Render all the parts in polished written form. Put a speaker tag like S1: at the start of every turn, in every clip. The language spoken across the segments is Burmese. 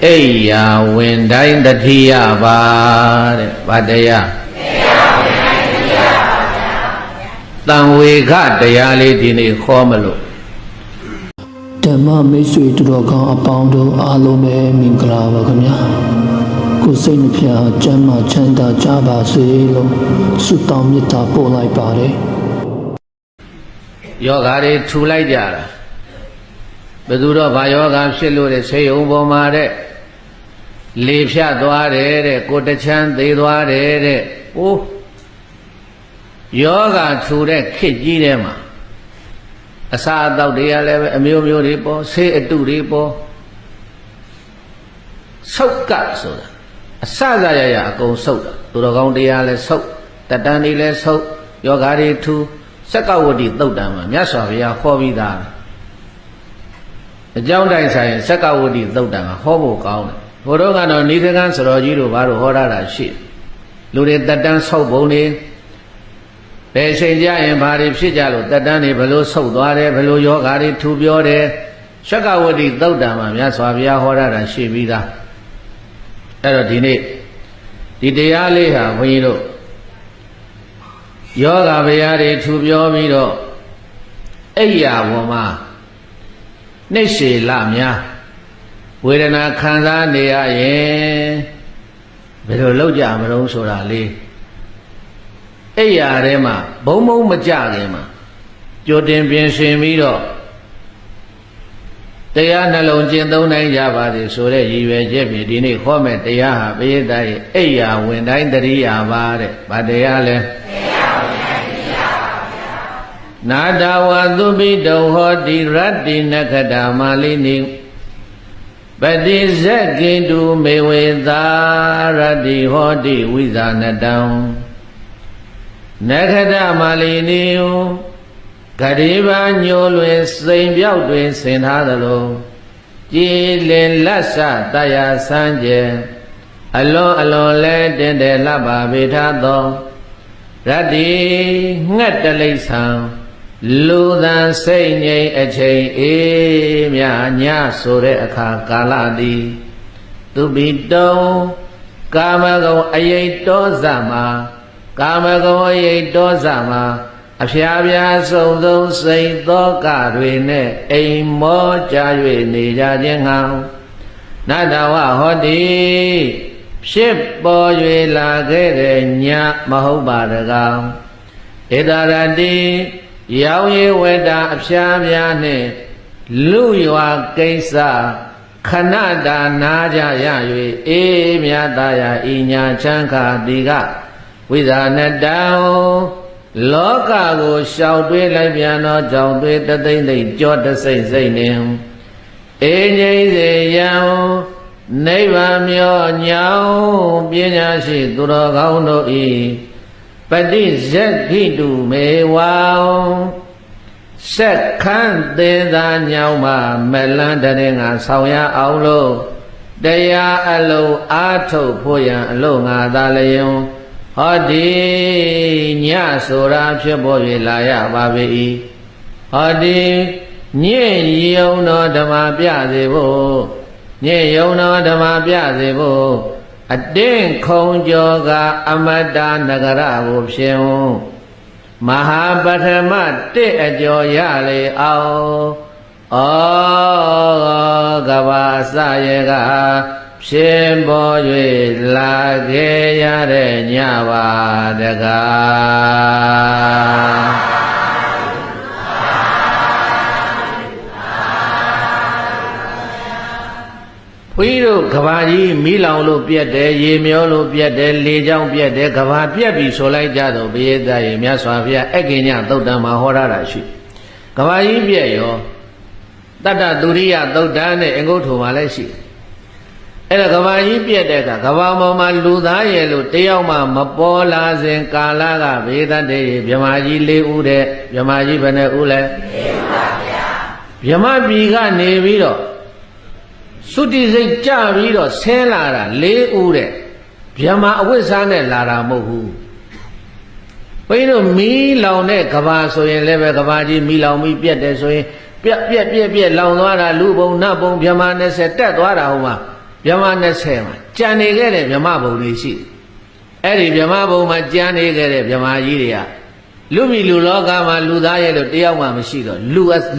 S1: အိယာဝင်တိုင်းတတိယပါတဲ့ဗတ္တရားတံဝေခတရားလေးဒီနေ့ခေါ်မလို့
S2: ဓမ္မမိတ်ဆွေတို့ကောင်းအပေါင်းတို့အားလုံးပဲမင်္ဂလာပါခင်ဗျာကိုယ်စိတ်နှပြကျမ်းမာချမ်းသာကြပါစေလို့ဆုတောင်းမေတ္တာပို့လိုက်ပါတယ်
S1: ယောဂါတွေထူလိုက်ကြတာဘယ်သူတော့ဘာယောဂါဖြစ်လို့တဲ့ဆေးရုံပေါ်မှာတဲ့လေဖြတ်သွားတယ်တဲ့ကိုတချမ်းသေးသွားတယ်တဲ့အိုးယောဂါထူတဲ့ခေတ်ကြီးထဲမှာအစာအသောက်တွေကလည်းပဲအမျိုးမျိုးတွေပေါ်ဆေးအတုတွေပေါ်ဆုတ်ကဆိုတာအစစရရအကုန်ဆုတ်တာသူတော်ကောင်းတရားလည်းဆုတ်တတန်တွေလည်းဆုတ်ယောဂါတွေထူစက္ကဝတိသုတ်တံမှာမြတ်စွာဘုရားဟောပြီးသားအကြောင်းတိုင်းဆိုင်စက္ကဝတိသုတ်တံမှာဟောဖို့ကောင်းတယ်ဘုရားကတော့နိဒကံစတော်ကြီးတို့ဘာလို့ဟောတာရှိလူတွေတတန်ဆုတ်ပုံတွေဘယ်ချိန်ကြရင်ဘာတွေဖြစ်ကြလို့တတန်းတွေဘလို့ဆုတ်သွားတယ်ဘလို့ယောဂါတွေထူပြောတယ်ရှက္ကဝတိသုတ်တံမှာမြတ်စွာဘုရားဟောတာရှိပြီးသားအဲ့တော့ဒီနေ့ဒီတရားလေးဟာဘုန်းကြီးတို့ယောဂဗျာတွေထူပြောပြီးတော့အိယာဝမှာနှိမ့်ရှည်လများဝေဒနာခံစားနေရရင်ဘယ်လိုလုပ်ကြမလို့ဆိုတာလေးအိယာထဲမှာဘုံဘုံမကြခင်မှာကြိုတင်ပြင်ဆင်ပြီးတော့တရားနှလုံးကျင့်သုံးနိုင်ကြပါစေဆိုတဲ့ရည်ရွယ်ချက်ဖြင့်ဒီနေ့ခေါ်မဲ့တရားဟာပိဋကရဲ့အိယာဝင်တိုင်းတရိယာပါတဲ့ဗာတရားလဲနာတဝသုပိတုဟောတိရတ္တိနခတမာလိနိပတိဇက်ကိတုမေဝေသာရတ္တိဟောတိဝိဇာနတံနခတမာလိနိဂရိဘာညိုလွင်စိန်ပြောက်တွင်ဆင်ထားသလိုကြည်လင်လက်ဆတရားစမ်းကြယ်အလွန်အလွန်လဲတင်တယ်လှပါပေထားသောရတ္တိငှက်တလိษံလူသံစိတ်ငြိမ်အချိန်အေးမြညဆိုတဲ့အခါကာလသည်သူပိတုံကာမဂုဏ်အယိတ်တောဇမှာကာမဂုဏ်အယိတ်တောဇမှာအဖျားပြားစုံစုံစိတ်သောကတွေနဲ့အိမ်မောကြ၍နေကြခြင်းဟံနတဝဟောတိဖြစ်ပေါ်၍လာခဲ့တဲ့ညမဟုတ်ပါတကားဧတရတိရောင်ရည်ဝတ္တအဖျားပြားနဲ့လူရွာကိစ္စခဏတာနာကြရ၍အေးမြတ်သာယာဤညာချမ်းခါတိကဝိဇာနတံလောကကိုရှောက်တွေးလိုက်ပြန်သောကြောင့်တွေးတသိမ့်သိမ့်ကြောတစိမ့်စိမ့်နှင့်အေးငြိမ့်စေရန်နိဗ္ဗာန်မျောညောင်းပညာရှိသူတော်ကောင်းတို့ဤပฏิဇက်ခိတုမေဝံဆက်ခန်းသေးသာညောင်းမှာမလန်းတဲ့ငါဆောင်ရအောင်လို့တရားအလုံးအားထုတ်ဖို့ရန်အလို့ငါသာလျင်ဟောဒီညဆိုတာဖြစ်ပေါ်၍လာရပါပေ၏ဟောဒီညင်ယုံတော်ဓမ္မပြစေဖို့ညင်ယုံတော်ဓမ္မပြစေဖို့အတင်းခုံကျော်ကအမတ္တနဂရကိုဖြင့်မဟာပထမတစ်အကျော်ရလေအောင်ကဘာစရေကဖြစ်ပေါ်၍လာခဲ့ရတဲ့ညပါတကားဘုန်းကြီးတို့ကဘာကြီးမီးလောင်လို့ပြက်တယ်ရေမျောလို့ပြက်တယ်လေကြောင့်ပြက်တယ်ကဘာပြက်ပြီဆိုလိုက်ကြတော့ဘုရားသားရေမြတ်စွာဘုရားအက္ကိညသုတ်တံမှာဟောတာရှိကဘာကြီးပြက်ရောတတ္တသူရိယသုတ်တံနဲ့အင်္ဂုတ္ထုမှာလည်းရှိအဲ့ဒါကဘာကြီးပြက်တဲ့အခါကဘာပေါ်မှာလူသားရဲ့လို့တယောက်မှမပေါ်လာစဉ်ကာလကဘေးသတ္တေဗြဟ္မာကြီး၄ဦးတဲ့ဗြဟ္မာကြီးဘယ်နှဦးလဲ၄ဦးပါဗျာဗြဟ္မာပြည်ကနေပြီးတော့သုတိစိတ်ကြပြီးတော့ဆင်းလာတာ၄ဦးတဲ့ဗြဟ္မာအဝိဇ္ဇာနဲ့လာတာမဟုတ်ဘူးဘုန်းကြီးတို့မီးလောင်တဲ့ကဘာဆိုရင်လည်းပဲကဘာကြီးမီးလောင်ပြီးပြက်တယ်ဆိုရင်ပြက်လောင်သွားတာလူဘုံနတ်ဘုံဗြဟ္မာ20တက်သွားတာဟိုမှာဗ ဗြဟ္မ20မှာကြံနေခဲ့တဲ့ဗြဟ္မဘုံတွေရှိအဲ့ဒီဗြဟ္မဘုံမှာကြံနေခဲ့တဲ့ဗြဟ္မကြီးတွေကလူမီလူလောကမှာလူသားရဲ့လို့တယောက်မှမရှိတော့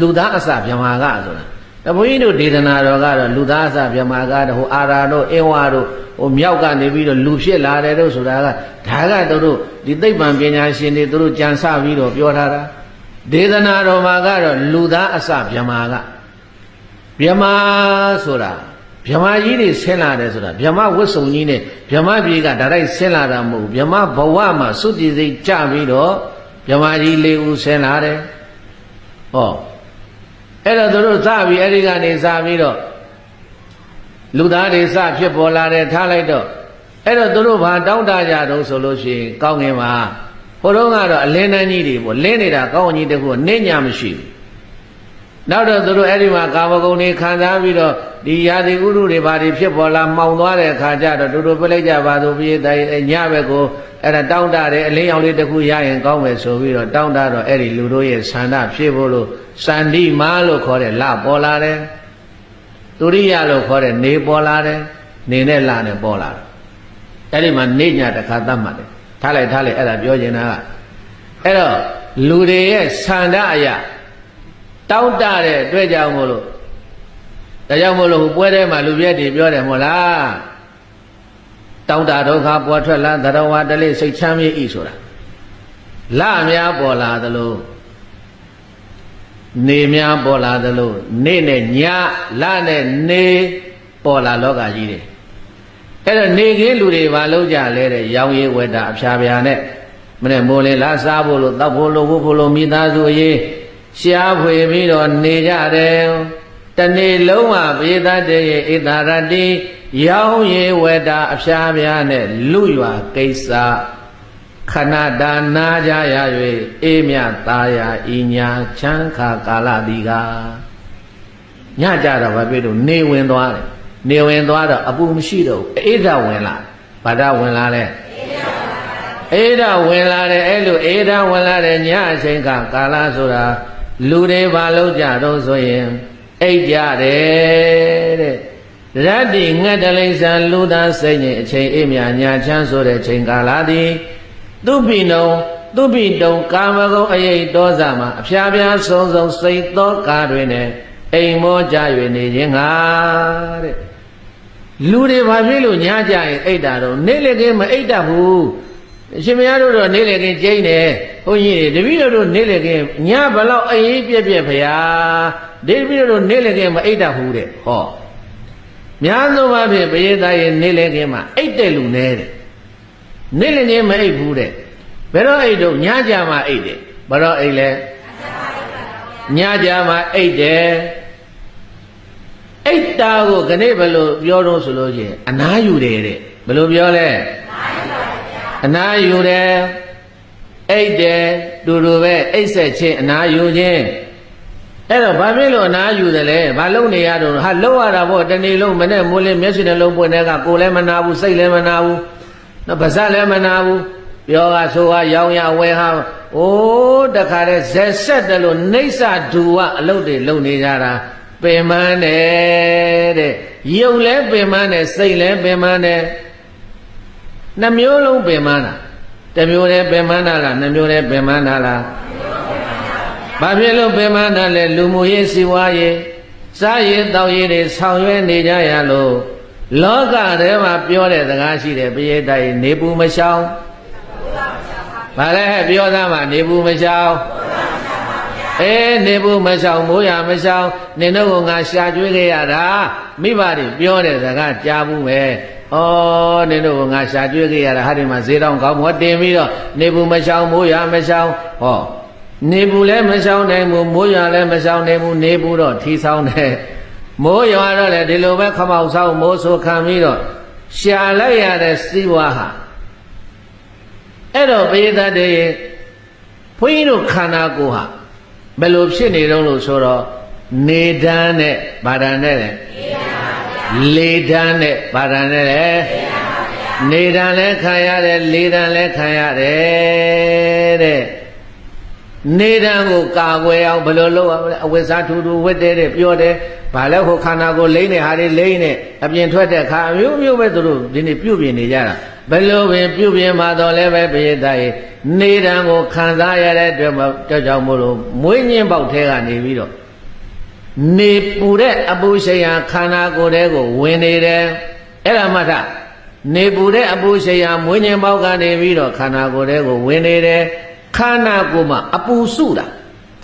S1: လူသားအစဗြဟ္မကဆိုတာတဘုန်းကြီးတို့ဒေသနာတော်ကတော့လူသားအစဗြဟ္မကတော့ဟိုအာရာတို့အင်းဝါတို့ဟိုမြောက်ကနေပြီးတော့လူဖြစ်လာတယ်တို့ဆိုတာကဒါကတို့ဒီသိပ္ပံပညာရှင်တွေတို့ကြံစပြီးတော့ပြောထားတာဒေသနာတော်မှာကတော့လူသားအစဗြဟ္မကဗြဟ္မဆိုတာဗြဟ္မကြီးတွေဆင်းလာတယ်ဆိုတာဗြဟ္မဝတ်စုံကြီးနဲ့ဗြဟ္မပြည်ကဒါတိုက်ဆင်းလာတာမဟုတ်ဗြဟ္မဘဝမှာသုတိစိတ်ကြပြီးတော့ဗြဟ္မကြီး၄ဦးဆင်းလာတယ်ဟောအဲ့တော့တို့စပြီးအဲ့ဒီကနေစပြီးတော့လူသားတွေစဖြစ်ပေါ်လာတယ်ထားလိုက်တော့အဲ့တော့တို့ဘာတောင်းတကြတော့ဆိုလို့ရှိရင်ကောင်းငင်ပါဟိုတော့ကတော့အလင်းတန်းကြီးတွေပေါ့လင်းနေတာကောင်းကြီးတခုနေညာမရှိဘူးနောက်တော့တို့အဲ့ဒီမှာကာမဂုဏ်တွေခံစားပြီးတော့ဒီရာသီဥတုတွေဘာတွေဖြစ်ပေါ်လာမှောင်သွားတဲ့အခါကျတော့တို့ပြလိုက်ကြပါသို့ပြေးတိုင်ညဘက်ကိုအဲ့ဒါတောင်းတတယ်အလင်းရောင်လေးတခုရရင်ကောင်းမယ်ဆိုပြီးတော့တောင်းတတော့အဲ့ဒီလူတို့ရဲ့ဆန္ဒဖြစ်ဖို့လို့စန္ဒီမာလို့ခေါ်တဲ့လပေါ်လာတယ်သူရိယလို့ခေါ်တဲ့နေပေါ်လာတယ်နေနဲ့လနဲ့ပေါ်လာတယ်အဲ့ဒီမှာနေညတစ်ခါသတ်မှတ်တယ်ထားလိုက်အဲ့ဒါပြောချင်တာကအဲ့တော့လူတွေရဲ့ဆန္ဒအရာတောင်းတတဲ့အတွက်ကြောင့်မို့လို့ဒါကြောင့်မို့လို့ပွဲထဲမှာလူပြည့်တွေပြောတယ်မို့လားတောင်းတဒုက္ခပေါ်ထွက်လာသရဝတလေးစိတ်ချမ်းမြေ့ဤဆိုတာလများပေါ်လာသလိုနေများပေါ်လာသလိုနေ့နဲ့ညလနဲ့နေပေါ်လာလောကကြီးတွေအဲ့တော့နေခင်းလူတွေဘာလုပ်ကြလဲတဲ့ရောင်ရည်ဝက်တာအဖျားဖျားနဲ့မနဲ့မိုးလင်းလာစားဖို့လို့တောက်ဖို့လို့ဝတ်ဖို့လို့မိသားစုရေးရှားဖွေပြီးတော့နေကြတယ်တနေ့လုံးဝဘေးသားတဲ့ရဲ့ဣတရတိရောင်ရည်ဝက်တာအဖျားဖျားနဲ့လူရွာကိစ္စခဏတာနာကြရ၍အေးမြသာယာဤညာချမ်းခါကာလတိကညကြတော့ဘာဖြစ်လို့နေဝင်သွားတယ်နေဝင်သွားတော့အပူမရှိတော့အေးဓာဝင်လာဘာဓာဝင်လာလဲအေးဓာဝင်လာတယ်အဲ့လိုအေးဓာဝင်လာတယ်ညအချိန်ခါကာလဆိုတာလူတွေဘာလို့ကြတော့ဆိုရင်အိတ်ကြတယ်တဲ့ရတ္တိငတ်တလိ္ဆန်လူသားစိတ်ငြိမ်အချိန်အေးမြညာချမ်းဆိုတဲ့ချိန်ကာလသည်သူပိနုံကာမဂုဏ်အယိတ်တောဇမှာအဖျားဖျားဆုံးဆုံးစိတ်သောကားတွင်နဲ့အိမ်မောကြ၍နေခြင်းငါတဲ့လူတွေဘာဖြစ်လို့ညကြရင်အိတ်တာတော့နေလေကင်းမအိတ်တတ်ဘူးအရှင်မယားတို့တော့နေလေကင်းကျိန်းတယ်ဘုန်းကြီးတွေတပည့်တော်တို့နေလေကင်းညဘလောက်အေးပြက်ဖျားတပည့်တော်တို့နေလေကင်းမအိတ်တတ်ဘူးတဲ့ဟောများသောအားဖြင့်ပရိသတ်ရဲ့နေလေကင်းမှာအိတ်တဲ့လူနဲတဲ့နေလေကင်းမအိတ်ဘူးတဲ့ဘယ်တော့အိတ်တော့ညကြမှာအိတ်တယ်ဘယ်တော့အိတ်လဲညကြမှာအိတ်တယ်အိတ်တာကိုခဏဘယ်လိုပြောတော့ဆိုလို့ချင်းအနားယူတယ်တဲ့ဘယ်လိုပြောလဲအနားယူတယ်အိတ်တယ်တူတူပဲအိတ်ဆက်ချင်းအနားယူခြင်းအဲ့တော့ဘာဖြစ်လို့အနားယူတယ်လဲဘာလုပ်နေရတော့ဟာလုပ်ရတာပေါ့တနေ့လုံးမနဲ့မိုးလင်းမျက်စိနဲ့လုံးပွင့်တဲ့ကကိုယ်လည်းမနာဘူးစိတ်လည်းမနာဘူးနော်ပါးစပ်လည်းမနာဘူးပြောကဆိုကရောင်ရဝဲဟာအိုးတခါတည်းဇက်ဆက်တယ်လို့နှိမ့်စဒူကအလုပ်တွေလုပ်နေကြတာပင်မန်းတယ်တဲ့ရုပ်လည်းပင်မန်းတယ်စိတ်လည်းပင်မန်းတယ်နှမျိုးလုံးပင်မန်းတာတစ်မျိုးတည်းပင်မန်းတာလားနှမျိုးတည်းပင်မန်းတာလားဘာဖြစ်လို့ပင်မန်းတာလဲလူမှုရေးစီဝါရေးစားရေးတောက်ရေးတွေဆောင်ရွက်နေကြရလို့လောကထဲမှာပြောတဲ့စကားရှိတယ်ပရိသတ်ရေနေပူမရှောင်ဘာလဲပြောသားမှာနေပူမရှောင်နေပူမရှောင်မိုးရမရှောင်နင်တို့ကငါရှာကျွေးခဲ့ရတာမိဘတွေပြောတဲ့စကားကြားဘူးပဲဩနင်တို့ကငါရှာကျွေးခဲ့ရတာဟာဒီမှာဈေးတောင်ကောင်းမောတင်ပြီးတော့နေပူမရှောင်မိုးရမရှောင်ဟောနေပူလည်းမရှောင်နိုင်ဘူးမိုးရလည်းမရှောင်နိုင်ဘူးနေပူတော့ထီဆောင်တယ်မိုးရွာတော့လေဒီလိုပဲခမောက်ဆောင်မိုးဆိုခံပြီးတော့ရှာလိုက်ရတဲ့စီးပွားဟာအဲ့တော့ပရိသတ်တွေဘုန်းကြီးတို့ခန္ဓာကိုယ်ဟာဘယ်လိုဖြစ်နေတော့လို့ဆိုတော့နေဓာတ်နဲ့ဗာဒံနဲ့လေဓာတ်နဲ့ဗာဒံနဲ့နေဓာတ်လည်းခံရတယ်လေဓာတ်လည်းခံရတယ်တဲ့ နေတံကိုကာကွယ်အောင်ဘယ်လိုလုပ်အောင်လဲအဝိဇ္ဇာထူထူဝတ်တဲ့ပြောတယ်ဘာလဲဟိုခန္ဓာကိုလိမ့်နေဟာတွေလိမ့်နေအပြင်ထွက်တဲ့ခါမျိုးမျိုးပဲသူတို့ဒီနေ့ပြုပြင်နေကြတာဘယ်လိုပင်ပြုပြင်မှတော့လည်းပဲပိယတရေနေတံကိုခံစားရတဲ့အတွက်ကြောင့်မို့လို့မွေးညင်းပေါက်ထဲကနေပြီးတော့နေပူတဲ့အပူရှိန်ဟာခန္ဓာကိုယ်ထဲကိုဝင်နေတယ်အဲ့ဒါမှတ်ထားနေပူတဲ့အပူရှိန်ဟာမွေးညင်းပေါက်ကနေပြီးတော့ခန္ဓာကိုယ်ထဲကိုဝင်နေတယ်ခန္ဓာကိုယ်မှာအပူစုတာ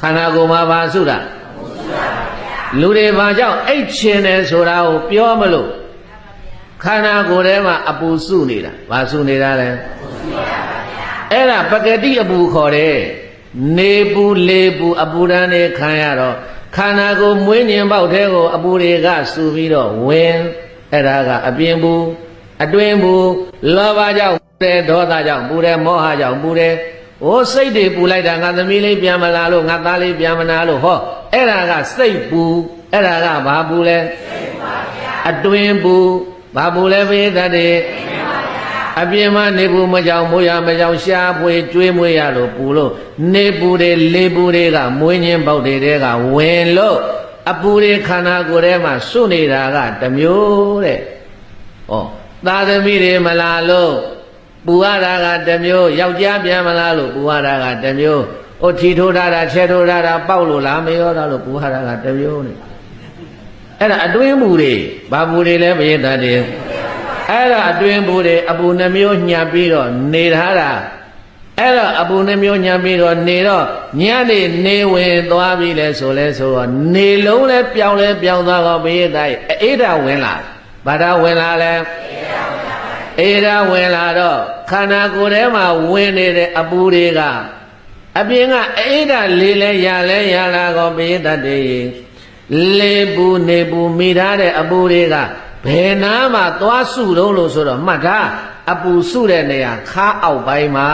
S1: ခန္ဓာကိုယ်မှာဘာစုတာလူတွေဘာကြောင့်အိတ်ချင်တယ်ဆိုတာကိုပြောမလို့ခန္ဓာကိုယ်ထဲမှာအပူစုနေတာဘာစုနေတာလဲအဲ့ဒါပကတိအပူခေါ်တယ်နေပူလေပူအပူဓာတ်နဲ့ခံရတော့ခန္ဓာကိုယ်မွေးညင်ပေါက်ထဲကိုအပူတွေကစုပြီးတော့ဝင်အဲ့ဒါကအပြင်ပူအတွင်းပူလောဘကြောင့်ပူတယ်ဒေါသကြောင့်ပူတယ်မောဟကြောင့်ပူတယ်ဟိုစိတ်တွေပူလိုက်တာငါသမီးလေးပြန်မလာလို့ငါသားလေးပြန်မလာလို့ဟောအဲ့ဒါကစိတ်ပူအဲ့ဒါကဘာပူလဲအတွင်းပူဘာပူလဲပိသတ်တယ်အပြင်မှာနေပူမကြောင်မိုးရမကြောင်ရှားပွေကျွေးမွေးရလို့ပူလို့နေပူတွေလေပူတွေကမွေးညင်းပေါက်တွေကဝင်လို့အပူတွေခန္ဓာကိုယ်ထဲမှာစွနေတာကတစ်မျိုးတဲ့ဟောသာသမီတွေမလာလို့ပူရတာကတစ်မျိုးယောက်ျားပြန်မလာလို့ပူရတာကတစ်မျိုးဟိုထီထိုးထားတာချဲထိုးထားတာပေါက်လို့လားမရောတာလို့ပူရတာကတစ်မျိုးနဲ့အဲ့ဒါအတွင်းပူတွေဘာပူတွေလဲပိယတတ်တယ်အဲ့ဒါအတွင်းပူတွေအပူနှမျိုးညှပ်ပြီးတော့နေထားတာအဲ့တော့အပူနှမျိုးညှပ်ပြီးတော့နေတော့ညနေနေဝင်သွားပြီလဲဆိုတော့နေလုံးလဲပြောင်းသွားတော့ပိယတတ်အေးတာဝင်လာဘာသာဝင်လာလဲအေးတာဝင်လာတော့ခန္ဓာကိုယ်ထဲမှာဝင်နေတဲ့အပူတွေကအပြင်ကအေးတာလေးလဲရလာတော့ပိယတတ်တယ်လေပူနေပူမိထားတဲ့အပူတွေကဘယ်နာမှသွားစုတော့လို့ဆိုတော့မှတ်ထားအပူစုတဲ့နေရာခါအောက်ပိုင်းမှာ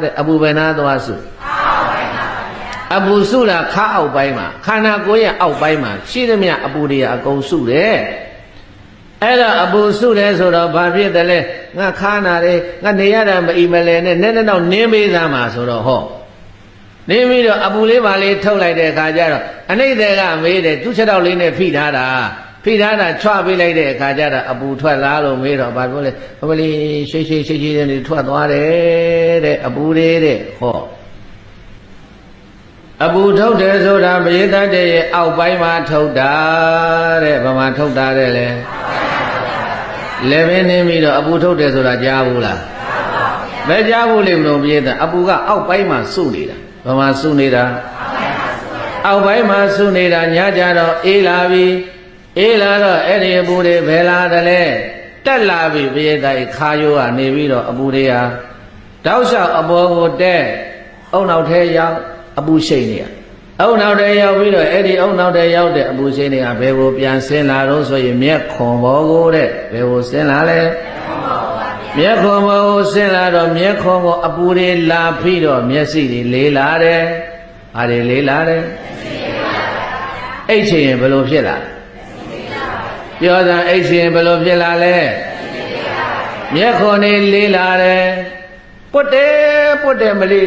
S1: တဲ့အပူဘယ်နာသွားစုအပူစုတာခါအောက်ပိုင်းမှာခန္ဓာကိုယ်ရဲ့အောက်ပိုင်းမှာရှိသမျှအပူတွေအကုန်စုတယ်အဲ့တော့အပူစုတယ်ဆိုတော့ဘာဖြစ်တယ်လဲငါခါနာတယ်ငါနေရတာမအီမလဲနဲ့နဲ့တော့နင်းပေးသားမှာဆိုတော့ဟောနေပြီးတော့အပူလေးပါလေးထုတ်လိုက်တဲ့အခါကျတော့အနိဒေကမေးတယ်သူ့ချက်တော့လေးနဲ့ဖိထားတာချွတ်ပေးလိုက်တဲ့အခါကျတော့အပူထွက်လာလို့မေးတော့ဘာပြောလဲဘယ်လေးရှိနေထွက်သွားတယ်တဲ့အပူလေးတဲ့ဟောအပူထုတ်တယ်ဆိုတာပိယတတ်တဲ့ရဲ့အောက်ပိုင်းမှာထုတ်တာတဲ့ဘာမှထုတ်တာတဲ့လေလည်းပဲနေပြီးတော့အပူထုတ်တယ်ဆိုတာကြားဘူးလားမကြားဘူးလေမလို့ပိယတတ်အပူကအောက်ပိုင်းမှာစုနေတာဘာမှစုနေတာအောက်ပိုင်းမှာစုနေတာညကြတော့အေးလာပြီအေးလာတော့အဲ့ဒီအပူတွေဘယ်လာတယ်လဲတက်လာပြီပိယတတ်ခါရိုးကနေပြီးတော့အပူတွေဟာတောက်လျှောက်အပေါ်ကိုတက်အုံနောက်ထဲရောက်အပူရှိန်နေရအုံနောက်ထဲရောက်ပြီးတော့အဲ့ဒီအုံနောက်ထဲရောက်တဲ့အပူရှိန်တွေကဘယ်ကိုပြန်ဆင်းလာတော့ဆိုရင်မျက်ခွန်ဘောကိုတဲ့ဘယ်ကိုဆင်းလာလဲမျက်ခွန်ဘောကိုဆင်းလာတော့မျက်ခွန်ကိုအပူတွေလာပြီးတော့မျက်စိတွေလေးလာတယ်။ဘာတွေလေးလာတယ်။အိတ်ချင်ရင်ဘယ်လိုဖြစ်လာလဲ။ပြောတာအိတ်ချင်ရင်ဘယ်လိုဖြစ်လာလဲ။မျက်ခွန်တွေလေးလာတယ်။ပုတ်တယ်မလေး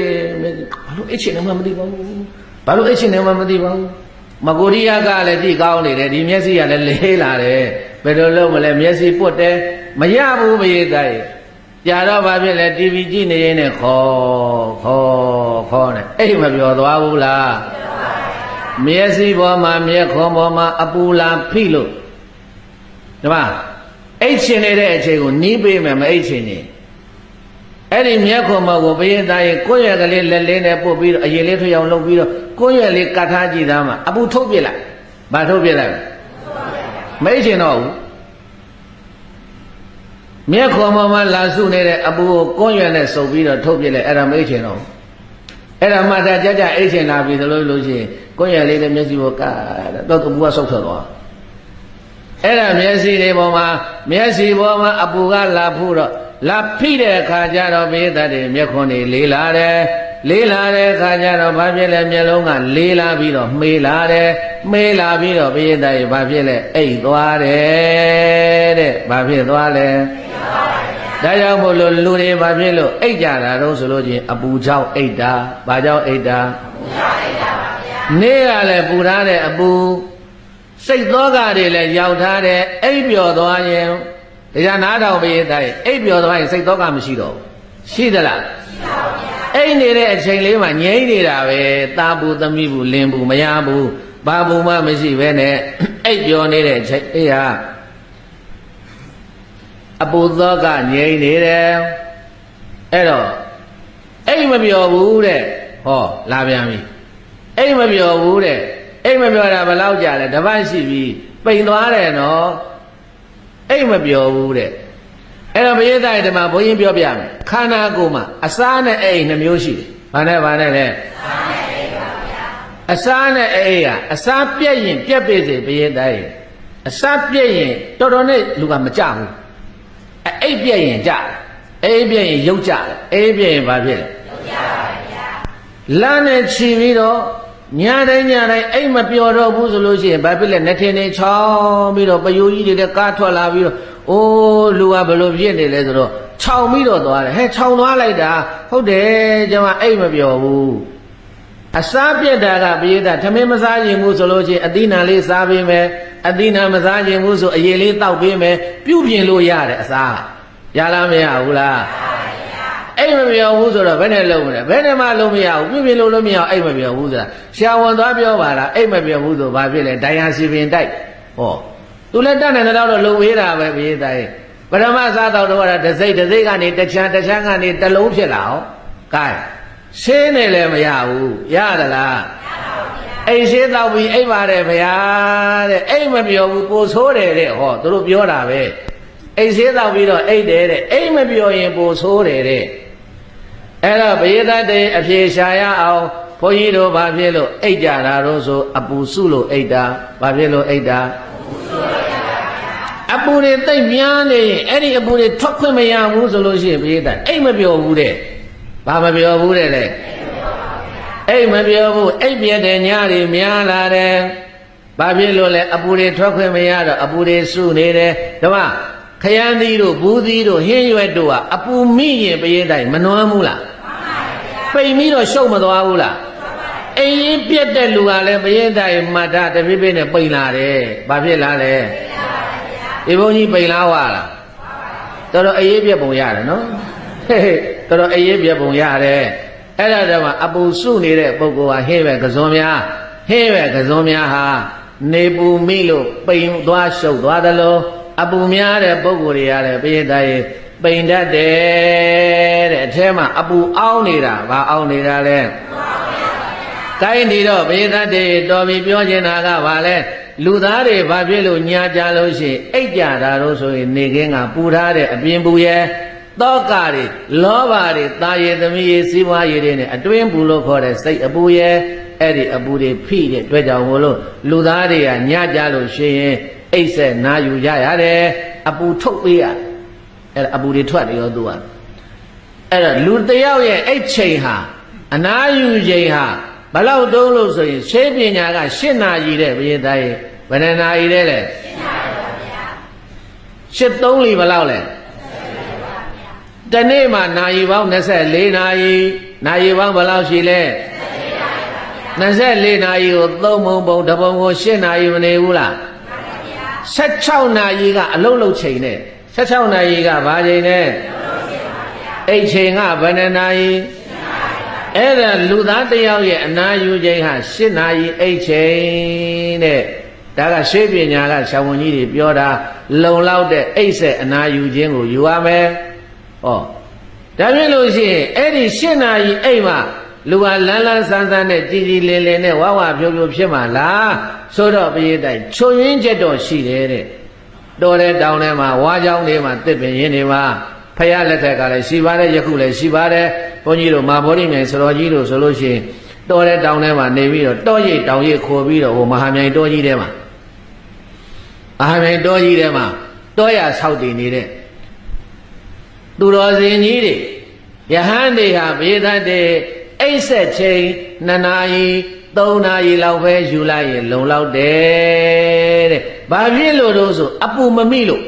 S1: ဘာလို့အိတ်ချင်နေမှမသိပါဘူး။ဘာလို့အိတ်ချင်နေမှမသိပါဘူး။မကိုရီးယားကလည်းကြည့်ကောင်းနေတယ်ဒီမျက်စိကလည်းလေးလာတယ်။ဘယ်လိုလုပ်မလဲမျက်စိပုတ်တယ်မရဘူးမေးတိုင်းကြာတော့ဘာဖြစ်လဲ TV ကြည့်နေရင်နဲ့ခေါ်နေအိတ်မပြောသွားဘူးလားမျက်စိပေါ်မှာမျက်ခွန်ပေါ်မှာအပူလာဖိလို့ဒီမှာအိတ်ချင်နေတဲ့အချိန်ကိုနီးပေးမယ်မအိတ်ချင်နေအဲ့ဒီမျက်ခွန်ပေါ်ကိုပိယတတ်ရဲ့ကိုယ်ရွက်ကလေးလက်လေးနဲ့ပုတ်ပြီးတော့အရင်လေးထွေအောင်လုပ်ပြီးတော့ကိုယ်ရွက်လေးကတ်ထားကြည့်သားမှာအပူထုတ်ပြလိုက်ဘာထုတ်ပြလိုက်မအိတ်ချင်တော့ဘူးမျက်ခွန်ပေါ်မှာလာစုနေတဲ့အပူကိုကွန်းရွက်နဲ့စုပ်ပြီးတော့ထုတ်ပြလိုက်အဲ့ဒါမအိတ်ချင်တော့အဲ့ဒါမှသာကြအိတ်ချင်လာပြီဆိုလို့ရှိရင်ကွန်းရွက်လေးနဲ့မျက်စိပေါ်ကတော့အပူကဆုပ်ထွက်သွားအဲ့ဒါမျက်စိပေါ်မှာအပူကလာဖူးတော့လာဖိတဲ့အခါကျတော့ပိယတတ်တွေမျက်ခွန်တွေလေးလာတယ်အခါကျတော့ဘာဖြစ်လဲမျက်လုံးကလေးလာပြီးတော့မှေးလာပြီးတော့ပိယတတ်ရဲ့ဘာဖြစ်လဲအိတ်သွားတယ်တဲ့ဘာဖြစ်သွားလဲတ ဒါကြောင့်မို့လို့လူတွေဘာဖြစ်လို့အိတ်ကြတာတော့ဆိုလို့ချင်းအပူကြောင့်အိတ်တာဘာကြောင့်အိတ်တာနေ့ကလည်းပူထားတဲ့အပူစိတ်သောကတွေလည်းရောက်ထားတဲ့အိပ်ပျော်သွားရင်တရားနာတော်ဘုရားတိုင်းအိပ်ပျော်သွားရင်စိတ်သောကမရှိတော့ဘူးရှိသလားရှိပါဘူးအိပ်နေတဲ့အချိန်လေးမှာငြိမ့်နေတာပဲတာဘူးသမီးဘူးလင်ဘူးမရဘူးဘာဘူးမှမရှိပဲနဲ့အိပ်ပျော်နေတဲ့အချိန်အေးဟာအပူသောကငြိမ့်နေတယ်အဲ့တော့အိပ်မပျော်ဘူးတဲ့ဟောလာပြန်ပြီအိမ်မပြောဘူးတဲ့အိမ်မပြောတာဘယ်လောက်ကြာလဲတပတ်ရှိပြီပိန်သွားတယ်နော်အိမ်မပြောဘူးတဲ့အဲ့တော့ဘုရားတိုက်ဓမ္မဘုန်းကြီးပြောပြမယ်ခန္ဓာကိုယ်မှာအစားနဲ့အိမ်နှမျိုးရှိတယ်ဘာနဲ့လဲအစားနဲ့အိမ်ကအစားပြက်ရင်ပြက်ပေစေဘုရားတိုက်အစားပြက်ရင်တော်တော်နဲ့လူကမကြဘူးအိမ်ပြက်ရင်ကြတယ်အိမ်ပြက်ရင်ရုပ်ကြတယ်အိမ်ပြက်ရင်ဘာဖြစ်လဲရုပ်ကြပါဗျာလမ်းနဲ့ချီပြီးတော့ညတိုင်းအိမ်မပျော်တော့ဘူးဆိုလို့ရှိရင်ဘာဖြစ်လဲနှစ်ထင်းနေချောင်းပြီးတော့ပယိုကြီးတွေကားထွက်လာပြီးတော့အိုးလူကဘယ်လိုဖြစ်နေလဲဆိုတော့ခြောင်ပြီးတော့သွားတယ်ဟဲ့ခြောင်သွားလိုက်တာဟုတ်တယ်ကျွန်မအိမ်မပျော်ဘူးအစားပြက်တာကပိယတာထမင်းမစားရင်ဘူးဆိုလို့ရှိရင်အသီးနှံလေးစားပေးမယ်အသီးနှံမစားရင်ဘူးဆိုအရင်လေးတောက်ပေးမယ်ပြုပြင်လို့ရတယ်အစားရလားမရဘူးလားအိမ်မပြောဘူးဆိုတော့ဘယ်နဲ့လုံးမလဲဘယ်နဲ့မှလုံးမရဘူးပြပြလို့မရအောင်အိမ်မပြောဘူးဆိုတာရှာဝန်သွားပြောပါလားအိမ်မပြောဘူးဆိုဘာဖြစ်လဲဒိုင်ယာစီပင်တိုက်ဟောသူလည်းတတ်နိုင်တော့လုံဝေးတာပဲပြေးတိုင်းပထမစားတော့တော့တစိမ့်ကနေတချမ်းကနေတလုံးဖြစ်လာအောင်ကဲရှင်းနေလည်းမရဘူးရသလားအိမ်ရှင်းတော့ပြီးအိမ်ပါတယ်ဗျာတဲ့အိမ်မပြောဘူးပိုဆိုးတယ်တဲ့ဟောသူတို့ပြောတာပဲအိမ်ရှင်းတော့ပြီးတော့အိတ်တယ်တဲ့အိမ်မပြောရင်ပိုဆိုးတယ်တဲ့အဲ့တော့ဘုရားတဲ့အဖြေရှာရအောင်ဘုန်းကြီးတို့ဘာဖြစ်လို့အိတ်ကြတာတော့ဆိုအပူစုလို့အိတ်တာဘာဖြစ်လို့အိတ်တာအပူတွေတိတ်များနေရင်အဲ့ဒီအပူတွေထွက်ခွင့်မရဘူးဆိုလို့ရှိရင်ဘုရားအိတ်မပြောဘူးတဲ့ဘာမပြောဘူးတဲ့လေအိတ်မပြောဘူးအိတ်ပြတဲ့ညတွေများလာတယ်ဘာဖြစ်လို့လဲအပူတွေထွက်ခွင့်မရတော့အပူတွေစုနေတယ်ဓမ္မခရမ်းသီးတို့ဘူးသီးတို့ဟင်းရွက်တို့ကအပူမိရင်ဘုရားတိုင်းမနှွမ်းဘူးလားပိန်ပြီးတော့ရှုပ်မသွားဘူးလားအိမ်ရင်ပြက်တဲ့လူကလည်းဘုရင်တိုင်မတ်တာတပြည့်ပြည့်နဲ့ပိန်လာတယ်ဘာဖြစ်လာလဲဒီဘုန်းကြီးပိန်လာဝါလားတော်တော်အေးပြက်ပုံရတယ်နော်တော်တော်အေးပြက်ပုံရတယ်အဲ့ဒါတော့အပူစုနေတဲ့ပုဂ္ဂိုလ်ဟာဟင်းပဲကစွန်များဟာနေပူမိလို့ပိန်သွားရှုပ်သွားတယ်လို့အပူများတဲ့ပုဂ္ဂိုလ်တွေရတယ်ဘုရင်တိုင်ပိန်တတ်တယ်တဲ့အထဲမှာအပူအောင်းနေတာဘာအောင်းနေတာလဲကိုင်းနေတော့ဘေဒတ်တွေတော်ပြီပြောချင်တာကဘာလဲလူသားတွေဘာဖြစ်လို့ညာကြလို့ရှိရင်အိတ်ကြတာလို့ဆိုရင်နေခင်းကပူထားတဲ့အပြင်ပူရဲ့တောကတွေလောဘတွေတာရည်သမီးရည်စီးပွားရည်တွေနဲ့အတွင်းပူလို့ခေါ်တဲ့စိတ်အပူရဲ့အဲ့ဒီအပူတွေဖိတဲ့အတွက်ကြောင့်မို့လို့လူသားတွေကညာကြလို့ရှိရင်အိတ်ဆက်နာယူကြရတယ်အပူထုတ်ပေးရတယ်အဲ့အပူတွေထွက်နေရောသူကအဲ့တော့လူတယောက်ရဲ့အိတ်ချိန်ဟာအနာယူချိန်ဟာဘလောက်တုံးလို့ဆိုရင်ရှင်းပညာက8နာရီတဲ့ဘုရားသားရဲ့ဘယ်နှနာရီလဲလဲ8နာရီပါဗျာ8 3လီဘလောက်လဲတနေ့မှာနာရီပေါင်း24နာရီနာရီပေါင်းဘလောက်ရှိလဲ24နာရီကို3ပုံတပုံကို8နာရီမနေဘူးလား16နာရီကအလုံးလုံးချိန်နဲ့16နာရီကဘာချိန်နဲ့အိတ်ချိန်ကဘယ်နှနာရီအဲ့ဒါလူသားတယောက်ရဲ့အနာယူချိန်ဟာ8နာရီအိတ်ချိန်တဲ့ဒါကရှေးပညာကဆရာဝန်ကြီးတွေပြောတာလုံလောက်တဲ့အိတ်ဆက်အနာယူခြင်းကိုယူရမယ်ဟောဒါဖြစ်လို့ရှိရင်အဲ့ဒီ8နာရီအိတ်မှာလူကလန်းဆန်းဆန်းနဲ့ကြည်ကြည်လင်လင်နဲ့ဝါဝဖြိုးဖြိုးဖြစ်မှာလားဆိုတော့ဘုရားတိုင်ချွန်ရင်းချက်တော့ရှိတယ်တဲ့တော်တဲ့တောင်ထဲမှာဝါကြောင်းတွေမှာတစ်ပင်ရင်းတွေမှာဖယားလက်ထက်ကလည်းရှိပါတယ်ယခုလည်းရှိပါတယ်ဘုန်းကြီးတို့မာဘောဓိမြိုင်စတော်ကြီးတို့ဆိုလို့ရှိရင်တော်တဲ့တောင်ထဲမှာနေပြီးတော့တောရိပ်တောင်ရိပ်ခေါ်ပြီးတော့ဟိုမဟာမြိုင်တောကြီးထဲမှာတောရဆောက်တည်နေတဲ့သူတော်စင်ကြီးတွေယဟန်တွေဟာဘေဒတ်တွေအိတ်ဆက်ချိန်2နာရီ3နာရီလောက်ပဲယူလိုက်ရင်လုံလောက်တယ်တဲ့ဘာဖြစ်လို့တော့ဆိုအပူမမိလို့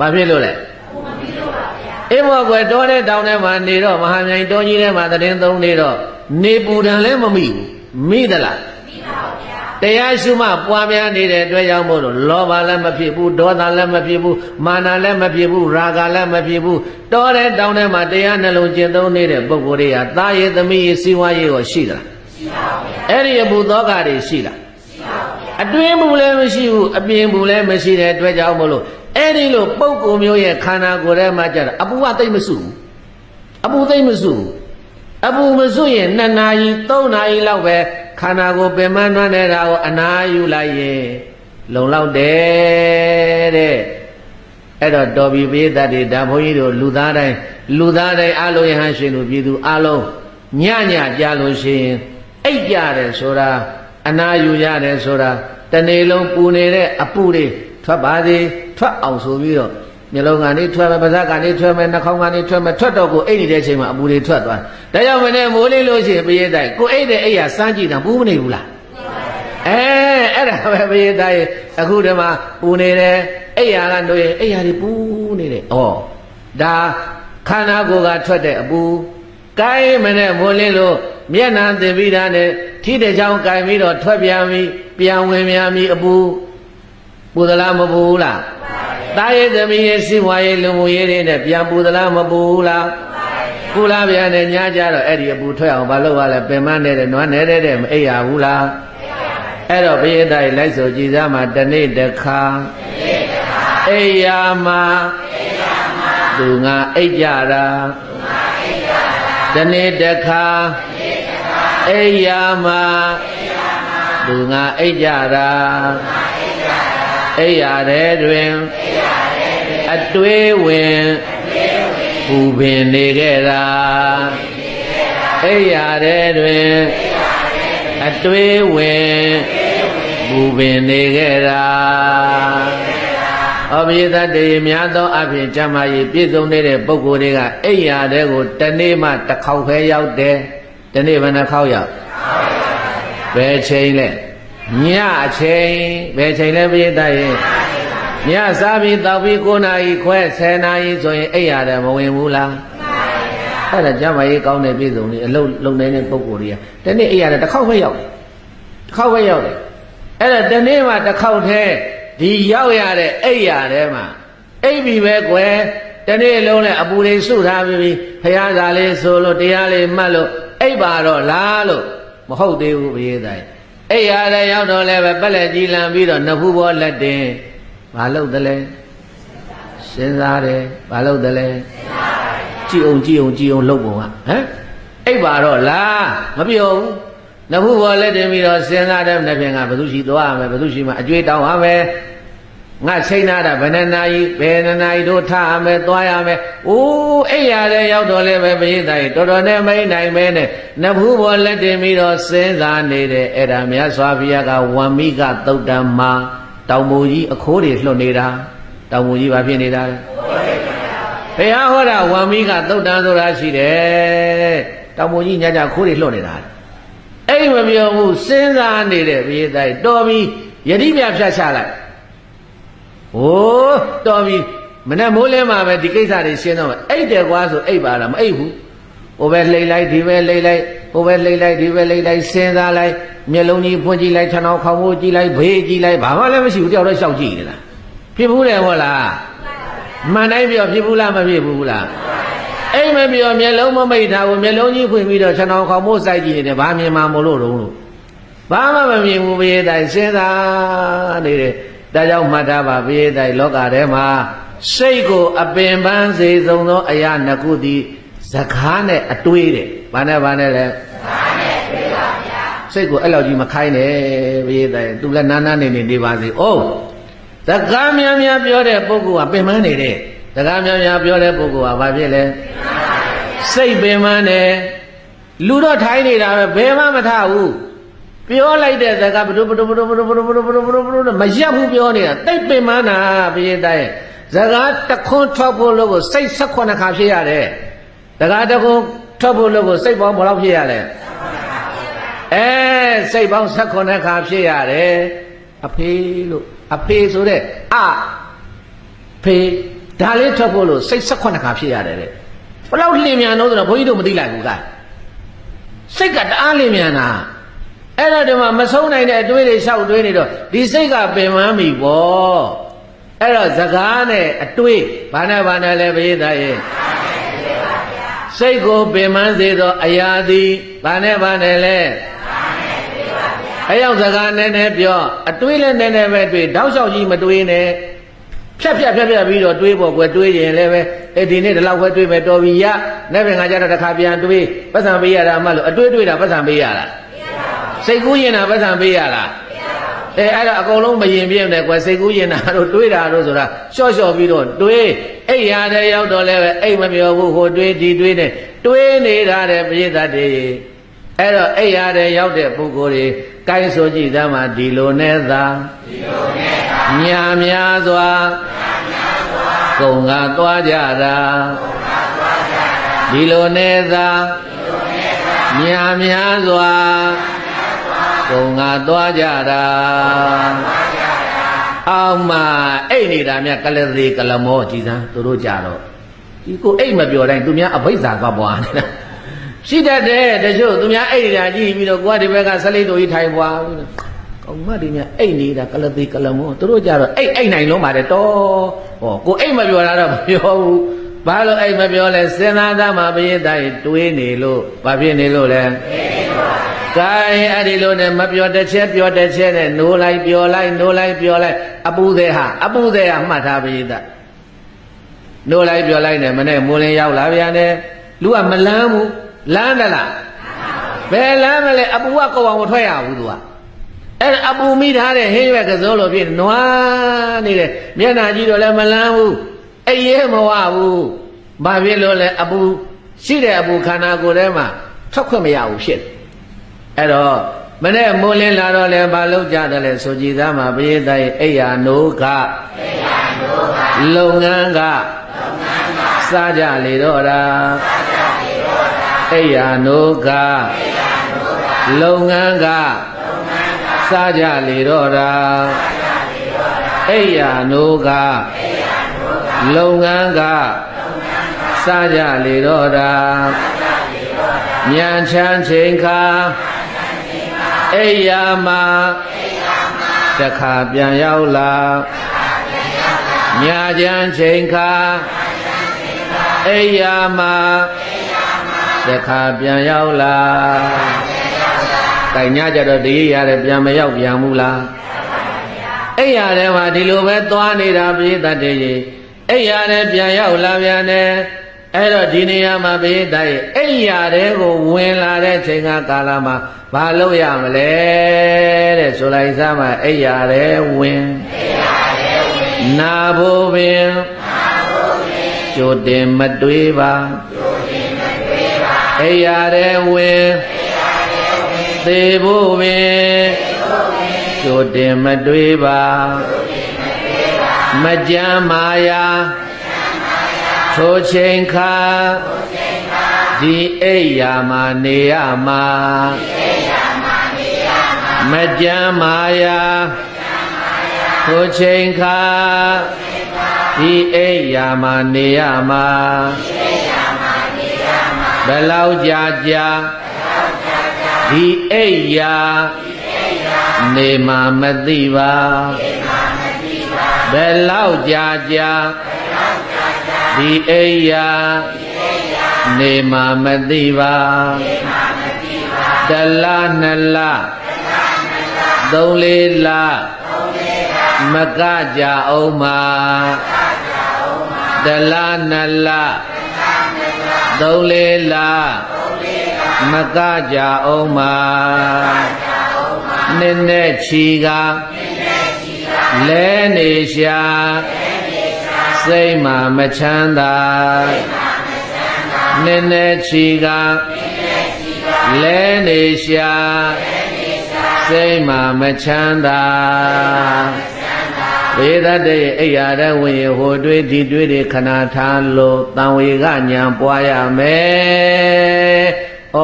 S1: ဘာဖြစ်လို့လဲအပူမမိလို့ပါဗျာ အေးမောကွယ်တော်တဲ့တောင်ထဲမှာနေတော့မဟာမြိုင်တော်ကြီးထဲမှာတရင်သုံးနေတော့နေပူတန်လည်းမမိဘူးမိသလားမိပါဘူးဗျာတရားရှုမှပွားများနေတဲ့အတွက်ကြောင့်မို့လို့လောဘလည်းမဖြစ်ဘူးဒေါသလည်းမဖြစ်ဘူးမာနလည်းမဖြစ်ဘူးရာဂလည်းမဖြစ်ဘူးတော်တဲ့တောင်ထဲမှာတရားနှလုံးကျင့်သုံးနေတဲ့ပုဂ္ဂိုလ်တွေကသားရည်သမီးရည်စီးပွားရေးကိုရှိသလားရှိပါဘူးဗျာအဲ့ဒီအမှုသောကတွေရှိလားရှိပါဘူးဗျာအတွင်းမှုလည်းမရှိဘူးအပြင်မှုလည်းမရှိတဲ့အတွက်ကြောင့်မို့လို့အဲ့ဒီလိုပုဂ္ဂိုလ်မျိုးရဲ့ခန္ဓာကိုယ်ထဲမှာကြတော့အပူကသိမ့်မစုဘူးအပူသိမ့်မစုဘူးအပူမစုရင်2 နာရီ3 နာရီလောက်ပဲခန္ဓာကိုယ်ပင်မနှွမ်းနေတာကိုအနာယူလိုက်ရင်လုံလောက်တယ်တဲ့အဲ့တော့တော်ပြီပိသတ်တွေဒါဘုန်းကြီးတို့လူသားတိုင်းအလုံးယဟန်ရှင်တို့ပြည်သူအလုံးညကြလို့ရှိရင်အိတ်ကြတယ်ဆိုတာအနာယူရတယ်ဆိုတာတနေ့လုံးပူနေတဲ့အပူတွေထွက်ပါစေထွက်အောင်ဆိုပြီးတော့မျက်လုံးကနေထွက်မယ်ပါးစပ်ကနေထွက်မယ်နှာခေါင်းကနေထွက်မယ်ထွက်တော့ကိုအိတ်နေတဲ့အချိန်မှာအပူတွေထွက်သွားဒါကြောင့်မနေ့မိုးလေးလို့ရှိရင်ပရိသတ်ကိုအိတ်တဲ့အိတ်ရစမ်းကြည့်တာပူမနေဘူးလားအဲ့ဒါပဲပရိသတ်ရဲ့အခုတည်းမှာပူနေတယ်အိတ်ရကတို့ရင်အိတ်ရတွေပူနေတယ်ဩဒါခန္ဓာကိုယ်ကထွက်တဲ့အပူကိုင်းမနဲ့မိုးလေးလို့မျက်နှာသင်ပြီးတာနဲ့ထိတဲ့ချောင်းကိုင်းပြီးတော့ထွက်ပြန်ပြီးပြန်ဝင်ပြန်ပြီးအပူပူသလားမပူဘူးလားတာရည်သမီးရဲ့စီးပွားရေးလူမှုရေးတွေနဲ့ပြန်ပူသလားမပူဘူးလားပူလားဗျာနဲ့ညာကြတော့အဲ့ဒီအပူထွက်အောင်ဘာလုပ်ရလဲပင်မနေတဲ့နွမ်းနေတဲ့မအိပ်ရဘူးလားအဲ့တော့ဘုရားတိုက်လိုက်ဆိုကြည်စားမှာတနေ့တစ်ခါအိပ်ရမှာသူငါအိပ်ကြတာတနေ့တစ်ခါအိပ်ရမှာသူငါအိပ်ကြတာအိပ်ရတဲ့တွင်အတွေးဝင်ပူပင်နေခဲ့တာအိပ်ရတဲ့တွင်အတွေးဝင်ပူပင်နေခဲ့တာဩဘိသတ္တေများသောအဖြစ်ကျမ်းမာရေးပြည့်စုံနေတဲ့ပုဂ္ဂိုလ်တွေကအိပ်ရတဲ့ကိုတနေ့မှတစ်ခေါက်ပဲရောက်တယ်တနေ့ဘယ်နှခေါက်ရောက်ဘယ်ချိန်လဲညအချိန်ဘယ်ချိန်လဲဘိသတ်ရဲ့ညစားပြီးတောက်ပြီး9 နာရီခွဲ10 နာရီဆိုရင်အိပ်ရတယ်မဝင်ဘူးလားအဲ့ဒါကျမ်းမာရေးကောင်းတဲ့ပြည်စုံတွေအလုံးလုံနေတဲ့ပုဂ္ဂိုလ်တွေကတနေ့အိပ်ရတယ်တစ်ခေါက်ပဲရောက်တယ်တစ်ခေါက်ပဲရောက်တယ်အဲ့ဒါတနေ့မှတစ်ခေါက်တည်းဒီရောက်ရတဲ့အိပ်ရတယ်မှာအိပ်ပြီပဲကွယ်တနေ့လုံးနဲ့အပူတွေစုထားပြီးဖရာသာလေးဆိုလို့တရားလေးမှတ်လို့အိပ်ပါတော့လားလို့မဟုတ်သေးဘူးဘုရားတိုင်အိပ်ရတယ်ရောက်တော့လည်းပဲပက်လက်ကြီးလံပြီးတော့နဖူးဘောလက်တင်ဘာလုပ်တယ်လဲစဉ်းစားတယ်ဘာလုပ်တယ်လဲကြည့်အောင်လုပ်ပုံကဟမ်အိပ်ပါတော့လားမပြောဘူးနဖူးဘောလက်တင်ပြီးတော့စဉ်းစားတယ်နှစ်ဖြင့်ကဘယ်သူရှိသွားရမယ်ဘယ်သူရှိမှအကျွေးတောင်းရမယ်ငါချိန်နာတာဘယ်နှနာရီဘယ်နှနာရီတို့ထားရမယ်သွားရမယ်အိုးအိပ်ရတယ်ရောက်တော့လည်းပဲပရိသတ်တော်တော်နဲ့မိတ်နိုင်မဲနဲ့နဖူးဘောလက်တင်ပြီးတော့စဉ်းစားနေတယ်အဲ့ဒါမြတ်စွာဘုရားကဝံမိကသုတ်တံမှာတောင်မူကြီးအခိုးတွေလွှတ်နေတာတောင်မူကြီးဘာဖြစ်နေတာလဲဘုရားဟောတာဝံမိကသုတ်တံဆိုတာရှိတယ်တောင်မူကြီးညကြခိုးတွေလွှတ်နေတာအဲ့မပြောဘူးစဉ်းစားနေတဲ့ဘုရားတိုက်တော်ပြီယတိပြဖြတ်ချလိုက်ဟိုးတော်ပြီမနဲ့မိုးလင်းမှာပဲဒီကိစ္စတွေရှင်းတော့မယ်အိတ်တယ်ကွာဆိုအိတ်ပါလားမအိတ်ဘူးဟိုပဲလှိမ့်လိုက်ဒီပဲလှိမ့်လိုက်ဟိုပဲလှိမ့်လိုက်ဒီပဲလှိမ့်လိုက်စဉ်းစားလိုက်မျက်လုံးကြီးဖွင့်ကြည့်လိုက်ခြံတော်ခေါင်းမိုးကြည့်လိုက်ဘေးကြည့်လိုက်ဘာမှလည်းမရှိဘူးတယောက်တော့ရှောက်ကြည့်နေတာဖြစ်ဘူးတယ်ဟုတ်လားမှန်တိုင်းပြောဖြစ်ဘူးလားမဖြစ်ဘူးလားအိမ်မပြောမျက်လုံးမမိတ်ထားဘူးမျက်လုံးကြီးဖွင့်ပြီးတော့ခြံတော်ခေါင်းမိုးစိုက်ကြည့်နေတယ်ဘာမြင်မှမလို့တော့လို့ဘာမှမမြင်ဘူးဘေးတိုင်းစဉ်းစားနေတယ်ဒါကြောင့်မှတ်ထားပါဘေးတိုင်းလောကထဲမှာစိတ်ကိုအပင်ပန်းစေဆုံးသောအရာနှစ်ခုသည်စကားနဲ့အတွေးတဲ့ဘာနဲ့လဲစကားနဲ့တွေးပါဗျာစိတ်ကိုအဲ့လောက်ကြီးမခိုင်းနဲ့ဘေးတိုင်းသူလည်းနားနေပါစေအိုးစကားများပြောတဲ့ပုဂ္ဂိုလ်ကပင်ပန်းနေတဲ့စကားများပြောတဲ့ပုဂ္ဂိုလ်ကဘာဖြစ်လဲစိတ်ပင်ပန်းတယ်လူတော့ထိုင်းနေတာပဲဘယ်မှမထဘူးပြောလိုက်တဲ့စကားဘဒုမရက်ဘူးပြောနေတာတိတ်ပင်မနာဘုရားတိုင်းစကားတခွန်းထွက်ဖို့လို့ကိုစိတ်18ခါဖြစ်ရတယ်စကားတခွန်းထွက်ဖို့လို့ကိုစိတ်ပေါင်းဘယ်လောက်ဖြစ်ရလဲစိတ်ပေါင်း18ခါဖြစ်ရတယ်အဖေလို့အဖေဆိုတဲ့အဖေ ဒါလေးထွက်ဖို့လို့စိတ်18ခါဖြစ်ရတယ်တဲ့ဘယ်လောက်လင်းမြန်တော့ဆိုတော့ဘုန်းကြီးတို့မသိလိုက်ဘူးကစိတ်ကတအားလင်းမြန်တာအဲ့တော့ဒီမှာမဆုံးနိုင်တဲ့အတွေးတွေလျှောက်တွေးနေတော့ဒီစိတ်ကပင်ပန်းပြီပေါ့အဲ့တော့စကားနဲ့အတွေးဘာနဲ့လဲပရိသတ်ရဲ့စိတ်ကိုပင်ပန်းစေသောအရာသည်ဘာနဲ့လဲအဲ့ရောက်စကားနဲ့ပြောအတွေးလည်းနဲ့ပဲတွေးတောက်လျှောက်ကြီးမတွေးနဲ့ဖြတ်ပြီးတော့တွေးဖို့ကွယ်တွေးရင်လည်းပဲအဲ့ဒီနေ့ဒီလောက်ပဲတွေးမယ်တော်ပြီရနေ့ပဲငါကြတော့တစ်ခါပြန်တွေးပတ်စံပေးရတာမှလို့အတွေးတာပတ်စံပေးရတာစိတ်ကူးရင်တာပတ်စံပေးရတာအဲ့တော့အကုန်လုံးမရင်ပြည့်နဲ့ကွယ်စိတ်ကူးရင်တာတို့တွေးတာတို့ဆိုတာလျှော့ပြီးတော့တွေးအိတ်ရတဲ့ရောက်တော့လည်းပဲအိတ်မပြောဘူးဟိုတွေးဒီတွေးနဲ့တွေးနေတာတဲ့ပရိသတ်တွေအဲ့တော့အိတ်ရတဲ့ရောက်တဲ့ပုဂ္ဂိုလ်တွေကိုင်းဆိုကြည့်သားမှာဒီလိုနဲ့သာညာများစွာကုံကသွားကြတာဒီလိုနဲ့သာညာများစွာကုံကသွားကြတာအောက်မှာအိတ်နေတာမြတ်ကလသေးကလမောကြည်စမ်းသူတို့ကြတော့ဒီကိုအိတ်မပြောတိုင်းသူများအဘိဇ္ဇာသွားပွားနေတာရှိတတ်တယ်တချို့သူများအိတ်နေတာကြည့်ပြီးတော့ကိုကဒီဘက်ကဆက်လိတ်တို့ကြီးထိုင်ပွားပြီးကောင်းမဒီမြတ်အိတ်နေတာကလသေးကလမောသူတို့ကြတော့အိတ်နိုင်လုံးပါတယ်တော်ဟောကိုအိတ်မပြောတာတော့မပြောဘူးဘာလို့အိတ်မပြောလဲစဉ်းစားသားမှာပရိသတ်တွေးနေလို့ဘာဖြစ်နေလို့လဲကဲအဲ့ဒီလိုနဲ့မပြောတစ်ချက်ပြောတစ်ချက်နဲ့နိုးလိုက်ပြောလိုက်နိုးလိုက်ပြောလိုက်အပူသေးဟာမှတ်ထားပရိသတ်နိုးလိုက်ပြောလိုက်နဲ့မနဲ့မိုးလင်းရောက်လာပြန်တယ်လူကမလန်းဘူးလန်းတယ်လားဘယ်လန်းမလဲအပူကကောအောင်မထွက်ရဘူးသူကအဲ့အပူမိထားတဲ့ဟင်းရွက်ကစိုးလို့ဖြစ်နွားနေတယ်မျက်နှာကြည့်တော့လည်းမလန်းဘူးအိပ်ရဲမဝဘူးဘာဖြစ်လို့လဲအပူရှိတဲ့အပူခန္ဓာကိုယ်ထဲမှာထွက်ခွင့်မရဘူးဖြစ်အဲ့တော့မနဲ့မိုးလင်းလာတော့လည်းမလုပ်ကြတယ်လေဆိုကြည်သားမှာပရိသတ်အိယာနိုးကလုပ်ငန်းကစားကြလေတော့တာအိယာနိုးကလုပ်ငန်းကစားကြလေတော့တာအိယာနိုးကလုပ်ငန်းကစားကြလေတော့တာမြန်ချမ်းချိန်ခါအိယာမှာတခါပြန်ရောက်လာညာချမ်းချိန်ခါအိယာမှာတခါပြန်ရောက်လာတိုင်ညကြတော့ဒီရတယ်ပြန်မရောက်ပြန်ဘူးလားအိယာထဲမှာဒီလိုပဲသွားနေတာပြည့်တတ်တယ်ကြီးအိယာထဲပြန်ရောက်လာပြန်တယ်အဲ့တော့ဒီနေရာမှာပိဋကရဲ့အိယာတဲ့ကိုဝင်လာတဲ့ချိန်ကကာလမှာဘာလုပ်ရမလဲတဲ့ဆိုလိုက်စမ်းမှာအိယာတဲ့ဝင်နာဖို့ပင်ကြိုတင်မတွေးပါအိယာတဲ့ဝင်သေဖို့ပင်ကြိုတင်မတွေးပါမကြမ်းမာယာထိုချိန်ခါဒီအိယာမှာနေရမှာမကြမ်းမာယာထိုချိန်ခါဒီအိယာမှာနေရမှာဘယ်လောက်ကြာဒီအိယာနေမှာမသိပါဘယ်လောက်ကြာဒီအိယာနေမှာမသိပါတလနှစ်လသုံးလေးလမကကြအောင်မှာတလနှစ်လသုံးလေးလမကကြအောင်မှာနည်းနည်းချီကလဲနေရှာစိတ်မှာမချမ်းသာနည်းနည်းချီကလဲနေရှာစိတ်မှာမချမ်းသာဝေဒတရဲ့အိယာတဲ့ဝင်ရဟိုတွေးဒီတွေးတွေခဏထားလို့တန်ဝေကညာပွားရမယ်။ဩ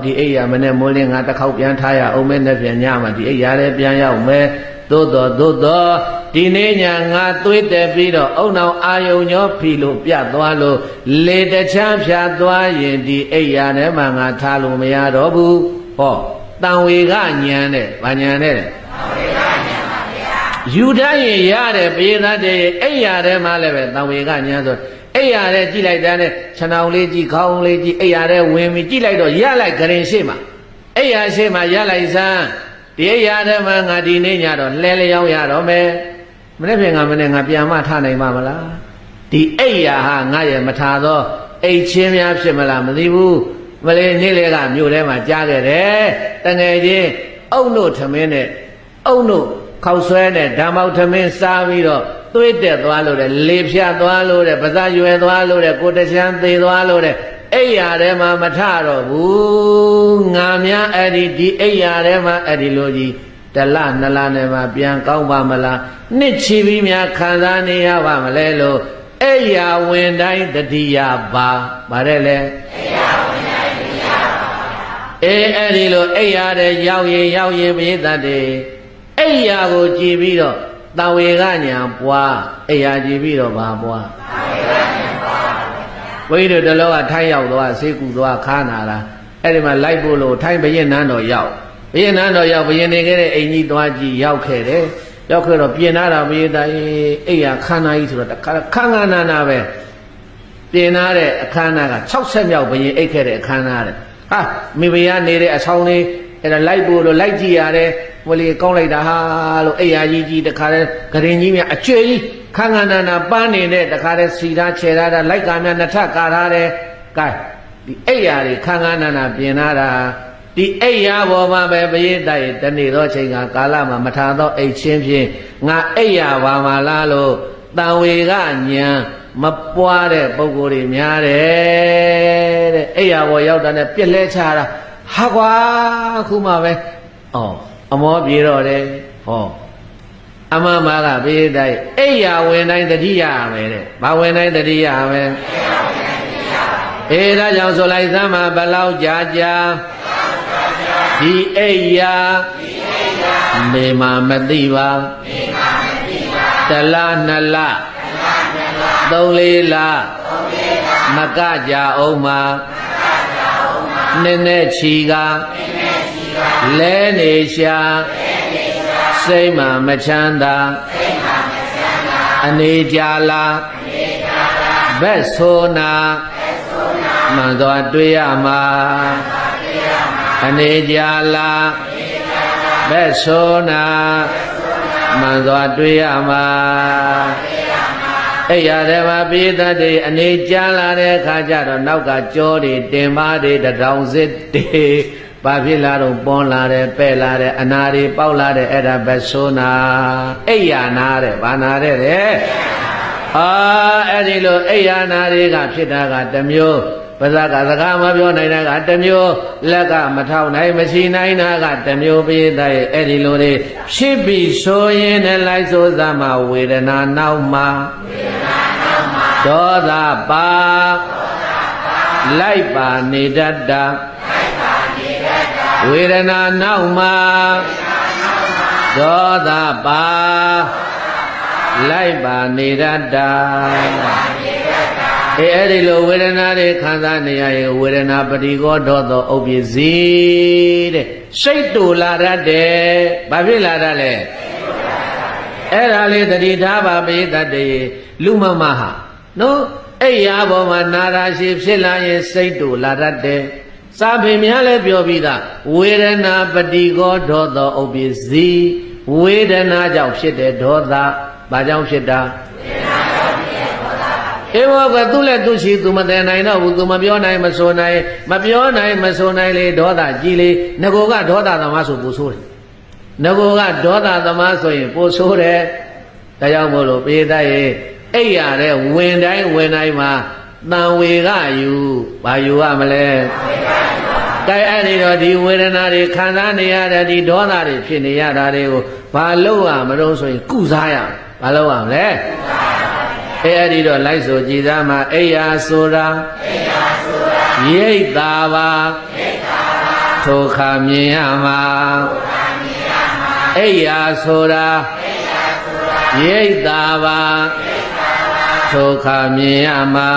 S1: ဒီအိယာမနဲ့မိုးလင်းငါတစ်ခေါက်ပြန်ထားရအောင်မဲနဲ့ပြန်ညမှာဒီအိယာလည်းပြန်ရောက်မယ်။ သို့တော်ဒီနေ့ညငါသွေးတက်ပြီးတော့အုံနောင်အာယုံညောဖီလို့ပြတ်သွားလို့လေတချမ်းဖြာသွားရင်ဒီအိယာထဲမှာငါထားလို့မရတော့ဘူးဟောတန်ဝေကညံတဲ့ဗာညံတဲ့ယူတတ်ရင်ရတယ်ပြေးတတ်တယ်အိယာထဲမှာလည်းပဲတန်ဝေကညံဆိုအိယာထဲကြည့်လိုက်တဲ့ခြံအောင်လေးကြည့်ခေါင်းလေးကြည့်အိယာထဲဝင်ပြီးကြည့်လိုက်တော့ရလိုက်ကြရင်ရှိမှာအိယာရှိမှာရလိုက်စမ်းဒီအိယာထဲမှာငါဒီနေ့ညတော့လဲလျောင်းရတော့မယ်မနေ့ပြင်ငါမနေ့ငါပြန်မထားနိုင်ပါမလားဒီအိယာဟာငါရဲ့မထားတော့အိတ်ချင်းများဖြစ်မလားမသိဘူးမလေးနေ့လေကမြို့ထဲမှာကြားခဲ့တယ်တငယ်ချင်းအုံတို့ထမင်းနဲ့အုံတို့ခောက်ဆွဲနဲ့ဓမ္မောက်ထမင်းစားပြီးတော့သွေးတက်သွားလို့တဲ့လေဖြတ်သွားလို့တဲ့ပဇာရွယ်သွားလို့တဲ့ကိုတချမ်းသေးသွားလို့တဲ့အိယာထဲမှာမထတော့ဘူးငါများအဲ့ဒီအိယာထဲမှာအဲ့ဒီလိုကြီးတလနှစ်လနဲ့မှပြန်ကောင်းပါမလားနှစ်ချီပြီးများခံစားနေရပါမလဲလို့အိယာဝင်တိုင်းတတိယပါပါတယ်လေအိယာဝင်တိုင်းတတိယပါအဲ့ဒီလိုအိယာထဲရောက်ရင်ပြည့်တတ်တယ်အိယာကိုကြည်ပြီးတော့တဝေကညာပွားအိယာကြည်ပြီးတော့ဘာပွားဘုန်းကြီးတို့တလောကထိုင်းရောက်သွားဆေးကူသွားခါနာလာအဲ့ဒီမှာလိုက်ဖို့လို့ထိုင်းဘရင်နန်းတော်ရောက်ဘရင်နန်းတော်ရောက်ဘရင်နေခဲ့တဲ့အိမ်ကြီးသွားကြည့်ရောက်ခဲ့တယ်ရောက်ခဲ့တော့ပြင်လာတာဘရင်သားအိယာခန္ဓာကြီးဆိုတော့ခန်းနာပဲပြင်လာတဲ့အခမ်းအနားက60မြောက်ဘရင်အိတ်ခဲ့တဲ့အခမ်းအနားတဲ့ဟာမိဖုရားနေတဲ့အဆောင်လေးအဲ့ဒါလိုက်ဖို့လို့လိုက်ကြည့်ရတယ်ဝလီကောင်းလိုက်တာဟာလို့အိယာကြီးတခါတည်းဂရင်ကြီးများအကျွေကြီးခန်းနာပန်းနေတဲ့တခါတည်းစီထားခြေထားတာလိုက်ကများနှစ်ထပ်ကာထားတယ်ကဲဒီအိယာတွေခန်းနာပြင်လာတာဒီအိယာပေါ်မှာပဲပရိသတ်ရဲ့တနေ့သောချိန်ကကာလမှာမထာသောအိတ်ချင်းဖြင့်ငါအိယာပါမလားလို့တန်ဝေကညာမပွားတဲ့ပုံကိုယ်တွေများတယ်တဲ့အိယာပေါ်ရောက်တာနဲ့ပြက်လဲချတာဟာကွာခုမှပဲအမောပြေတော့တယ်ဟောအမမကပရိသတ်အိယာဝင်တိုင်းတတိယရမယ်တဲ့ဘာဝင်တိုင်းတတိယရမယ်ဒါကြောင့်ဆိုလိုက်သမ်းမှာဘလောက်ကြာဒီအိယာမေမာမသိပါတလနှစ်လသုံးလေးလမကကြအောင်မှာနည်းနည်းချီကလဲနေရှာစိတ်မှမချမ်းသာအနေကြလားဘက်ဆိုနာမှန်သောတွေ့ရမှာအနေကြလားဘက်ဆိုနာမှန်သောတွေ့ရမှာအဲ့ရတဲ့မှာပိသတ်တွေအနေကြလာတဲ့အခါကျတော့နောက်ကကြောတွေတင်ပါတွေတထောင်စစ်တွေဘာဖြစ်လာတော့ပေါ်လာတယ်ပဲ့လာတယ်အနာတွေပေါက်လာတယ်အဲ့ဒါဘက်ဆိုနာအိယာနာတဲ့ဘာနာတဲ့အဲ့ဒီလိုအိယာနာတွေကဖြစ်တာကတစ်မျိုးပါဇက်ကစကားမပြောနိုင်တာကတစ်မျိုးလက်ကမထောက်နိုင်မရှိနိုင်တာကတစ်မျိုးပိသတ်ရဲ့အဲ့ဒီလိုတွေဖြစ်ပြီးဆိုရင်လည်းလိုက်ဆိုစမ်းမှာဝေဒနာနောက်မှာဒေါသပါလိုက်ပါနေတတ်တာဝေဒနာနောက်မှာဒေါသပါလိုက်ပါနေတတ်တာအဲ့ဒီလိုဝေဒနာတွေခံစားနေရရင်ဝေဒနာပတိကောဒေါသောဥပ္ပစ္စည်းတဲ့စိတ်တူလာတတ်တယ်ဘာဖြစ်လာတတ်လဲအဲ့ဒါလေးတတိထားပါပိသတ်တေလူမမဟာနော်အိယာပေါ်မှာနာရာရှိဖြစ်လာရင်စိတ်တူလာတတ်တယ်စာပေများလည်းပြောပြီးသားဝေဒနာပတိကောဒေါသောဥပ္ပစ္စည်းဝေဒနာကြောင့်ဖြစ်တဲ့ဒေါသဘာကြောင့်ဖြစ်တာဘောကသူ့လက်သူ့ရှိသူမသိနိုင်တော့ဘူးသူမပြောနိုင်မဆိုနိုင်မပြောနိုင်မဆိုနိုင်လေဒေါသကြီးလေငကိုကဒေါသသမားဆိုပူဆိုးတယ်ငကိုကဒေါသသမားဆိုရင်ပူဆိုးတယ်ဒါကြောင့်မို့လို့ပေတတ်ရဲ့အိယာတဲ့ဝင်တိုင်းမှာတန်ဝေကယူဘာယူရမလဲကဲအဲ့ဒီတော့ဒီဝေဒနာတွေခံစားနေရတဲ့ဒီဒေါသတွေဖြစ်နေရတာတွေကိုဘာလို့ရမလို့ဆိုရင်ကုစားရဘာလို့ရမလဲအဲ့ဒီတော့လိုက်ဆိုကြည်သားမှာအိယာဆိုတာရိတ်တာပါထိုခါမြင်ရမှာ အိယာဆိုတာရိတ်တာပါထိုခါမြင်ရမှာ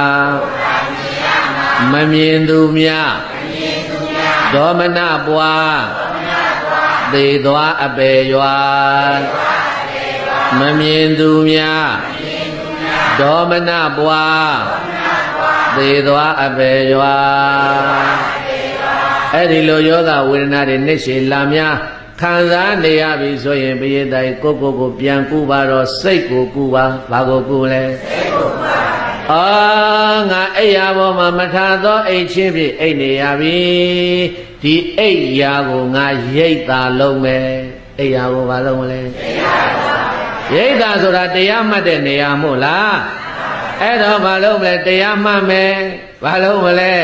S1: မမြင်သူများဒေါမနပွားသေသွားအပေရွာမမြင်သူများဒေါမနပွားသေသွားအပေရွာအဲ့ဒီလိုယောဂဝေဒနာတွေနှစ်ရှည်လာများခံစားနေရပြီဆိုရင်ဘုရားတိုင်ကိုပြန်ကူပါတော့စိတ်ကိုကူပါဘာကိုကူလဲစိတ်ကိုကူပါငါအိယာပေါ်မှာမထားသောအိတ်ချင်းဖြင့်အိတ်နေရပြီဒီအိတ်ရာကိုငါရိတ်တာလုံးမယ်အိယာကိုဘာလုံးမလဲရိတ်တာဆိုတာတရားမှတ်တဲ့နေရာမို့လားအဲ့တော့ဘာလုံးမလဲတရားမှတ်မယ်ဘာလုံးမလဲ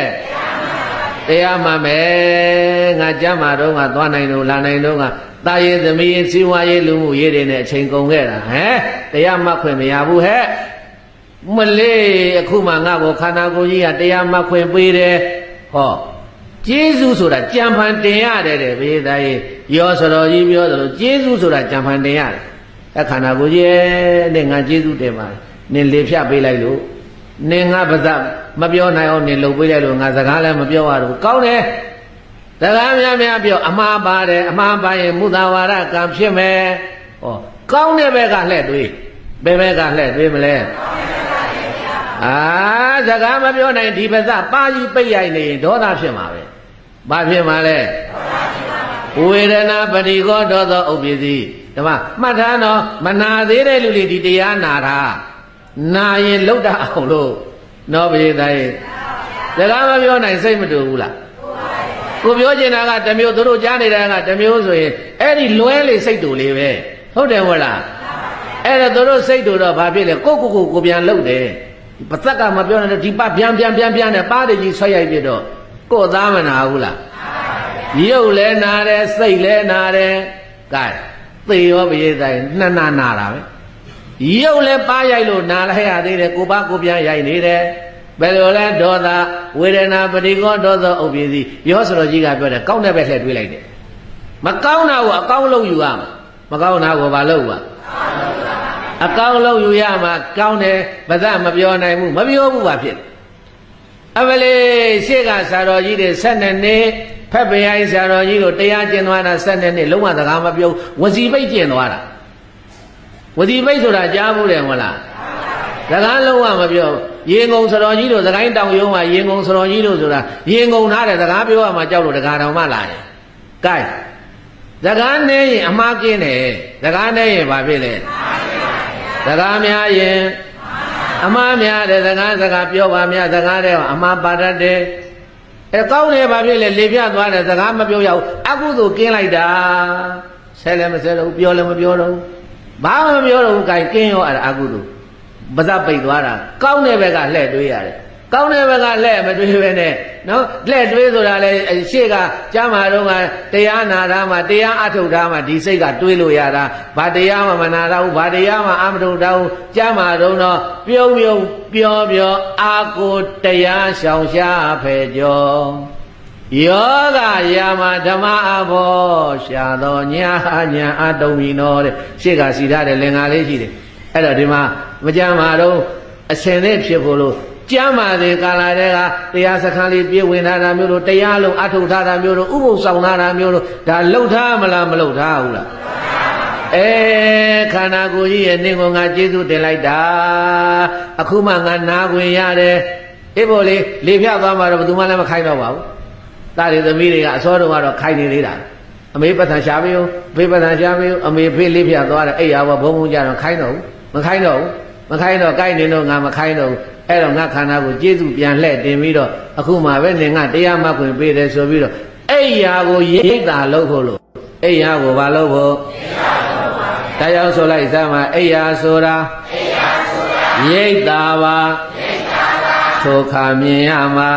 S1: တရားမှန်မယ်ငါကြမ်းမာတော့ငါသွားနိုင်လို့လာနိုင်တော့ငါတာရေးသမီးရေးစီးပွားရေးလူမှုရေးတွေနဲ့အချိန်ကုန်ခဲ့တာဟဲ့တရားမှတ်ခွင့်မရဘူးဟဲ့မလေးအခုမှငါ့ကိုခန္ဓာကိုယ်ကြီးကတရားမှတ်ခွင့်ပေးတယ်ဟောကျေးဇူးဆိုတာကြံဖန်တင်ရတယ်တဲ့ဘေးသားရေးရောဆိုတော်ကြီးပြောတယ်လို့ကျေးဇူးဆိုတာကြံဖန်တင်ရတယ်အခန္ဓာကိုယ်ကြီးနဲ့ငါကျေးဇူးတင်ပါတယ်နင်လေဖြတ်ပေးလိုက်လို့နင်ငါပါဇက်မပြောနိုင်အောင်နင်လုပ်ပေးလိုက်လို့ငါစကားလည်းမပြောရဘူးကောင်းတယ်စကားများပြောအမှားပါတယ်အမှားပါရင်မုသာဝါဒကံဖြစ်မယ်ဟောကောင်းတဲ့ဘက်ကလှည့်တွေးဘယ်ဘက်ကလှည့်တွေးမလဲစကားမပြောနိုင်ဒီပါဇက်ပါကြီးပိတ်ရိုက်နေရင်ဒေါသဖြစ်မှာပဲဘာဖြစ်မှာလဲဝေဒနာပရိကောဒေါသောဥပ္ပစ္စည်းဓမ္မမှတ်ထားတော့မနာသေးတဲ့လူတွေဒီတရားနာတာနာရင်လှုပ်တတ်အောင်လို့နော်ဘုရားသားရဲ့စကားမပြောနိုင်စိတ်မတူဘူးလားကိုပြောချင်တာကတစ်မျိုးသူတို့ကြားနေတာကတစ်မျိုးဆိုရင်အဲ့ဒီလွဲလေစိတ်တူလေးပဲဟုတ်တယ်မဟုတ်လားအဲ့ဒါသူတို့စိတ်တူတော့ဘာဖြစ်လဲကိုပြန်လှုပ်တယ်ပါသက်ကမပြောနိုင်တော့ဒီပပြန်နဲ့ပါးတကြီးဆွဲရိုက်ပြတော့ကိုသားမနာဘူးလားရုပ်လဲနာတယ်စိတ်လဲနာတယ်ကဲသေရောဘုရားသားနှစ်နာတာပဲရုပ်လည်းပါရိုက်လို့နာလိုက်ရသေးတယ်ကိုပါကိုပြန်ရိုက်နေတယ်ဘယ်လိုလဲဒေါသဝေဒနာပရိကောဒေါသဥပ္ပစ္စည်းရောဆိုတော်ကြီးကပြောတယ်ကောင်းတဲ့ဘက်လှည့်တွေးလိုက်တယ်မကောင်းတာကိုအကောင်းလုပ်ယူရမှာမကောင်းတာကိုဘာလုပ်ပါအကောင်းလုပ်ယူရမှာကောင်းတယ်ဗဇမပြောနိုင်ဘူးမပြောဘူးပါဖြစ်အမလေးရှေ့ကဆရာတော်ကြီးတွေ12နှစ်ဖက်ပရိုင်းဆရာတော်ကြီးတို့တရားကျင့်သွားတာ12နှစ်လုံးဝစကားမပြောဝစီပိတ်ကျင့်သွားတာဝတိပိတ်ဆိုတာကြားဘူးတယ်မဟုတ်လားစကားလုံးဝမပြောရေငုံစတော်ကြီးတို့သခိုင်းတောင်ရုံးမှာရေငုံစတော်ကြီးတို့ဆိုတာရေငုံထားတယ်စကားပြောရမှာကြောက်လို့တကားတော်မှလာတယ်ကဲစကားနဲ့ရင်အမှားကင်းတယ်စကားနဲ့ရင်ဘာဖြစ်လဲစကားများရင်အမှားများတယ်စကားပြောပါများစကားတဲ့အမှားပါတတ်တယ်ကောင်းတယ်ဘာဖြစ်လဲလေပြသွားတယ်စကားမပြောရဘူးအကုသို့ကင်းလိုက်တာဆဲလည်းမဆဲတော့ပြောလည်းမပြောတော့ဘာမှမပြောတော့ဘူးကဲကင်းရောအဲ့ဒါအကုသို့ပါဇက်ပိတ်သွားတာကောင်းတဲ့ဘက်ကလှည့်တွေးရတယ်ကောင်းတဲ့ဘက်ကလှည့်မတွေးပဲနဲ့နော်လှည့်တွေးဆိုတာလေရှေ့ကကျမ်းမာတော့ကတရားနာတာမှတရားအထုတ်တာမှဒီစိတ်ကတွေးလို့ရတာဘာတရားမှမနာတာဘူးဘာတရားမှအမထုတ်တာဘူးကျမ်းမာတော့ပြုံးပြောအာကိုတရားရှောင်ရှားဖယ်ကျော်ယောဂယာမဓမ္မအဘောရှာတော်ညာအတုံးပြီးတော့တဲ့ရှေ့ကစီထားတဲ့လင်္ကာလေးရှိတယ်အဲ့တော့ဒီမှာမကြမ်းမာတော့အစင်နဲ့ဖြစ်ဖို့လို့ကျမ်းမာတဲ့ကာလတည်းကတရားစခန်းလေးပြေဝင်ထားတာမျိုးတို့တရားလုံးအထုတ်ထားတာမျိုးတို့ဥပုသ်ဆောင်ထားတာမျိုးတို့ဒါလှုပ်ထားမလားမလှုပ်ထားဘူးလားခန္ဓာကိုယ်ကြီးရဲ့နင့်ကိုငါကျေးဇူးတင်လိုက်တာအခုမှငါနာခွင့်ရတယ်အေးဖို့လေဖြတ်သွားမှာတော့ဘယ်သူမှလည်းမခိုင်းတော့ပါဘူးသားတွေသမီးတွေကအစောတုန်းကတော့ခိုင်းနေသေးတာအမေပတ်ထန်ရှာပေးဦးဖေးပတ်ထန်ရှာပေးဦးအမေဖေးလေးဖြတ်သွားတယ်အဲ့ရဘဘုံကြတော့ခိုင်းတော့မခိုင်းတော့ကိုက်နေတော့ငါမခိုင်းတော့ဘူးအဲ့တော့ငါခန္ဓာကိုကျေးဇူးပြန်လှည့်တင်ပြီးတော့အခုမှပဲနေငါတရားမှတ်ခွင့်ပေးတယ်ဆိုပြီးတော့အဲ့ရာကိုရိတ်တာလုပ်ဖို့လို့အဲ့ရာကိုဘာလုပ်ဖို့တရားဆိုလိုက်စမ်းပါအဲ့ရာဆိုတာရိတ်တာပါထိုခါမြင်ရမှာ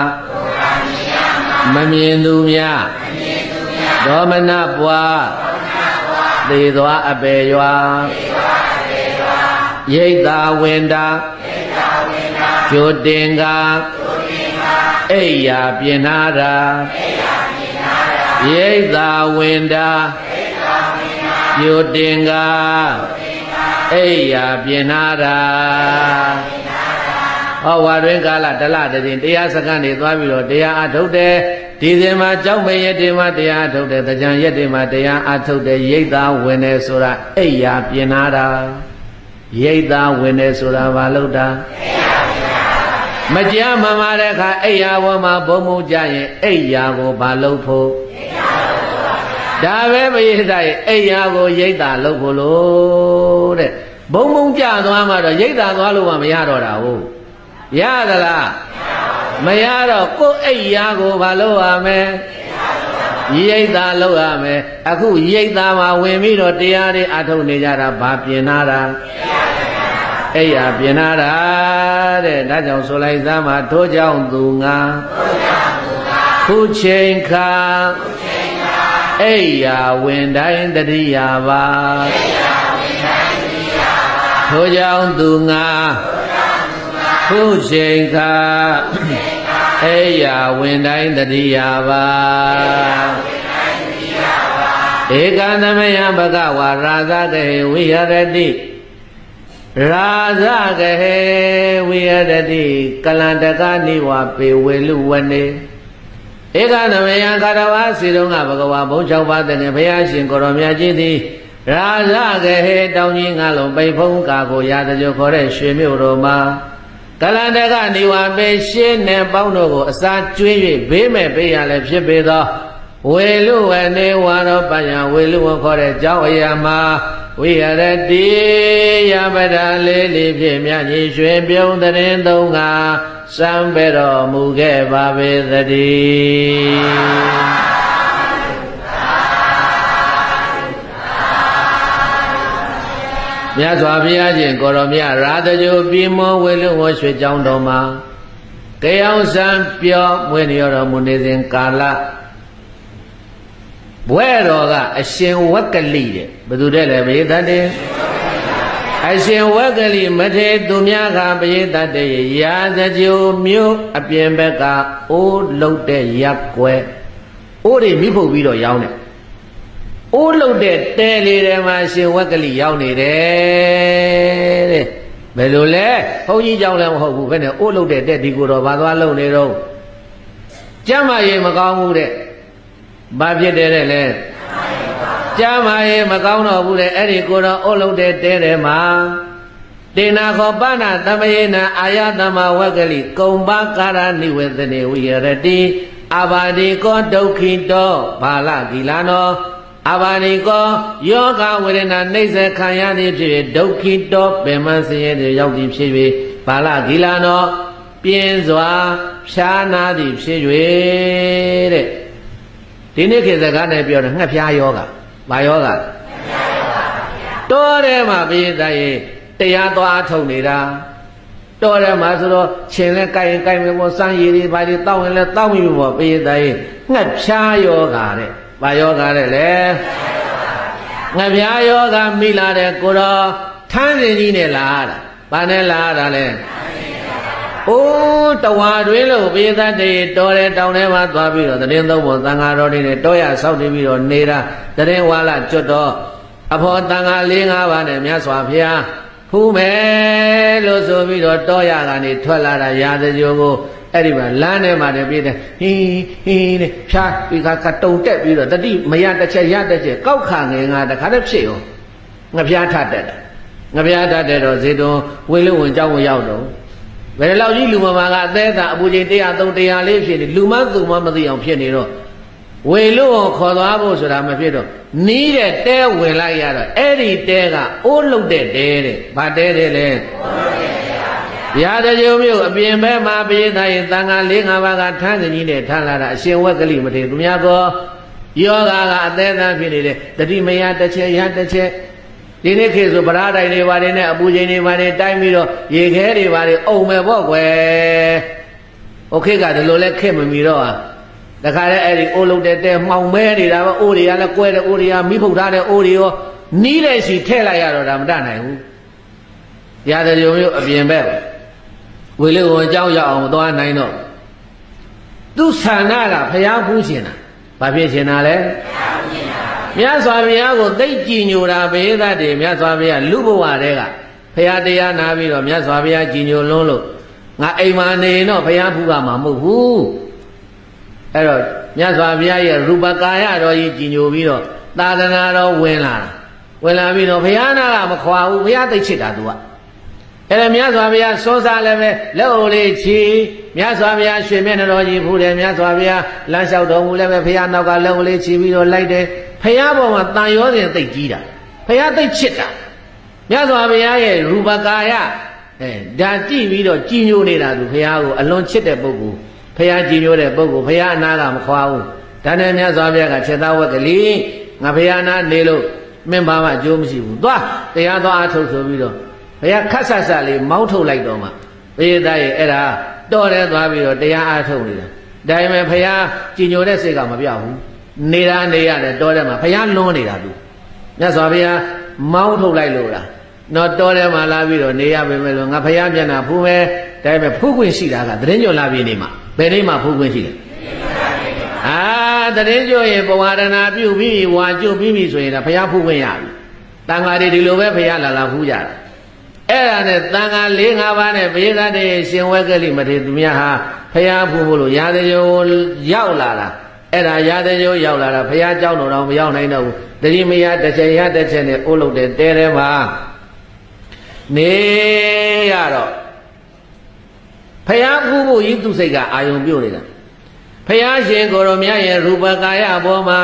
S1: မမြင်သူများဒေါမနပွားသေသွားအပေရွာရိတ်တာဝင်တာကျိုတင်ကအိယာပြင်နာတာရိတ်တာဝင်တာ ပြုတင်ကအိယာပြင်နာတာဟောဝါတွင်ကာလတလတည်းတရားစခန်းနေသွားပြီးတော့တရားအထုတ်တယ်ဒီစဉ်မှာကြောက်မရက်တွေမှာတရားအထုတ်တယ်တကြံရက်တွေမှာတရားအထုတ်တယ်ရိတ်သားဝင်တယ်ဆိုတာအိယာပြင်နာတာရိတ်သားဝင်တယ်ဆိုတာဘာလို့တာမကြားမမာတဲ့အခါအိယာဘောမှာဘုံဘုံကြရင်အိယာကိုဘာလို့ဖို့ဒါပဲပရိသတ်ရဲ့အိယာကိုရိတ်သားလုပ်ဖို့လို့တဲ့ဘုံဘုံကြသွားမှတော့ရိတ်သားသွားလို့မှမရတော့တာဟုတ်ရသလားမရတော့ကိုယ်အိယာကိုဘာလို့ရမလဲရိတ်သားလုပ်ရမယ်အခုရိတ်သားမှာဝင်ပြီးတော့တရားတွေအထုတ်နေကြတာဘာပြင်နာတာအိယာပြင်နာတာတဲ့ဒါကြောင့်ဆိုလိုက်သားမှာထိုးကြောင့်သူငါခုချိန်ခါအိယာဝင်တိုင်းတတိယပါထိုးကြောင့်သူငါခုချိန်ခါအိယာဝင်တိုင်းတတိယပါဧကသမယဘဂဝါရာဇဂဟေဝိဟရတိရာဇဂဟေဝိဟရတိကလန္တကနိဝပေဝေလူဝနေဧကသမယကာရဝါစီတုံးကဘဂဝါဘုံ၆ပါးတဲ့ဘုရားရှင်ကိုရောမြတ်ကြီးသည်ရာဇဂဟေတောင်းကြီးငါလုံးပိတ်ဖုံးကာကိုရာဇကြခေါ်တဲ့ရွှေမြို့တော်မှာကလန္တကနေဝပေရှင်းနဲ့ပေါင်းတို့ကိုအစာကျွေး၍ဘေးမဲ့ပေးရလည်းဖြစ်ပေသောဝေလူဝနေဝါရောပညာဝေလူဝခေါ်တဲ့ကြောင်းအရာမှာဝိဟရတိယပဒလေးလေးဖြင့်မြတ်ကြီးရွှေပြုံးတဲ့သုံးငါစံပေတော်မူခဲ့ပါပေသတည်းမြတ်စွာဘုရားရှင်ကိုရောမြတ်ရာဇဂိုပြည်မောဝေလူဝရွှေကြောင်းတော်မှာကြောင်စံပြောမွေးနေတော်မူနေစဉ်ကာလဘွဲတော်ကအရှင်ဝက်ကလိတဲ့ဘယ်သူတဲ့လဲပရိသတ်တဲ့အရှင်ဝက်ကလိမထေသူများကပရိသတ်တဲ့ရာဇဂိုမြို့အပြင်ဘက်ကအိုးလုတ်တဲ့ရက်ွယ်အိုးတွေမိဖုတ်ပြီးတော့ရောင်းတယ်အိုးလုတ်တဲ့တဲလေးထဲမှာရှင်ဝက်ကလိရောက်နေတယ်တဲ့ဘယ်လိုလဲဘုန်းကြီးကြောင့်လည်းမဟုတ်ဘူးဘယ်နဲ့အိုးလုတ်တဲ့တဲဒီကိုတော့ဘာသွားလုံနေတော့ကျမ်းမာရေးမကောင်းဘူးတဲ့ဘာဖြစ်တယ်တဲ့လဲကျမ်းမာရေးမကောင်းတော့ဘူးတဲ့အဲ့ဒီကိုတော့အိုးလုတ်တဲ့တဲထဲမှာတေနာခောပဏသမယေနအာယသမဝက်ကလိကုံပါကာရနိဝေသနေဝိရတိအာဘာဒီကောဒုက္ခိတောဘာလကိလနောအဘာနိကောယောဂဝေဒနာနှိစ္စခံရသည်ဖြစ်၍ဒုက္ခိတောပင်မဆင်းရဲသည်ရောက်သည်ဖြစ်၍ဘာလဂီလာနောပြင်းစွာဖြာနာသည်ဖြစ်၍တဲ့ဒီနေ့ခေတ်စကားနဲ့ပြောတယ်ငှက်ဖျားယောဂဘာယောဂတောထဲမှာပြည့်တဲ့တရားသွားထုတ်နေတာတောထဲမှာဆိုတော့ခြင်လဲကြိုက်ရင်ကြိုက်မယ်ပေါ့စမ်းရည်တွေဘာတွေတောက်ရင်လဲတောက်ပြီပေါ့ပြည့်တဲ့ငှက်ဖျားယောဂတဲ့ဘာယောဂတဲ့လေငါပြားယောဂမိလာတဲ့ကိုတော့ထန်းစင်ကြီးနဲ့လာတာဘာနဲ့လာတာလဲအိုးတဝါတွင်လို့ဘေးသက်တွေတော်တဲ့တောင်ထဲမှာသွားပြီးတော့တရင်သုံးဖို့သံဃာတော်တွေနဲ့တောရဆောက်တည်ပြီးတော့နေတာတရင်ဝါလာကျွတ်တော့အဖော်သံဃာ၄၅ပါးနဲ့မြတ်စွာဘုရားဖူးမယ်လို့ဆိုပြီးတော့တောရကနေထွက်လာတာရာဇဂိုကိုအဲ့ဒီမှာလမ်းထဲမှာတည်းပြတဲ့ဟင်းတဲ့ဖြားဒီကတုံတက်ပြီးတော့တတိမရတစ်ချက်ရတစ်ချက်ကောက်ခါငယ်ငါတခါတည်းဖြစ်ရောငပြားထတက်တယ်ငပြားထတက်တော့ဇေတုံဝေလူဝင်ကြောင်းကိုရောက်တော့ဘယ်လောက်ကြီးလူမမာကအသေးသာအပူချိန်103 104ဖြစ်နေလူမသူမမသိအောင်ဖြစ်နေတော့ဝေလူကိုခေါ်သွားဖို့ဆိုတာမဖြစ်တော့နီးတဲ့တဲဝင်လိုက်ရတော့အဲ့ဒီတဲကအိုးလုတ်တဲ့တဲတဲ့ဘာတဲတဲ့လဲရာဇဂိုမြို့အပြင်ဘက်မှာပိဋကရဲ့သံဃာ၄၅ပါးကထမ်းစကြီးနဲ့ထမ်းလာတာအရှင်ဝက်ကလိမထေရသူများကောယောဂကအသေးသားဖြစ်နေတဲ့တတိမယတစ်ချက်ရတစ်ချက်ဒီနေ့ခေတ်ဆိုဗရာတိုင်တွေပါတယ်နဲ့အပူချိန်တွေပါတယ်တိုင်းပြီးတော့ရေခဲတွေပါတယ်အုံမယ်ပေါ့ကွယ်โอเคကဒီလိုလဲခက်မမီတော့ဟာတခါလဲအဲ့ဒီအိုးလုံးတဲ့တဲမှောင်မဲနေတာပဲအိုးတွေကလည်းကွဲတဲ့အိုးတွေကမိဖုတ်ထားတဲ့အိုးတွေရောနီးတဲ့စီထည့်လိုက်ရတော့ဒါမတတ်နိုင်ဘူးရာဇဂိုမြို့အပြင်ဘက်ဝေလူကိုအကြောင်းရောက်အောင်သွားနိုင်တော့သူဆန္ဒကဘုရားဖူးရှင်တာဘာဖြစ်ရှင်တာလဲ မြတ်စွာဘုရားကိုသိကြည်ညိုတာဘိသတ်တွေမြတ်စွာဘုရားလူဘဝတည်းကဘုရားတရားနာပြီးတော့မြတ်စွာဘုရားကြည်ညိုလွန်းလို့ငါအိမ်မှာနေတော့ဘုရားဖူးကမှာမဟုတ်ဘူးအဲ့တော့မြတ်စွာဘုရားရဲ့ရူပကာယတော်ကြီးကြည်ညိုပြီးတော့သာသနာတော်ဝင်လာပြီးတော့ဘုရားနာကမခွာဘူးဘုရားသိချစ်တာသူကအဲ့ဒါမြတ်စွာဘုရားစောစားလည်းပဲလက်အိုလေးချီမြတ်စွာဘုရားရွှေမျက်နှာတော်ကြီးဖူးတယ်မြတ်စွာဘုရားလမ်းလျှောက်တော်မူလည်းပဲဘုရားနောက်ကလက်အိုလေးချီပြီးတော့လိုက်တယ်ဘုရားပေါ်မှာတန်ရောစဉ်သိကြီးတာဘုရားသိချစ်တာမြတ်စွာဘုရားရဲ့ရူပကာယဒါကြည့်ပြီးတော့ကြည်ညိုနေတာသူဘုရားကိုအလွန်ချစ်တဲ့ပုဂ္ဂိုလ်ဘုရားကြည်ညိုတဲ့ပုဂ္ဂိုလ်ဘုရားအနာကမခွာဘူးဒါနဲ့မြတ်စွာဘုရားကချက်သားဝက်ကလေးငါဘုရားနာနေလို့မင်းဘာမှအကျိုးမရှိဘူးသွားတရားသွားအထုတ်ဆိုပြီးတော့ဘုရားခက်ဆတ်ဆတ်လေးမောင်းထုတ်လိုက်တော့မှသေသားရဲ့အဲ့ဒါတော်တယ်သွားပြီးတော့တရားအထုတ်နေတာဒါပေမဲ့ဘုရားကြည်ညိုတဲ့စိတ်ကမပြောက်ဘူးနေတာနေရတယ်တော်တယ်မှာဘုရားလွန်နေတာသူမြတ်စွာဘုရားမောင်းထုတ်လိုက်လို့လားတော့တော်တယ်မှာလာပြီးတော့နေရပေမဲ့လို့ငါဘုရားမျက်နှာဖူးမယ်ဒါပေမဲ့ဖူးခွင့်ရှိတာကသတရင်ကျော်လာပြီးနေမှာဘယ်နေ့မှဖူးခွင့်ရှိတယ်သတရင်ကျော်ရင်ပဝါဒနာပြုပြီးဝါကျွတ်ပြီးဆိုရင်ဒါဘုရားဖူးခွင့်ရပြီတန်ဃာတွေဒီလိုပဲဘုရားလာဖူးကြတယ်အဲ့ဒါနဲ့တန်ဃာ၄၅ပါးနဲ့ဘိသတ်တွေရှင်ဝဲကလိမထေသူများဟာဘုရားဖူးဖို့လို့ရာဇဂိုရောက်လာတာအဲ့ဒါရာဇဂိုရောက်လာတာဘုရားเจ้าတော်တော်မရောက်နိုင်တော့ဘူးတတိမယတစ်ချက်ရတစ်ချက်နဲ့အိုးလို့တဲ့တဲထဲမှာနေရတော့ဖယားဖူးဖို့ဤသူစိတ်ကအာယုံပြုတ်နေတာဖယားရှင်ကိုရောမြတ်ရဲ့ရူပကာယဘောမှာ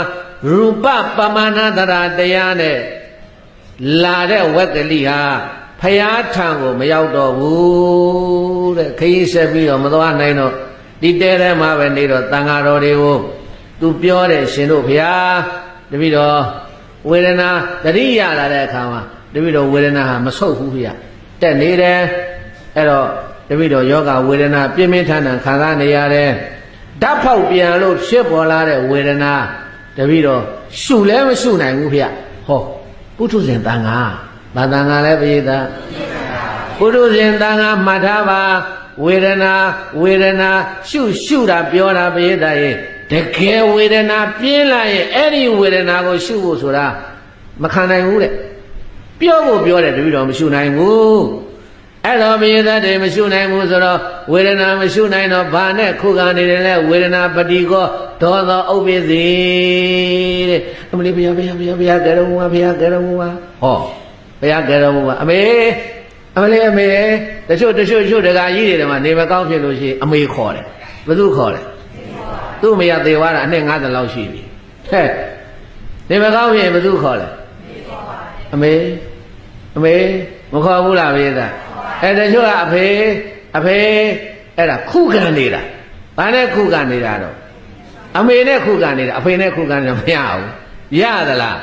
S1: ရူပပမာဏတရာတရားနဲ့လာတဲ့ဝက်ကလိဟာဖယားထံကိုမရောက်တော့ဘူးတဲ့ခရီးဆက်ပြီးတော့မသွားနိုင်တော့ဒီတဲထဲမှာပဲနေတော့တန်ဃာတော်တွေကိုသူပြောတယ်ရှင်တို့ဖယားတပည့်တော်ဝေဒနာတတိယလာတဲ့အခါမှာတပည့်တော်ဝေဒနာဟာမဆုတ်ဘူးဖေ။တက်နေတယ်အဲ့တော့တပည့်တော်ယောဂဝေဒနာပြင်းပြင်းထန်ထန်ခံစားနေရတယ်ဓာတ်ဖောက်ပြန်လို့ဖြစ်ပေါ်လာတဲ့ဝေဒနာတပည့်တော်ရှုလဲမရှုနိုင်ဘူးဖေ။ဟောပုထုဇဉ်တန်ဃာဘာတန်ဃာလဲပိသပုထုဇဉ်တန်ဃာမှတ်ထားပါဝေဒနာရှုတာပြောတာပိသရဲ့တကယ်ဝေဒနာပြင်းလာရင်အဲ့ဒီဝေဒနာကိုရှုဖို့ဆိုတာမခံနိုင်ဘူးတဲ့ပြောဖို့ပြောတယ်တပည့်တော်မရှုနိုင်ဘူးအဲ့တော့ပိသတ်တွေမရှုနိုင်ဘူးဆိုတော့ဝေဒနာမရှုနိုင်တော့ဘာနဲ့ခုခံနေတယ်လဲဝေဒနာပတိကောဒေါသောဥပ္ပစေတဲ့အမလေးဘုရားကဲတော်မူပါဘုရားကဲတော်မူပါဟောဘုရားကဲတော်မူပါအမေတချို့တကာကြီးတွေမှာနေမကောင်းဖြစ်လို့ရှိရင်အမေခေါ်တယ်ဘယ်သူခေါ်လဲသူ့အမေကသေသွားတာအနှစ်50လောက်ရှိပြီဟဲ့နေမကောင်းဖြစ်ရင်ဘယ်သူခေါ်လဲအမေမခေါ်ဘူးလားဘေးသားအဲ့တချို့ကအဖေအဲ့ဒါခုခံနေတာဘာနဲ့ခုခံနေတာတော့အမေနဲ့ခုခံနေတာအဖေနဲ့ခုခံနေတာမရဘူးရသလား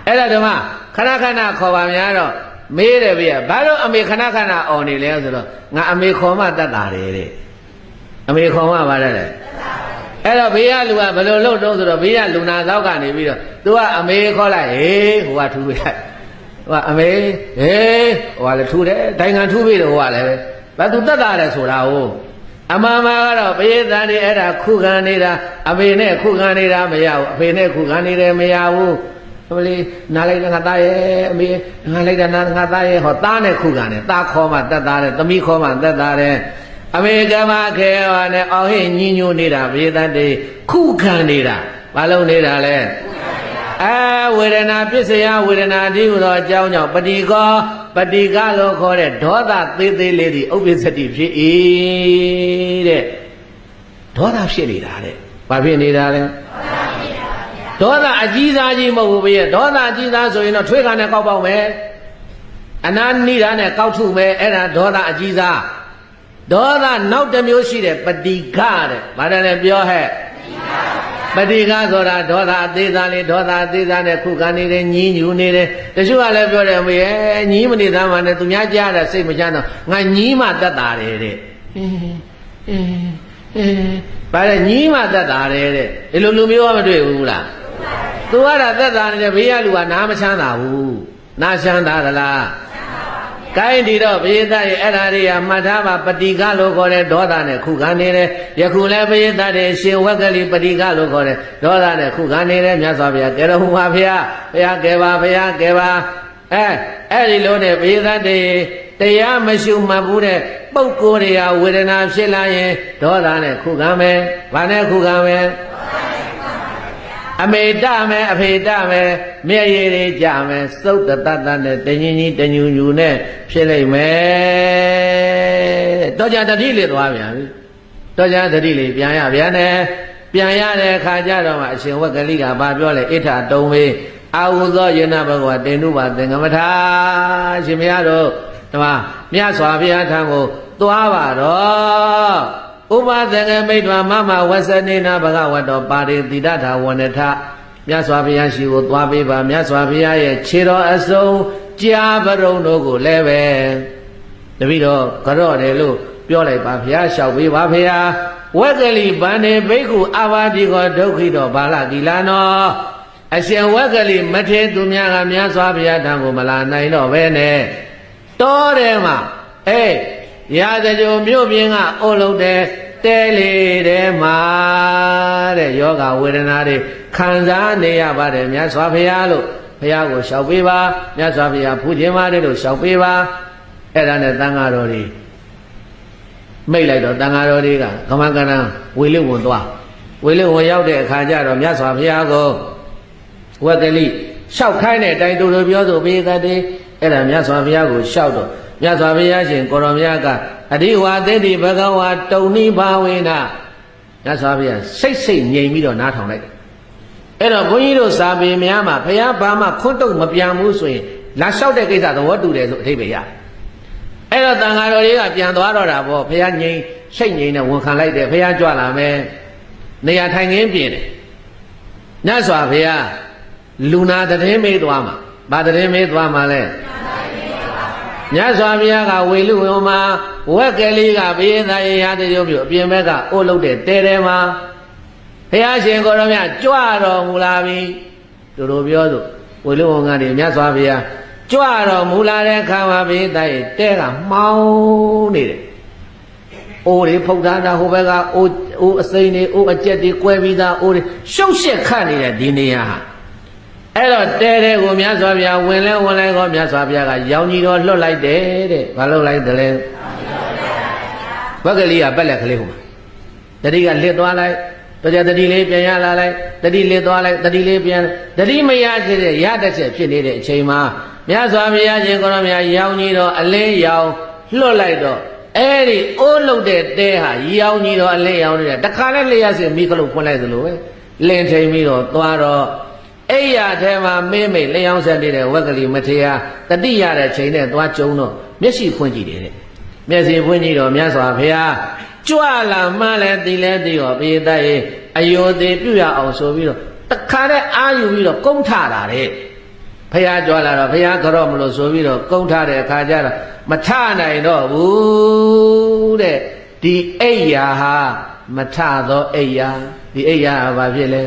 S1: အဲ့ဒါဓမ္မခဏခေါ်ပါများတော့မေးတယ်ဗျာဘာလို့အမေခဏអော်နေလဲဆိုတော့ငါအမေခေါ်မှတတ်တာတယ်တဲ့အမေခေါ်မှဗါတယ်အဲ့တော့ဘေးကလူကဘယ်လိုလုပ်တော့ဆိုတော့ဘေးကလူနာသောက်ကနေပြီးတော့ तू ကအမေခေါ်လိုက်ဟေးဟိုကထူပေးလိုက်ဟိုကအမေဟေးဟိုကလည်းထူတယ်ဒိုင်ငံထူပေးတယ်ဟိုကလည်းဘာ तू တတ်တာလဲဆိုတာဟုတ်အမှန်ကတော့ဘေးသားတွေအဲ့ဒါခုခံနေတာအမေနဲ့ခုခံနေတာမရဘူးအဖေနဲ့ခုခံနေတယ်မရဘူးအမလေးနားလိုက်တဲ့ငါသားရဲ့အမေငါလိုက်တဲ့ငါသားရဲ့ဟောသားနဲ့ခုခံတယ်သားခေါ်မှတတ်တာတယ်သမီးခေါ်မှတတ်တာတယ်အမေကမခဲဟောနဲ့အောင်ဟိညညိုနေတာဘေးသားတွေခုခံနေတာဘာလို့နေတာလဲဝေဒနာပစ္စယဝေဒနာဒီဟူသောအကြောင်းကြောင့်ပတိကလို့ခေါ်တဲ့ဒေါသသေးသေးလေးဒီဥပ္ပစ္စတိဖြစ်၏တဲ့ဒေါသဖြစ်နေတာတဲ့ဘာဖြစ်နေတာလဲဒေါသအကြီးစားကြီးမဟုတ်ဘူးဗျဒေါသအကြီးစားဆိုရင်တော့ထွေးခံနဲ့ကောက်ပေါက်မယ်အနာနိဒာနဲ့ကောက်ထုမယ်အဲ့ဒါဒေါသအကြီးစားဒေါသနောက်တစ်မျိုးရှိတယ်ပတိကတဲ့ဘာတယ်လဲပြောဟဲ့ပတိကဆိုတာဒေါသအသေးစားလေးဒေါသအသေးစားနဲ့ခုခံနေတယ်ညင်းညူနေတယ်တချို့ကလည်းပြောတယ်မေညင်းမနေသားမှနဲ့သူများကြားတာစိတ်မချမ်းတော့ငါညင်းမှတတ်တာတယ်တဲ့ဘာလဲညင်းမှတတ်တာတယ်တဲ့ဒီလိုလူမျိုးကမတွေ့ဘူးလားသူကတော့သက်သာနေတယ်ဘေးကလူကနားမချမ်းသာဘူးနားချမ်းသာသလား ကိုင်းဒီတော့ဘိသရဲ့အဲ့ဒါတွေကမှတ်ထားပါပတိကလို့ခေါ်တဲ့ဒေါသနဲ့ခုခံနေတယ်ယခုလည်းဘိသတဲ့ရှင်ဝက်ကလေးပတိကလို့ခေါ်တဲ့ဒေါသနဲ့ခုခံနေတယ်မြတ်စွာဘုရားကဲတော်ဟူပါဘုရားဘုရားကဲပါဘုရားကဲပါအဲ့ဒီလိုနဲ့ဘိသတဲ့တရားမရှိမှတ်ဘူးတဲ့ပုဂ္ဂိုလ်တွေကဝေဒနာဖြစ်လာရင်ဒေါသနဲ့ခုခံမယ်။ဘာနဲ့ခုခံမယ်။အမေတမယ်အဖေတမယ်မျက်ရည်တွေကြမယ်သုတ်တတတနဲ့တညင်းကြီးတညူညူနဲ့ဖြစ်လိမ့်မယ်။တော့ကြတတိလေးသွားပြန်ပြီ။တော့ကြတတိလေးပြန်ရပြန်တယ်။ပြန်ရတဲ့အခါကျတော့မှအရှင်ဝက်ကလိကဘာပြောလဲဣဋ္ဌတုံမေအာဟုသောယေနဘဂဝါတေနုပါသင်္ကမထာရှင်မရတော့ဒီမှာမြတ်စွာဘုရားထံကိုသွားပါတော့ဥပသင်္ကမိတ်တော်မမဝဆနေနာဘဂဝတ္တောပါရိတိတထာဝနထမြတ်စွာဘုရားရှိကိုသွားပေးပါမြတ်စွာဘုရားရဲ့ခြေတော်အစုံကြာပရုံတို့ကိုလည်းပဲတပည့်တော်ကြော့တယ်လို့ပြောလိုက်ပါဘုရားလျှောက်ပေးပါဘုရားဝက်ကလိဗန္နေဘိက္ခုအာဘာတိကောဒုက္ခိတောဘာလတိလာနောအရှင်ဝက်ကလိမထေသူများကမြတ်စွာဘုရားထံကိုမလာနိုင်တော့ပဲနဲ့တောထဲမှာရာဇကြိုမြို့ပြင်ကအိုလုံးတဲ့တဲလေးထဲမှာတဲ့ယောဂဝေဒနာတွေခံစားနေရပါတယ်မြတ်စွာဘုရားလို့ဘုရားကိုလျှောက်ပေးပါမြတ်စွာဘုရားဖူးခြင်းပါတယ်လို့လျှောက်ပေးပါအဲ့ဒါနဲ့တန်ဃာတော်တွေမိတ်လိုက်တော့တန်ဃာတော်တွေကကမကရံဝေလိဝန်သွားဝေလိဝန်ရောက်တဲ့အခါကျတော့မြတ်စွာဘုရားကိုဝက်ကလိလျှောက်ခိုင်းတဲ့အတိုင်းတူတူပြောဆိုပေးတဲ့အဲ့ဒါမြတ်စွာဘုရားကိုလျှောက်တော့မြတ်စွာဘုရားရှင်ကိုရောမြတ်ကအဓိဝါသေတိဘဂဝါတုံနိဘာဝေနမြတ်စွာဘုရားစိတ်ငြိမ်ပြီးတော့နားထောင်လိုက်အဲ့တော့ဘုန်းကြီးတို့စာပေများမှာဘုရားဘာမှခွန်းတုတ်မပြန်ဘူးဆိုရင်လာလျှောက်တဲ့ကိစ္စသဘောတူတယ်ဆိုအဓိပ္ပာယ်ရတယ်အဲ့တော့တန်ဃာတော်တွေကပြန်သွားတော့တာပေါ့ဘုရားငြိမ်စိတ်ငြိမ်နဲ့ဝန်ခံလိုက်တယ်ဘုရားကြွလာမယ်နေရာထိုင်ခင်းပြင်တယ်မြတ်စွာဘုရားလူနာတည်င်းမေးသွားမှာဘာတည်င်းမေးသွားမှာလဲမြတ်စွာဘုရားကဝေလူဝံမှာဝက်ကလေးကဘေးသားရရတဲ့ရုပ်မျိုးအပြင်ဘက်ကအိုးလုံးတဲ့တဲတဲမှာဘုရားရှင်ကိုရောမြတ်ကြွတော်မူလာပြီတို့တို့ပြောဆိုဝေလူဝံကနေမြတ်စွာဘုရားကြွတော်မူလာတဲ့ခါမှာဘေးသားရဲ့တဲကမှောင်းနေတယ်အိုးတွေဖုတ်ထားတာဟိုဘက်ကအိုးအစိမ်းတွေအိုးအကျက်တွေကွဲပြီးသားအိုးတွေရှုပ်ရှက်ခတ်နေတဲ့ဒီနေရာဟာအဲ့တော့တဲတဲကိုမြတ်စွာဘုရားဝင်လဲဝင်လိုက်တော့မြတ်စွာဘုရားကရောင်ကြီးတော်လွတ်လိုက်တယ်တဲ့ဘာလို့လိုက်တယ်လဲဘက်ကလေးကပက်လက်ကလေးဟိုမှာတတိကလစ်သွားလိုက်တော့ကြတတိလေးပြန်ရလာလိုက်တတိလစ်သွားလိုက်တတိလေးပြန်တတိမရသေးတဲ့ရတတ်ချက်ဖြစ်နေတဲ့အချိန်မှာမြတ်စွာဘုရားရှင်ကိုရောမြတ်ရောင်ကြီးတော်အလင်းရောင်လွတ်လိုက်တော့အဲ့ဒီအိုးလုတ်တဲ့တဲဟာရောင်ကြီးတော်အလင်းရောင်နေတဲ့တခါလဲလျှက်စင်မိခလုတ်ဖွင့်လိုက်သလိုပဲလင်ထိန်ပြီးတော့သွားတော့အဲ့ရထဲမှာမေးမိတ်လျှောင်းဆက်နေတဲ့ဝက်ကလေးမထေရတတိရတဲ့ချိန်နဲ့သွားကြုံတော့မျက်စိဖွင့်ကြည့်တယ်တဲ့မျက်စိဖွင့်ကြည့်တော့မြတ်စွာဘုရားကြွလာမှလည်းသိလဲသိရောဘေးသားရဲ့အယောသေးပြုရအောင်ဆိုပြီးတော့တခါတည်းအာယူပြီးတော့ကုန်းထတာတဲ့ဘုရားကြွလာတော့ဘုရားကြော့မလို့ဆိုပြီးတော့ကုန်းထတဲ့အခါကျတော့မထနိုင်တော့ဘူးတဲ့ဒီအိယာဟာမထသောအိယာဒီအိယာဟာဘာဖြစ်လဲ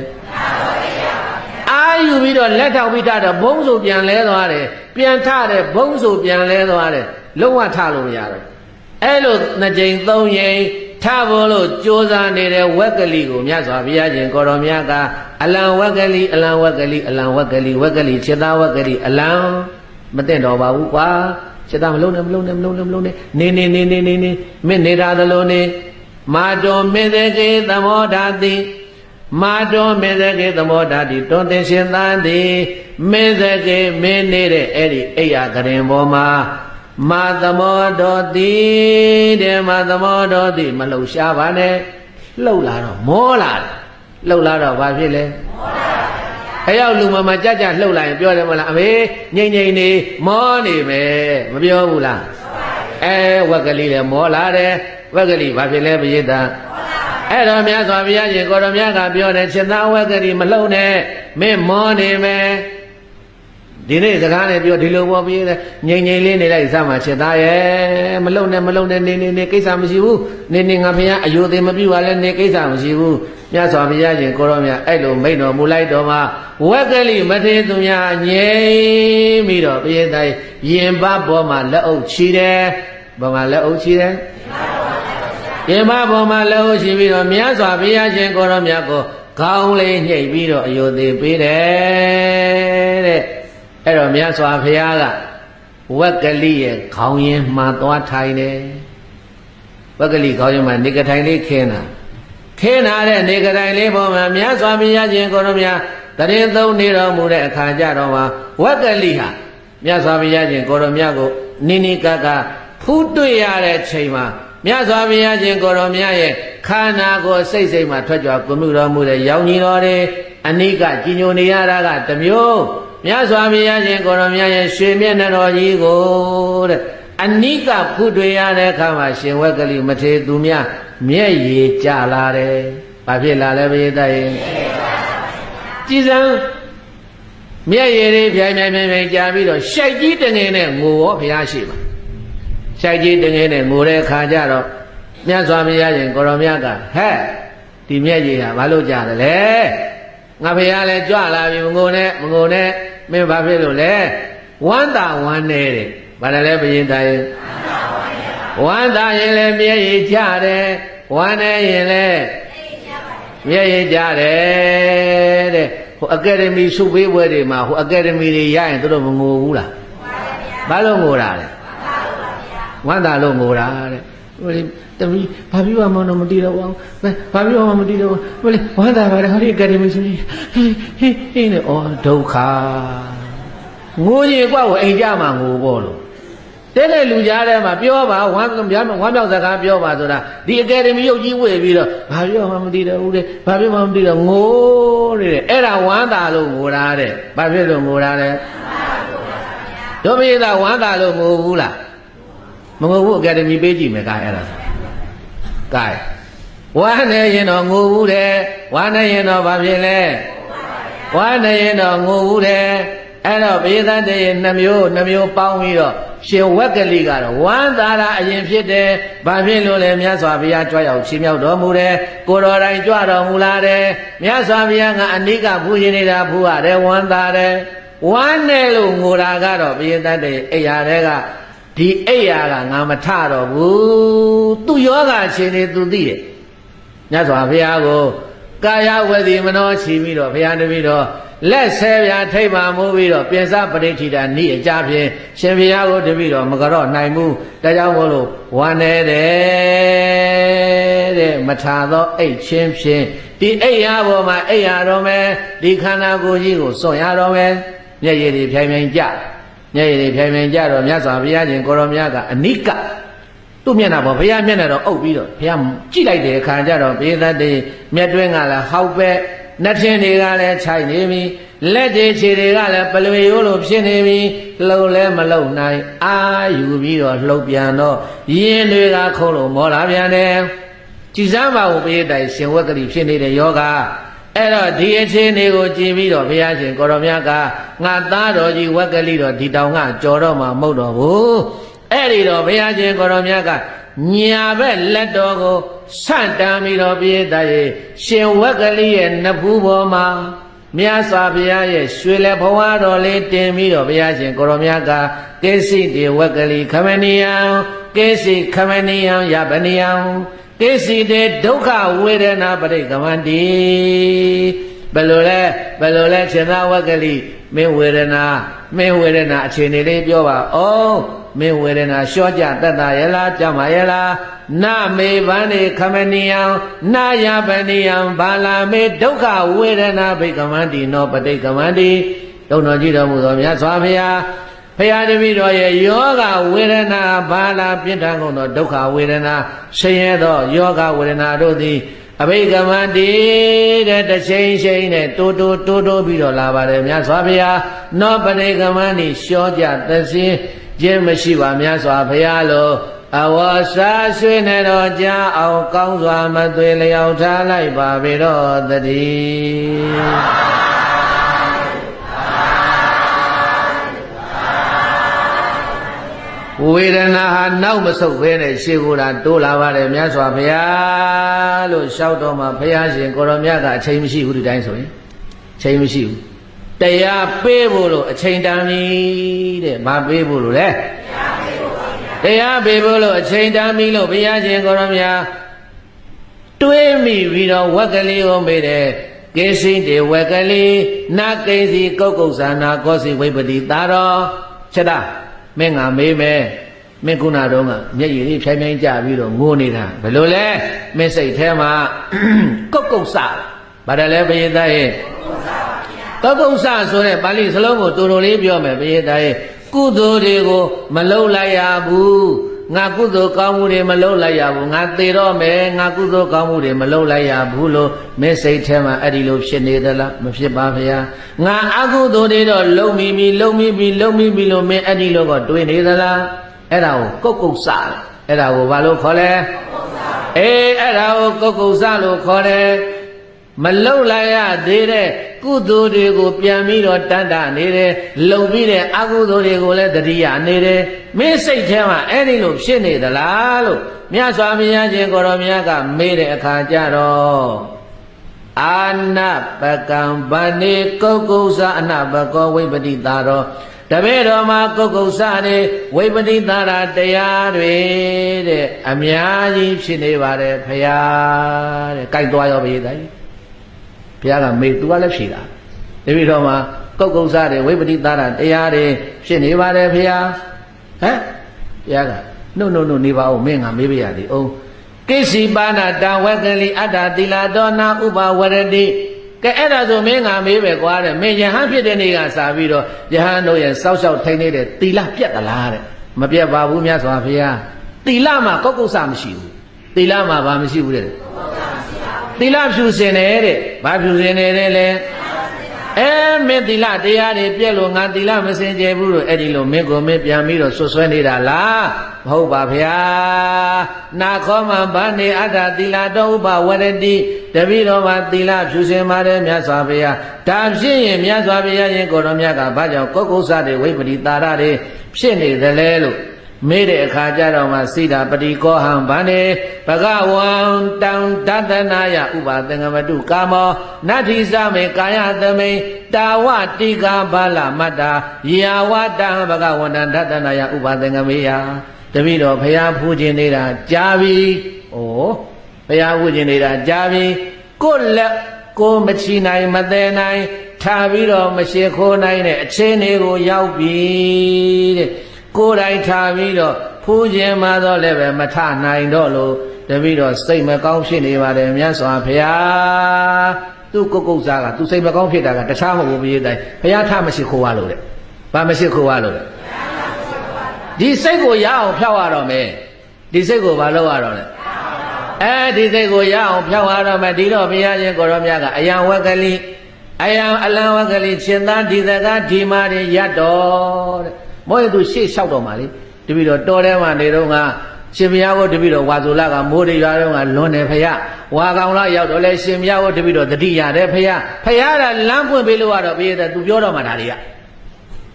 S1: အာယူပြီးတော့လက်ထောက်ပြီးတော့ဘုံဆိုပြန်လဲသွားတယ်ပြန်ထတယ်ဘုံဆိုပြန်လဲသွားတယ်လုံးဝထလို့မရတော့အဲ့လိုနှစ်ကြိမ်သုံးကြိမ်ထဖို့လို့ကြိုးစားနေတဲ့ဝက်ကလေးကိုမြတ်စွာဘုရားရှင်ကိုရောမြတ်ကအလံဝက်ကလေးအလံဝက်ကလေးအလံဝက်ကလေးဝက်ကလေးခြေသားဝက်ကလေးအလံမသိတော့ပါဘူးကွာခြေသားမလုံးနဲ့မလုံးနဲ့မလုံးနဲ့မလုံးနဲ့နေမင်းနေတာသလိုနေမာတော်မေသကေသမောဓာတိမာတော်မေသကေသမောဓာတိတွန်တင်ရှင်သန်သည်မေသကေမင်းနေတဲ့အဲ့ဒီအိယာကရင်ပေါ်မှာမာသမောတော်တိတဲ့မာသမောတော်တိမလှုပ်ရှားပါနဲ့လှုပ်လာတော့မောလာတယ်လှုပ်လာတော့ဘာဖြစ်လဲမောလာပါဗျာအရောက်လူမကြကြလှုပ်လာရင်ပြောတယ်မလားအမေငိမ့်နေမောနေမယ်မပြောဘူးလားဝက်ကလေးလည်းမောလာတယ်ဝက်ကလေးဘာဖြစ်လဲပရိသတ်အဲ့တော့မြတ်စွာဘုရားရှင်ကိုရောမြတ်ကပြောတယ်ခြေသားဝက်ကလေးမလှုပ်နဲ့မင်းမောနေမယ်ဒီနေ့စကားနဲ့ပြောဒီလိုပေါ်ပြီးငိမ့်လေးနေလိုက်စမှာခြေသားရဲ့မလုံနဲ့နေကိစ္စမရှိဘူးနေငါဘုရားအယိုသေးမပြုပါလဲနေကိစ္စမရှိဘူး မြတ်စွာဘုရားရှင်ကိုရောမြတ်အဲ့လိုမိန့်တော်မူလိုက်တော့မှဝက်ကလိမထေသူများငြိမ်ပြီးတော့ဘုရားတိုင်ရင်ဘပေါ်မှာလက်အုပ်ချီတယ်ပေါ်မှာလက်အုပ်ချီတယ်ရင်ဘပေါ်မှာလက်အုပ်ချီပြီးတော့မြတ်စွာဘုရားရှင်ကိုရောမြတ်ကိုခေါင်းလေးညှိပ်ပြီးတော့အယုသေးပေးတယ်တဲ့အဲ့တော့မြတ်စွာဘုရားကဝက်ကလိရဲ့ခေါင်းရင်းမှသွားထိုင်တယ်ဝက်ကလိခေါင်းရင်းမှာနေကထိုင်လေးခင်းတာတဲ့နေကတိုင်လေးပေါ်မှာမြတ်စွာဘုရားရှင်ကိုရောမြတ်တရင်သုံးနေတော်မူတဲ့အခါကျတော့မှဝက်ကလိဟာမြတ်စွာဘုရားရှင်ကိုရောမြတ်ကိုနိနိကကဖူးတွေ့ရတဲ့ချိန်မှာမြတ်စွာဘုရားရှင်ကိုရောမြတ်ရဲ့ခန္ဓာကိုယ်စိတ်မှာထွက်ကြွကွမှုတော်မူတဲ့ရောင်ကြီးတော်တွေအနိကကြီးညိုနေရတာကတစ်မျိုးမြတ်စွာဘုရားရှင်ကိုရောမြတ်ရဲ့ရွှေမျက်နှာတော်ကြီးကိုတဲ့အနိကဖူးတွေ့ရတဲ့အခါမှာရှင်ဝက်ကလိမထေသူမြတ်မျက်ရည်ကျလာတယ်။ဘာဖြစ်လာလဲဘုရားရဲ့ကြည်စံမျက်ရည်တွေဖြိုင်ကြာပြီးတော့ရှိုက်ကြီးတငယ်နဲ့ငိုရောဘုရားရှိမှာရှိုက်ကြီးတငယ်နဲ့ငိုတဲ့အခါကျတော့မြတ်စွာဘုရားရှင်ကိုရောမြတ်ကဟဲ့ဒီမျက်ရည်ဟာဘာလို့ကျတယ်လဲငါဘုရားလည်းကြွလာပြီမငိုနဲ့မင်းဘာဖြစ်လို့လဲဝမ်းသာဝမ်းနေတယ်ဘာလဲဘုရားရဲ့ဝမ်းသာရင်လည်းမျက်ရည်ကျတယ်ဝမ်းနေရင်လည်းမျက်ရည်ကျတယ်တဲ့ဟိုအကယ်ဒမီစုပေးပွဲတွေမှာဟိုအကယ်ဒမီတွေရရင်တို့မငိုဘူးလားဘာလို့ငိုတာလဲဝမ်းသာလို့ငိုတာတဲ့ဟိုတမီးဘာပြောမှတော့မတည်တော့ဘူးဘာပြောမှမတည်တော့ဘူးဟိုလေဝမ်းသာပါတယ်ဟိုဒီအကယ်ဒမီစုကြီးဟင်းနဲ့အော်ဒုက္ခငိုရင်ကွာကိုအိမ်ကြမှာငိုပေါ့လို့တဲ့လူကြားထဲမှာပြောပါဝမ်းမြောက်စကားပြောပါဆိုတာဒီအကယ်ဒမီရုပ်ကြီးဝေပြီးတော့ဘာပြောမှမသိတော့ဘူးတဲ့ဘာပြောမှမသိတော့ငိုတဲ့အဲ့ဒါဝမ်းသာလို့ငိုတာတဲ့ဘာဖြစ်လို့ငိုတာလဲတို့မေးတာဝမ်းသာလို့ငိုဘူးလားမငိုဘူးအကယ်ဒမီပေးကြည့်မယ်ကဲအဲ့ဒါကဲဝမ်းနေရင်တော့ငိုဘူးတဲ့ဝမ်းနေရင်တော့ဘာဖြစ်လဲဝမ်းနေရင်တော့ငိုဘူးတဲ့အဲ့တော့ဘေးသတ်တဲ့နှမျိုးပေါင်းပြီးတော့ရှင်ဝက်ကလိကတော့ဝမ်းသာတာအရင်ဖြစ်တယ်။ဘာဖြစ်လို့လဲမြတ်စွာဘုရားကြွရောက်ချီးမြှောက်တော်မူတယ်။ကိုတော်တိုင်ကြွတော်မူလာတယ်။မြတ်စွာဘုရားကအနိကဖူးရှင်နေတာဖူးရတယ်ဝမ်းသာတယ်။ဝမ်းနဲ့လို့ငိုတာကတော့ဘေးသတ်တဲ့အိယာတွေကဒီအိယာကငါမထတော့ဘူး။သူ့ယောဂရှင်နေသူသိတယ်။မြတ်စွာဘုရားကိုကာယဝတိမနောချီပြီးတော့ဘုရားတပည့်တော်လက်ဆဲပြာထိပ်ပါမိုးပြီးတော့ပြင်စပရိဋ္ဌိတာနိအကြဖြင့်ရှင်ဘုရားကိုတပည့်တော်မကြော့နိုင်ဘူးဒါကြောင့်မို့လို့ဝမ်းနေတယ်တဲ့မထာသောအိတ်ချင်းဖြင့်ဒီအိတ်ရပေါ်မှာအိတ်ရတော်မယ်ဒီခန္ဓာကိုယ်ကြီးကိုစွန့်ရတော်မယ်မျက်ရည်တွေဖြိုင်ကြတော့မြတ်စွာဘုရားရှင်ကိုရောမြတ်ကအနိကသူ့မျက်နှာပေါ်ဘုရားမျက်နှာတော့အုပ်ပြီးတော့ဘုရားကြည့်လိုက်တဲ့အခါကျတော့ဘေးသတ်တဲ့မျက်တွင်းကလည်းဟောက်ပဲနှထင်တွေကလည်းခြိုက်နေပြီလက်တွေခြေတွေကလည်းပလွေရိုးလိုဖြစ်နေပြီလှုပ်လဲမလှုပ်နိုင်အာယူပြီးတော့လှုပ်ပြန်တော့ရင်တွေကခုံးလို့မောလာပြန်တယ်ကြည်စမ်းပါဦးဘေးတိုင်ရှင်ဝက်ကလိဖြစ်နေတဲ့ယောဂအဲ့တော့ဒီအခြေအနေကိုကြည်ပြီးတော့ဘုရားရှင်ကိုရောမြတ်ကငါသားတော်ကြီးဝက်ကလိတော့ဒီတောင်ကကြော်တော့မှမဟုတ်တော့ဘူးအဲ့ဒီတော့ဘုရားရှင်ကိုရောမြတ်ကညာဘက်လက်တော်ကိုဆန့်တမ်းပြီးတော့ပြေးတတ်ရဲ့ရှင်ဝက်ကလိရဲ့နဖူးပေါ်မှာမြတ်စွာဘုရားရဲ့ရွှေလက်ဘဝတော်လေးတင်ပြီးတော့ဘုရားရှင်ကိုရောမြတ်ကကိစိတေဝက်ကလိခမနိယံကိစိခမနိယံယပနိယံကိစိတေဒုက္ခဝေဒနာပရိက္ခမန္တိဘယ်လိုလဲရှင်သာဝက်ကလိမင်းဝေဒနာအခြေအနေလေးပြောပါအောင်မင်းဝေဒနာလျှော့ကြတတ်တာရဲ့လားကြမှာရဲ့လားနမေဗန္တိခမနိယံနာယပနိယံဘာလာမေဒုက္ခဝေဒနာဘိက္ခမန္တိနောပဋိက္ခမန္တိတုံတော်ကြည့်တော်မူသောမြတ်စွာဘုရားဘုရားတပည့်တော်ရဲ့ယောဂဝေဒနာဘာလာပြဋ္ဌာန်းကုန်သောဒုက္ခဝေဒနာဆင်းရဲသောယောဂဝေဒနာတို့သည်အဘိကမန္တိတဲ့တချိန်နဲ့တိုးပြီးတော့လာပါတယ်မြတ်စွာဘုရားနောပဋိက္ခမန္တိလျှော့ကြသခြင်းခြင်းမရှိပါမြတ်စွာဘုရားလိုအဝါစာရွှေနဲ့တော်ကြာအောင်ကောင်းစွာမသွေလျောက်ထားလိုက်ပါပေတော့တည်း ဝေဒနာဟာနောက်မဆုတ်ဘဲနဲ့ရှေ့ကိုယ်တာတိုးလာပါတယ်မြတ်စွာဘုရားလို့လျှောက်တော့မှဘုရားရှင်ကိုရောမြတ်ကအချိန်မရှိဘူးဒီတိုင်းဆိုရင်အချိန်မရှိဘူးတရားပေးဖို့လို့အချိန်တန်ပြီတဲ့မပေးဖို့လို့လေတရားပေးဖို့လို့အချိန်တန်ပြီလို့ဘုရားရှင်ကိုရောမြတ်တွေးမိပြီးတော့ဝက်ကလေးကိုမေးတယ်ကေစိတေဝက်ကလေးနာကိစီကုတ်ကုတ်ဇာနာကောစီဝိပတိသာတော်ချက်တာမင်းငါမေးမယ်မင်းခုနတော့ကမျက်ရည်လေးဖြိုင်းဖြိုင်းကြပြီးတော့ငိုနေတာဘယ်လိုလဲမင်းစိတ်ထဲမှာကုတ်ကုတ်စဗါတယ်လဲဘုရားသားရဲ့ကုတ်ကုတ်စဆိုတဲ့ပါဠိစလုံးကိုတူတူလေးပြောမယ်ဘုရားသားရဲ့ကုသိုလ်တွေကိုမလုံးလိုက်ရဘူးငါကုသိုလ်ကောင်းမှုတွေမလုံးလိုက်ရဘူးငါသေတော့မယ်ငါကုသိုလ်ကောင်းမှုတွေမလုံးလိုက်ရဘူးလို့မင်းစိတ်ထဲမှာအဲ့ဒီလိုဖြစ်နေသလားမဖြစ်ပါဗျာငါအကုသိုလ်တွေတော့လုံးမိပြီလို့မင်းအဲ့ဒီလိုကတွေးနေသလားအဲ့ဒါကိုကုတ်ကုတ်စအဲ့ဒါကိုဘာလို့ခေါ်လဲအေးအဲ့ဒါကိုကုတ်ကုတ်စလို့ခေါ်တယ်မလုံလိုက်ရသေးတဲ့ကုသိုလ်တွေကိုပြန်ပြီးတော့တန်တာနေတယ်လုံပြီးတဲ့အကုသိုလ်တွေကိုလည်းတတိယနေတယ်မင်းစိတ်ထဲမှာအဲ့ဒီလိုဖြစ်နေသလားလို့မြတ်စွာဘုရားရှင်ကိုရောမြတ်ကမေးတဲ့အခါကျတော့အာနပကံဗန္နေကုတ်ကုတ်စအနပကောဝိပတိတာတော်တပည့်တော်မှာကုတ်ကုတ်စနေဝိပတိတာရာတရားတွေတဲ့အများကြီးဖြစ်နေပါတယ်ဖရာတဲ့ကြိုက်သွားရောဘုရားကြီးဘုရားကမေသူကလည်းဖြေတာတပည့်တော်မှာကုတ်ကုတ်စတွေဝိပတိတာရာတရားတွေဖြစ်နေပါတယ်ဖရာဟမ်ဘုရားကနှုတ်နေပါဦးမင်းငါမေးပြရသည်အောင်ကိစီပါဏတံဝက်ကလိအတ္တသီလာတောနာဥပဝရတိကဲအဲ့ဒါဆိုမင်းငါမေးပဲကွာတဲ့မင်းယဟန်ဖြစ်တဲ့နေ့ကစပြီးတော့ယဟန်တို့ရဲ့စောက်ရှောက်ထိန်းနေတဲ့သီလပြတ်သလားတဲ့မပြတ်ပါဘူးမြတ်စွာဘုရားသီလမှာကုတ်ကုတ်စမရှိဘူးသီလမှာဘာမရှိဘူးတဲ့သီလဖြူစင်တယ်တဲ့ဘာဖြူစင်တယ်လဲမင်းသီလတရားတွေပြည့်လို့ငါသီလမစင်ကြဘူးလို့အဲ့ဒီလိုမင်းကိုမင်းပြန်ပြီးတော့ဆွဆွဲနေတာလားမဟုတ်ပါဗျာနာခောမဗန္နေအတ္တသီလတောဥပဝရတိတပိတော်မှာသီလဖြူစင်ပါတယ်မြတ်စွာဘုရားဒါဖြစ်ရင်မြတ်စွာဘုရားရှင်ကိုတော်မြတ်ကဘာကြောင့်ကုတ်ကုတ်စတွေဝိပတိတာရတွေဖြစ်နေသလဲလို့မေးတဲ့အခါကျတော့မှစိတာပတိကောဟံဗန္နေဘဂဝံတံတတနာယဥပသင်္ကမတုကာမောနတ္ထိသမေကာယသမိတာဝတိကာဘာလမတ္တာယာဝတံဘဂဝန္တံတတနာယဥပသင်္ကမေယတပိတော့ဘုရားဖူးခြင်းနေတာကြားပြီဩဘုရားဖူးခြင်းနေတာကြားပြီကိုယ်လက်ကိုမချီနိုင်မသေးနိုင်ထားပြီးတော့မရှိခိုးနိုင်တဲ့အခြေအနေကိုရောက်ပြီတဲ့ကိုယ်တိုင်ထားပြီးတော့ဖူးခြင်းမှတော့လည်းပဲမထနိုင်တော့လို့တပိတော့စိတ်မကောင်းဖြစ်နေပါတယ်မြတ်စွာဘုရားသူ့ကုတ်ကုတ်စားကသူစိတ်မကောင်းဖြစ်တာကတခြားမဟုတ်ဘူးဘုရားတိုင်ဘုရားထမရှိခိုးရလို့တဲ့ဘာမရှိခိုးရလို့တဲ့ဒီစိတ်ကိုရအောင်ဖြောက်ရတော့မယ်ဒီစိတ်ကိုဘာလုပ်ရတော့လဲဒီစိတ်ကိုရအောင်ဖြောက်ရတော့မယ်ဒီတော့ဘုရားရှင်ကိုရောမြတ်ကအယံဝက်ကလေးအယံအလံဝက်ကလေးရှင်သာဒီသကားဒီမာတွေရတ်တော်တဲ့မောရသူရှေ့လျှောက်တော့မှလေတပည့်တော်တော်ထဲမှာနေတော့ကရှင်ဘုရားကိုတပည့်တော်ဝါဇုလကမိုးတွေရွာတော့ကလွန်တယ်ဖယားဝါကောင်လာရောက်တော့လဲရှင်ဘုရားကိုတပည့်တော်တတိရတယ်ဖယားကလမ်းပွင့်ပေးလို့ရတော့ဘုရားသူပြောတော့မှ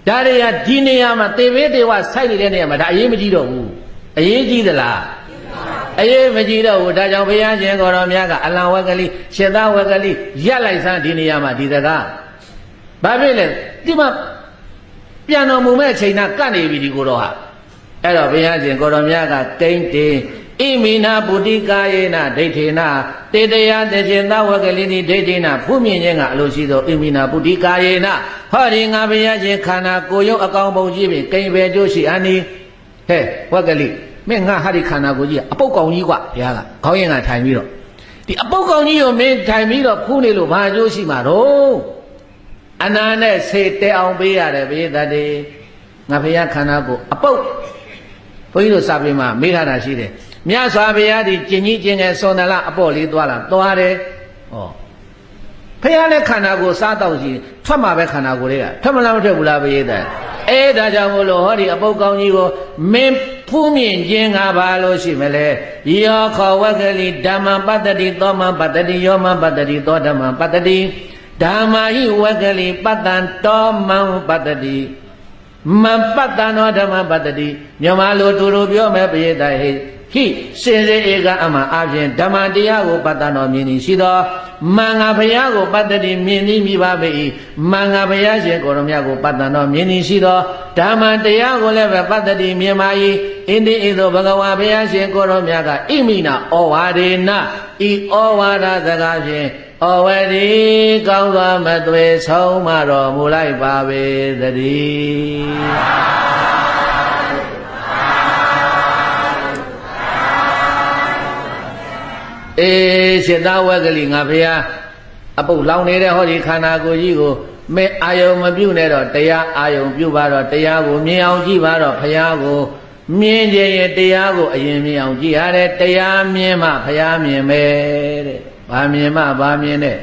S1: ဒါတွေကဒီနေရာမှာတေဘေးတေဝစိုက်နေတဲ့နေရာမှာဒါအရေးမကြီးတော့ဘူးအရေးကြီးသလားအရေးမကြီးတော့ဘူးဒါကြောင့်ဘုရားရှင်ကိုတော်မြတ်ကအလံဝက်ကလေးရှင်သာဝက်ကလေးရက်လိုက်စမ်းဒီနေရာမှာဒီစကားဘာဖြစ်လဲဒီမှာပြန်တော်မူမဲ့အချိန်ကကတ်နေပြီဒီကိုတော်ဟာအဲ့တော့ဘုရားရှင်ကိုတော်မြတ်ကတိမ့်တင်ဣမိနာပုတိကာယေနဒိဋ္ဌေနတေတယတေရှင်သဝကလိတိဒိဋ္ဌေနဖူးမြင်ခြင်းကအလိုရှိသောဣမိနာပုတိကာယေနဟောဒီငါဘုရားရှင်ခန္ဓာကိုယ်ရုပ်အကောင်ပုံကြီးပြီကိဉ္ပဲကျိုးရှိအနိဟဲ့ဝကလိမင်းငါဟာဒီခန္ဓာကိုယ်ကြီးကအပုတ်ကောင်ကြီးกว่าဘုရားကခေါင်းရင်ကထိုင်ပြီးတော့ဒီအပုတ်ကောင်ကြီးကိုမင်းထိုင်ပြီးတော့ဖူးနေလို့ဘာအကျိုးရှိမှာတော့အနာနဲ့ဆေတဲအောင်ပေးရတယ်ဘုရားတည်းငါဘုရားခန္ဓာကိုယ်အပုတ်ဘုန်းကြီးတို့စာပေမှာမေးထားတာရှိတယ်မြတ်စွာဘုရားဒီကျင်ကြီးကျင်ငယ်စွန်တလားအပေါ့လေးသွားတယ်ဟောဖះလည်းခန္ဓာကိုယ်စားတော့ရှိထွက်မှာပဲခန္ဓာကိုယ်လေးကထွက်မလားမထွက်ဘူးလားဘုရားတဲ့ဒါကြောင့်မို့လို့ဟောဒီအပုတ်ကောင်းကြီးကိုမင်းဖူးမြင်ခြင်းကဘာလို့ရှိမလဲယောခောဝကလိဓမ္မပတ္တိသောမပတ္တိယောမပတ္တိသောဓမ္မပတ္တိဓမ္မာဟိဝကလိပတ္တံတောမံပတ္တိ မပတ္တနောဓမ္မပတ္တိမြန်မာလိုတူတူပြောမယ်ပိယတဟိဟိရှင်စေဧကအမှအပြင်ဓမ္မတရားကိုပတ္တနောမြင်သည်ရှိသောမင်္ဂဘုရားကိုပတ္တိမြင်သည်မိပါပေ၏မင်္ဂဘုရားရှင်ကိုရမြတ်ကိုပတ္တနောမြင်သည်ရှိသောဓမ္မတရားကိုလည်းပဲပတ္တိမြင်ပါ၏ဣန္ဒိဣသောဘဂဝါဘုရားရှင်ကိုရမြတ်ကဣမိနာဩဝါဒေနဤဩဝါဒစကားဖြင့်ဩဝတိကောင်းစွာမသွေဆုံးမတော်မူလိုက်ပါပေသတည်းရှစ်သားဝက်ကလေးငါဖះအပုတ်လောင်နေတဲ့ဟောဒီခန္ဓာကိုယ်ကြီးကိုမဲအာယုံမပြုတ်နဲ့တော့တရားအာယုံပြုတ်ပါတော့တရားကိုမြင်အောင်ကြည့်ပါတော့ဖះကိုမြင်ကြရင်တရားကိုအရင်မြင်အောင်ကြည့်ရတယ်တရားမြင်မှဖះမြင်မယ်တဲ့ဘာမြင်မှဘာမြင်တဲ့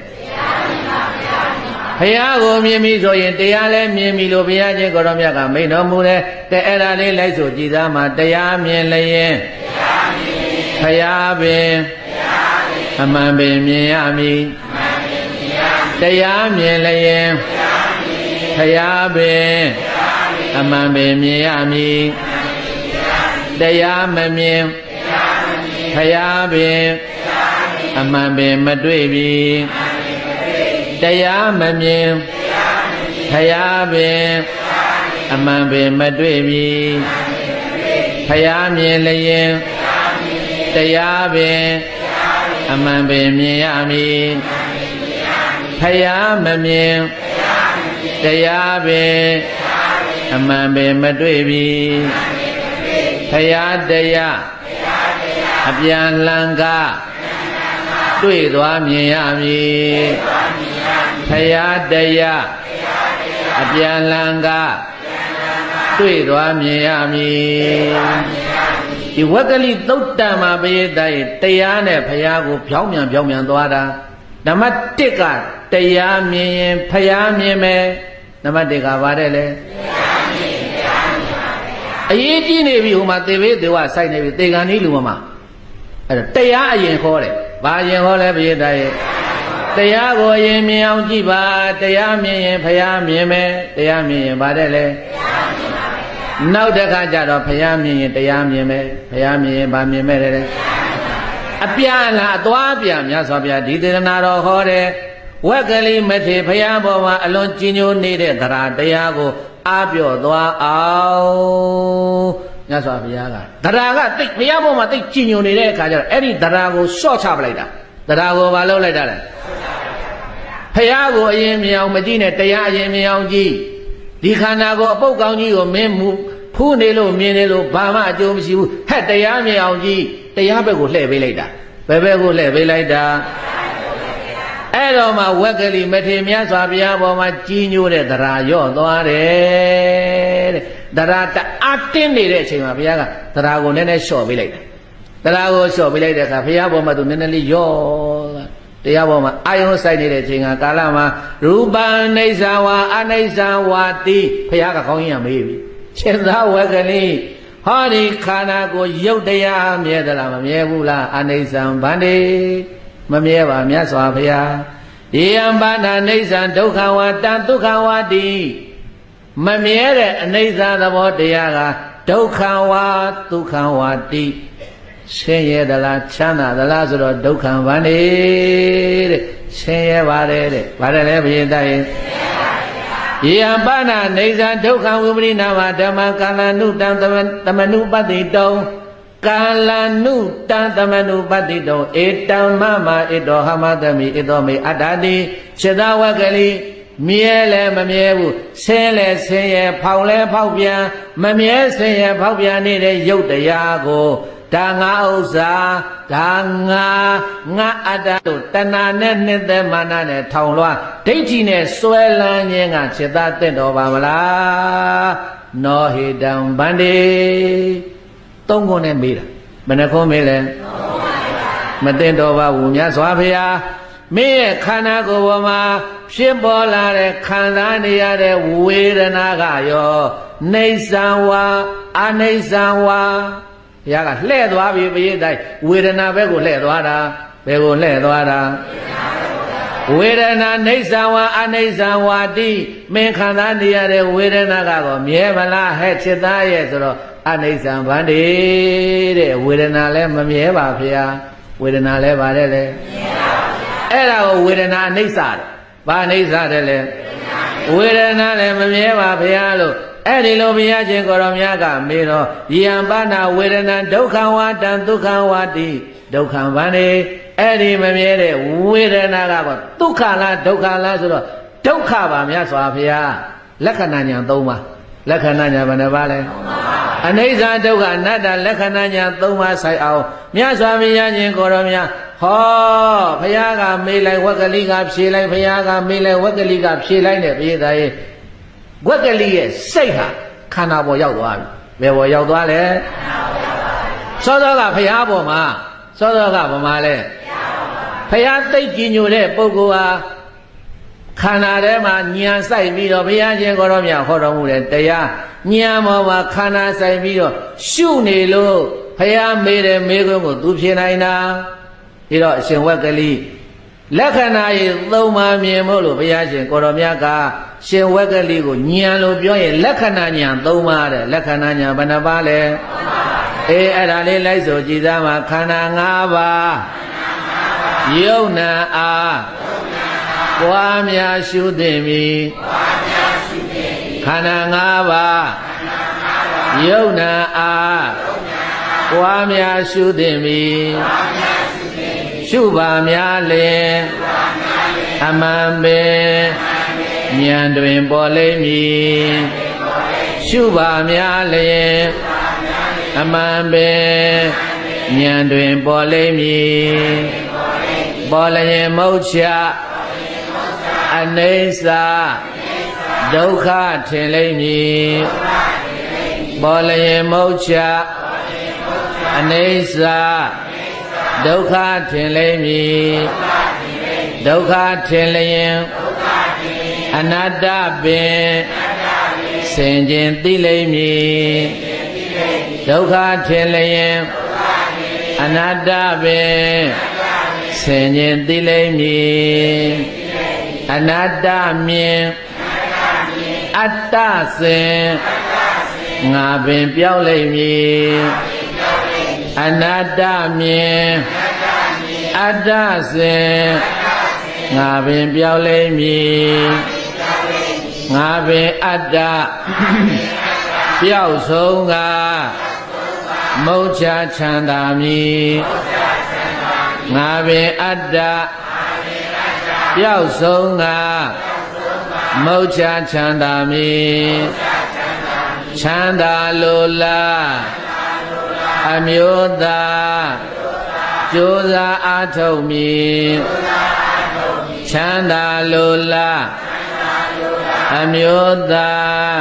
S1: ဘုရားကိုမြင်ပြီဆိုရင်တရားလည်းမြင်ပြီလို့ဘုရားရှင်ကိုရောမြတ်ကမိန့်တော်မူတယ်တဲ့အဲ့ဒါလေးလိုက်ဆိုကြည်သားမှာတရားမြင်လျင်ဘုရားပင်အမှန်ပင်မြင်ရမည်တရားမြင်လျင်ဘုရားပင်အမှန်ပင်မြင်ရမည်တရားမမြင်ဘုရားပင်အမှန်ပင်မတွေ့ပြီတရားမမြင်ဘုရားပင်အမှန်ပင်မတွေ့ပြီဘုရားမြင်လျင်တရားပင်အမှန်ပင်မြင်ရမည်ဘုရားမမြင်တရားပင်အမှန်ပင်မတွေ့ပြီဘုရားတရားအပြန်လန်ကတွေ့သွားမြင်ရမည်ဘုရားတရားအပြန်လန်ကတွေ့သွားမြင်ရမည်ဒီဝက္ကလိသုတ်တံမှာပိယတဲ့တရားနဲ့ဘုရားကိုဖြောင်းပြန်သွားတာနံပါတ်1ကတရားမြင်ရင်ဘုရားမြင်မယ်နံပါတ်2ကဘာတဲ့လဲအရေးကြီးနေပြီဟိုမှာသေဘေးသေဝဆိုင်နေပြီသေကံဤလူမမအဲ့တော့တရားအရင်ခေါ်တယ်ဘာရင်ခေါ်လဲပိယတဲ့တရားကိုအရင်မြင်အောင်ကြည့်ပါတရားမြင်ရင်ဘုရားမြင်မယ်တရားမြင်ရင်ဘာတဲ့လဲနောက်တစ်ခါကျတော့ဘုရားမြင်ရင်တရားမြင်မယ်ဘုရားမြင်ရင်ဘာမြင်မဲ့လဲအပြန်လာအသွားပြန်မြတ်စွာဘုရားဒီသေနာတော်ဟောတယ်ဝက်ကလေးမထေဘုရားပေါ်မှာအလွန်ကြီးညိုနေတဲ့သရတရားကိုအားပြော့သွားအောင်မြတ်စွာဘုရားကသရကတိတ်ဘုရားပေါ်မှာတိတ်ကြီးညိုနေတဲ့အခါကျတော့အဲ့ဒီသရကိုရှော့ချပလိုက်တာသရကိုဘာလုပ်လိုက်တာလဲဘုရားကိုအရင်မြင်အောင်မကြည့်နဲ့တရားအရင်မြင်အောင်ကြည့်ဒီခန္ဓာကိုအပုတ်ကောင်းကြီးကိုမင်းမူဖူးနေလို့မြင်နေလို့ဘာမှအကျိုးမရှိဘူးဟဲ့တရားမြင်အောင်ကြည့်တရားဘက်ကိုလှည့်ပေးလိုက်တာဘယ်ဘက်ကိုလှည့်ပေးလိုက်တာအဲ့တော့မှဝက်ကလေးမထေမြတ်စွာဘုရားပေါ်မှာကြီးညိုတဲ့တရားရော့သွားတယ်တဲ့တရားတအားတင်းနေတဲ့အချိန်မှာဘုရားကတရားကိုနည်းနည်းလျှော့ပေးလိုက်တယ်တရားကိုလျှော့ပေးလိုက်တဲ့အခါဘုရားပေါ်မှာသူနည်းနည်းလေးရော့တရားပေါ်မှာအာယုံဆိုင်နေတဲ့အချိန်ကကာလမှာရူပအိဋ္ဌဝါအနိစ္စဝါတိဘုရားကခေါင်းကြီးကမေးပြီရှင်သာဝက်ကလေးဟောဒီခန္ဓာကိုရုပ်တရားမြဲသလားမမြဲဘူးလားအနိစ္စံဗန္တိမမြဲပါမြတ်စွာဘုရားဒီယံဘာနာအိဋ္ဌံဒုက္ခဝါတံဒုက္ခဝါတိမမြဲတဲ့အနိစ္စသဘောတရားကဒုက္ခဝါဒုက္ခဝါတိဆင်းရဲသလားချမ်းသာသလားဆိုတော့ဒုက္ခဗန္တိတဲ့ဆင်းရဲပါတယ်တဲ့ဗါတယ်လဲဘုရင်တည်းယေယပါဏနေဇာဒုက္ခဝိပရိနာမဓမ္မကာလနုတံသမနုပတ္တိတောကာလနုတံသမနုပတ္တိတောဧတံမမဧတောဟမသမိဧတောမေအတ္တတိစေတဝကလိမြဲလဲမမြဲဘူးဆင်းလဲဆင်းရဲဖောက်လဲဖောက်ပြန်မမြဲဆင်းရဲဖောက်ပြန်နေတဲ့ရုပ်တရားကိုဒါငါဥစ္စာဒါငါအတ္တတို့တဏှာနဲ့နှစ်သက်မာနနဲ့ထောင်လွှားဒိဋ္ဌိနဲ့စွဲလန်းခြင်းကစေတသင့်တော်ပါမလားနောဟိတံဗန္တိသုံးခုနဲ့မေးတာဘယ်နှခုမေးလဲမသင့်တော်ပါဘူးမြတ်စွာဘုရားမင်းရဲ့ခန္ဓာကိုယ်ပေါ်မှာဖြစ်ပေါ်လာတဲ့ခံစားနေရတဲ့ဝေဒနာကရောနေဆံဝါအနေဆံဝါဘုရားကလှဲ့သွားပြီပရိသတ်ဝေဒနာဘက်ကိုလှဲ့သွားတာဘယ်ကိုလှဲ့သွားတာ ဝေဒနာနေဆံဝါအနေဆံဝါတိမင်းခံစားနေရတဲ့ဝေဒနာကတော့မြဲမလားဟဲ့ချစ်သားရဲ့ဆိုတော့အနေဆံဗန္တိတဲ့ဝေဒနာလည်းမမြဲပါဗျာဝေဒနာလည်းပါတယ်လေအဲ့ဒါကိုဝေဒနာအနေဆာတယ်ဘာအနေဆာတယ်လဲဝေဒနာလည်းမမြဲပါဗျာလို့အဲ့ဒီလိုဘုရားရှင်ကိုရောမြတ်ကမေးတော့ယံပနာဝေဒနာဒုက္ခဝါတံဒုက္ခဝါတိဒုက္ခဗန္တိအဲ့ဒီမမြဲတဲ့ဝေဒနာကတော့ဒုက္ခလားဒုက္ခလားဆိုတော့ဒုက္ခပါမြတ်စွာဘုရားလက္ခဏာညာ၃ပါးလက္ခဏာညာဘယ်နှပါလဲအနိစ္စဒုက္ခအနတ္တလက္ခဏာညာ၃ပါးဆိုင်အောင်မြတ်စွာဘုရားရှင်ကိုရောမြတ်ဟောဘုရားကမေးလိုက်ဝက်ကလိကဖြေလိုက်ဘုရားကမေးလိုက်ဝက်ကလိကဖြေလိုက်တဲ့ပြေသားရဲ့ဝက်ကလိရဲ့စိတ်ဟာခန္ဓာပေါ်ရောက်သွားပြီဘယ်ပေါ်ရောက်သွားလဲစောစောကဘုရားပေါ်မှာစောစောကဘာမှလဲဘုရားသိကြည်ညိုတဲ့ပုဂ္ဂိုလ်ဟာခန္ဓာထဲမှာဉာဏ်ဆိုင်ပြီးတော့ဘုရားရှင်ကိုရောမြတ်ဟောတော်မူတဲ့တရားဉာဏ်ပေါ်မှာခန္ဓာဆိုင်ပြီးတော့ရှုနေလို့ဘုရားမေးတဲ့မေးခွန်းကိုသူဖြေနိုင်တာပြီးတော့အရှင်ဝက်ကလိလက္ခဏာရဲ့သုံးပါးမြင်မို့လို့ဘုရားရှင်ကိုရောမြတ်ကရှင်ဝက်ကလိကိုဉာဏ်လို့ပြောရင်လက္ခဏာဉာဏ်သုံးပါးတဲ့လက္ခဏာဉာဏ်ဘယ်နှပါးလဲအေးအဲ့ဒါလေးလိုက်ဆိုကြည်သားမှာခန္ဓာ၅ပါးယုံနာအားပွားများရှုသိမည်ခန္ဓာ၅ပါးယုံနာအားပွားများရှုသိမည်ရှုပါများလင်အမှန်ပင်ဉာဏ်တွင်ပေါ်လိမ့်မည်ရှုပါများလင်အမှန်ပင်ဉာဏ်တွင်ပေါ်လိမ့်မည်ပေါ်လျင်မုတ်ချအနိစ္စဒုက္ခထင်လိမ့်မည်ပေါ်လျင်မုတ်ချအနိစ္စဒုက္ခထင်လိမ့်မည်ဒုက္ခထင်လျင်အနတ္တပင်ဆင်ခြင်သိလိမ့်မည်ဒုက္ခထင်လျင်အနတ္တပင်ဆင်ခြင်သိလိမ့်မည်အနတ္တမြင်အတ္တစင်ငါပင်ပြောက်လိမ့်မည်အနတ္တမြင်အတ္တစင်ငါပင်ပြောက်လိမ့်မည်ငါပင်အတ္တပျောက်ဆုံးကမုတ်ချချမ်းသာမည်ငါပင်အတ္တပျောက်ဆုံးကမုတ်ချချမ်းသာမည်ချမ်းသာလိုလားအမျိုးသားကြိုးစားအားထုတ်မည်ချမ်းသာလိုလားအမျိုးသား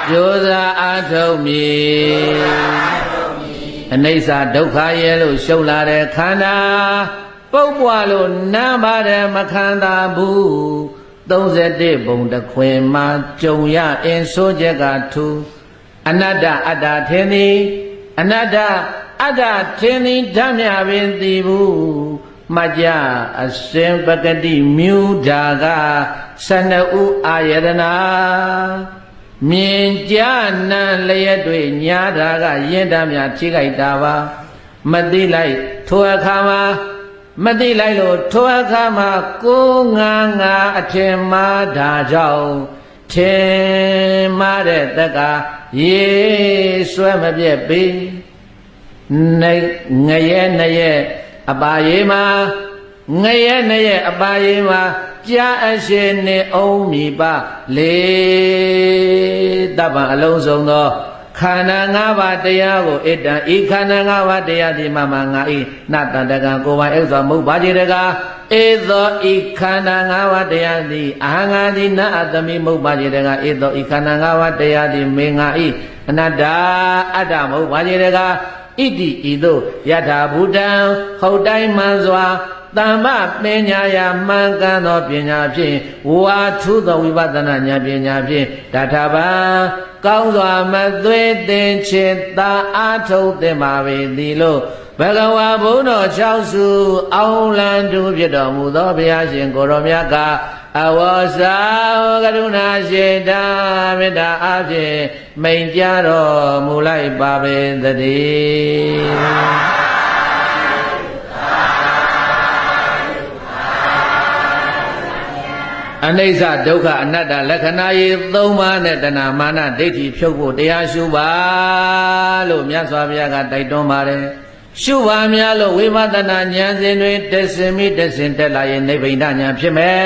S1: ကြိုးစားအားထုတ်မည်အနိစ္စဒုက္ခရဲ့လို့ရှုပ်လာတဲ့ခန္ဓာပုပ်ပွားလို့နားပါတယ်မခံသာဘူး31ဘုံတခွင်မှာကြုံရအင်းဆိုးချက်ကထူအနတ္တအတ္တထင်သည်အနတ္တအတ္တထင်သည်ဓမ္မပင်သိဘူးမကြအစဉ်ပကတိမြူဓာက12ဥအာယတနာမြင်ကြနံလျက်တွေညာဓာကယဉ်တများထိခိုက်တာပါမသိလိုက်ထိုအခါမှာမသိလိုက်လို့ထိုအခါမှာကိုငါအထင်မှားတာကြောင့်ထင်မှားတဲ့တက်ကရေဆွဲမပြက်ပေငရဲနရဲ့အပါရေမှာငရဲနရဲ့အပါရေမှာကြာအရှိနေအောင်မိပါလေတပ္ပံအလုံးစုံသောခန္ဓာ၅ပါးတရားကိုဣတံဤခန္ဓာ၅ပါးတရားဒီမှာငါဤနတတကံကိုယ်ပိုင်ဥစ္စာမဟုတ်ပါကြတကားဧသောဤခန္ဓာ၅ပါးတရားသည်အဟံငါသည်နအတ္တမိမဟုတ်ပါကြတကားဧသောဤခန္ဓာ၅ပါးတရားသည်မေငါဤအနတ္တအတ္တမဟုတ်ပါကြတကားဣတိဤသို့ယထာဘူတံဟုတ်တိုင်းမှန်စွာသမ္မပညာယမှန်ကန်သောပညာဖြင့်ဝါထုသောဝိပဿနာဉာဏ်ပညာဖြင့်တထဗံကောင်းစွာမသွေးသင်ချစ်သာအာထုတ်သင်ပါပေသည်လို့ ဘဂဝါဘုန်းတော်6စုအောင်လံတူဖြစ်တော်မူသောဘုရားရှင်ကိုရောမြတ်ကအဝေါစာကရုဏာရှိတာမေတ္တာအဖြင့်မိန်ကြားတော်မူလိုက်ပါပေသတည်းအနိစ္စဒုက္ခအနတ္တလက္ခဏာရေ3ပါးနဲ့တဏမာနဒိဋ္ဌိဖြုတ်ဖို့တရားရှုပါလို့မြတ်စွာဘုရားကတိုက်တွန်းပါတယ်ရှုပါများလို့ဝိပဿနာဉာဏ်စဉ်တွေတက်စင်မိတက်စင်တက်လာရင်နိဗ္ဗိဒဉာဏ်ဖြစ်မယ်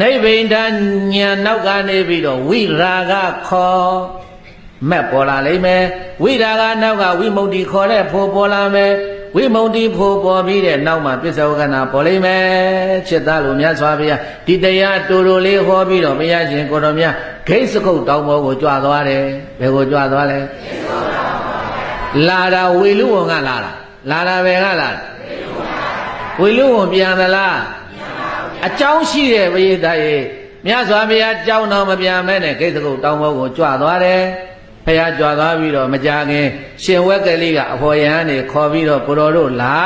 S1: နိဗ္ဗိဒဉာဏ်နောက်ကနေပြီးတော့ဝိရာဂခေါ်မက်ပေါ်လာလိမ့်မယ်ဝိရာဂနောက်ကဝိမု ക്തി ခေါ်တဲ့ဖို့ပေါ်လာမယ်ဝိမု ക്തി ဖို့ပေါ်ပြီးတဲ့နောက်မှာပစ္စောကနာပေါ်လိမ့်မယ်ချစ်သားလို့မြတ်စွာဘုရားဒီတရားတူတူလေးဟောပြီးတော့ဘုရားရှင်ကိုတော်မြတ်ဂိတ်စကုတ်တောင်ပေါ်ကိုကြွသွားတယ်ဘယ်ကိုကြွသွားလဲလာတာဝေလူဝံကလာတာဘယ်ကလာဝေလူဝံပြန်သလားအကြောင်းရှိတဲ့ဘုရားရဲ့မြတ်စွာဘုရားကြောင်းတော်မပြန်မဲနဲ့ဂိတ်စကုတ်တောင်ပေါ်ကိုကြွသွားတယ်ဖះကြွားသွားပြီးတော့မကြခင်ရှင်ဝက်ကလေးကအဖော်ရဟန်းနေခေါ်ပြီးတော့ကိုတော်တို့လာ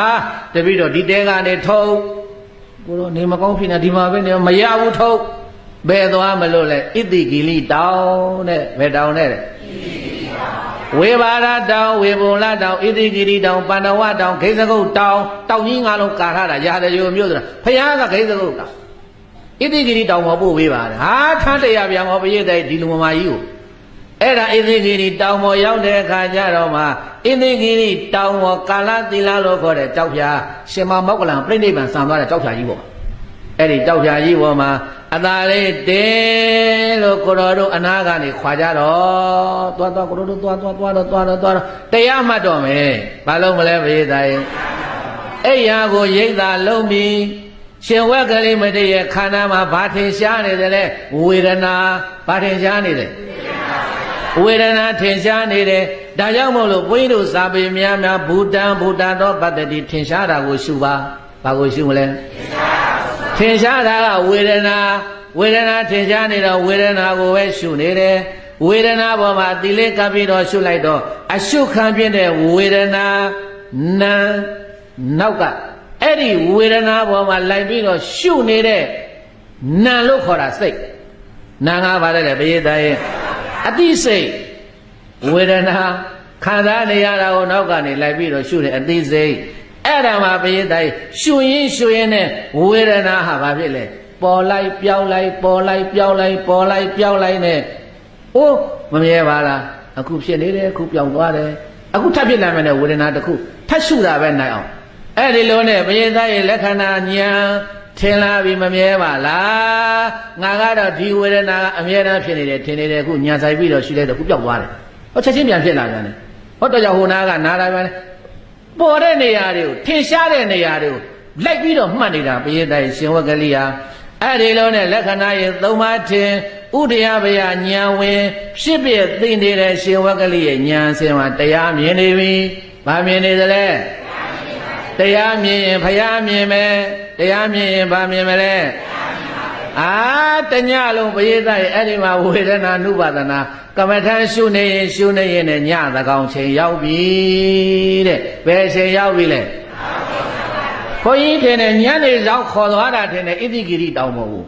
S1: တပြီးတော့ဒီတဲကနေထုတ်ကိုတော်နေမကောင်းဖြစ်နေဒီမှာပဲနေမရဘူးထုတ်ဘယ်သွားမလို့လဲဣတိကိလိတောင်းတဲ့ဘယ်တောင်းတဲ့ဝေဘာရတောင်းဝေဘုံလတောင်းဣတိကိလိတောင်းပန္နဝတောင်းဂိစကုတ်တောင်းတောင်းကြီးငါလုံးကာထားတာရာတရိုမျိုးဆိုတာဖះကဂိစကုတ်တောင်းဣတိကိလိတောင်းမပို့ပေးပါတယ်ဟာထမ်းတရားပြန်ဟောပရိသတ်ဒီလူမမာကြီးကိုအဲ့ဒါဣသိဂိရိတောင်ပေါ်ရောက်တဲ့အခါကျတော့မှဣသိဂိရိတောင်ပေါ်ကာလသီလလို့ခေါ်တဲ့ကြောက်ဖြာရှင်မောက္ကလံပြိဋိဘံဆံသွားတဲ့ကြောက်ဖြာကြီးပေါ့အဲ့ဒီကြောက်ဖြာကြီးပေါ်မှာအသာလေးတင်းလို့ကိုတော်တို့အနာကနေခွာကြတော့သွားကိုတော်တို့သွားတရားမှတ်တော့မယ်ဘာလို့မလဲဘုရားသားရဲ့အဲ့ရာကိုရိတ်သာလုံးပြီးရှင်ဝက်ကလေးမတည့်ရဲ့ခန္ဓာမှာဘာထင်ရှားနေတယ်လဲဝေဒနာဘာထင်ရှားနေတယ်ဝေဒနာထင်ရှားနေတယ်ဒါကြောင့်မို့လို့ဘုန်းကြီးတို့စာပေများဘူတံသောပတ္တိထင်ရှားတာကိုရှုပါဘာကိုရှုမလဲထင်ရှားတာကဝေဒနာထင်ရှားနေတော့ဝေဒနာကိုပဲရှုနေတယ်ဝေဒနာပေါ်မှာတိလေးကပ်ပြီးတော့ရှုလိုက်တော့အရှုခံပြတဲ့ဝေဒနာနာနောက်ကအဲ့ဒီဝေဒနာပေါ်မှာလိုက်ပြီးတော့ရှုနေတဲ့နာလို့ခေါ်တာစိတ်နာငါပါတယ်လေဘုရားသားရဲ့အတိစိတ်ဝေဒနာခံစားနေရတာကိုနောက်ကနေလိုက်ပြီးတော့ရှုတယ်အတိစိတ်အဲ့ဒါမှဘုရားသားရှုရင်နဲ့ဝေဒနာဟာဘာဖြစ်လဲပေါ်လိုက်ပြောင်းလိုက်ပေါ်လိုက်ပြောင်းလိုက်ပေါ်လိုက်ပြောင်းလိုက်နဲ့အိုးမမြဲပါလားအခုဖြစ်နေတယ်အခုပြောင်းသွားတယ်အခုထပ်ဖြစ်လာမယ်နဲ့ဝေဒနာတစ်ခုထပ်ရှုတာပဲနိုင်အောင်အဲ့ဒီလိုနဲ့ဘုရားသားရဲ့လက္ခဏာညာထင်လာပြီမမြဲပါလားငါကတော့ဒီဝေဒနာကအမြဲတမ်းဖြစ်နေတယ်ထင်နေတယ်အခုညာဆိုင်ပြီးတော့ရှုလိုက်တော့အခုပျောက်သွားတယ်ဟောချက်ချင်းပြန်ဖြစ်လာပြန်တယ်ဟောတော့ကြောင့်ဟိုနာကနာတာပဲပေါ်တဲ့နေရာတွေကိုထင်ရှားတဲ့နေရာတွေကိုလိုက်ပြီးတော့မှတ်နေတာဘုရားတိုက်ရှင်ဝက်ကလေးဟာအဲ့ဒီလိုနဲ့လက္ခဏာရဲ့သုံးပါးထင်ဥဒယဘယညာဝင်ဖြစ်ပြသိနေတဲ့ရှင်ဝက်ကလေးရဲ့ညာစင်မှာတရားမြင်နေပြီဘာမြင်နေသလဲတရားမြင်ရင်ဘုရားမြင်မယ်တရားမြင်ရင်ဘာမြင်မလဲတညလုံးပရိသတ်ရဲ့အဲ့ဒီမှာဝေဒနာနုပါဒနာကမ္မထရှုနေရင်နဲ့ညသကောင်ချိန်ရောက်ပြီတဲ့ဘယ်ချိန်ရောက်ပြီလဲဘုန်းကြီးထင်တယ်ညနေဆောင်ခေါ်သွားတာထင်တယ်ဣတိဂိရိတောင်မဟုတ်ဘူး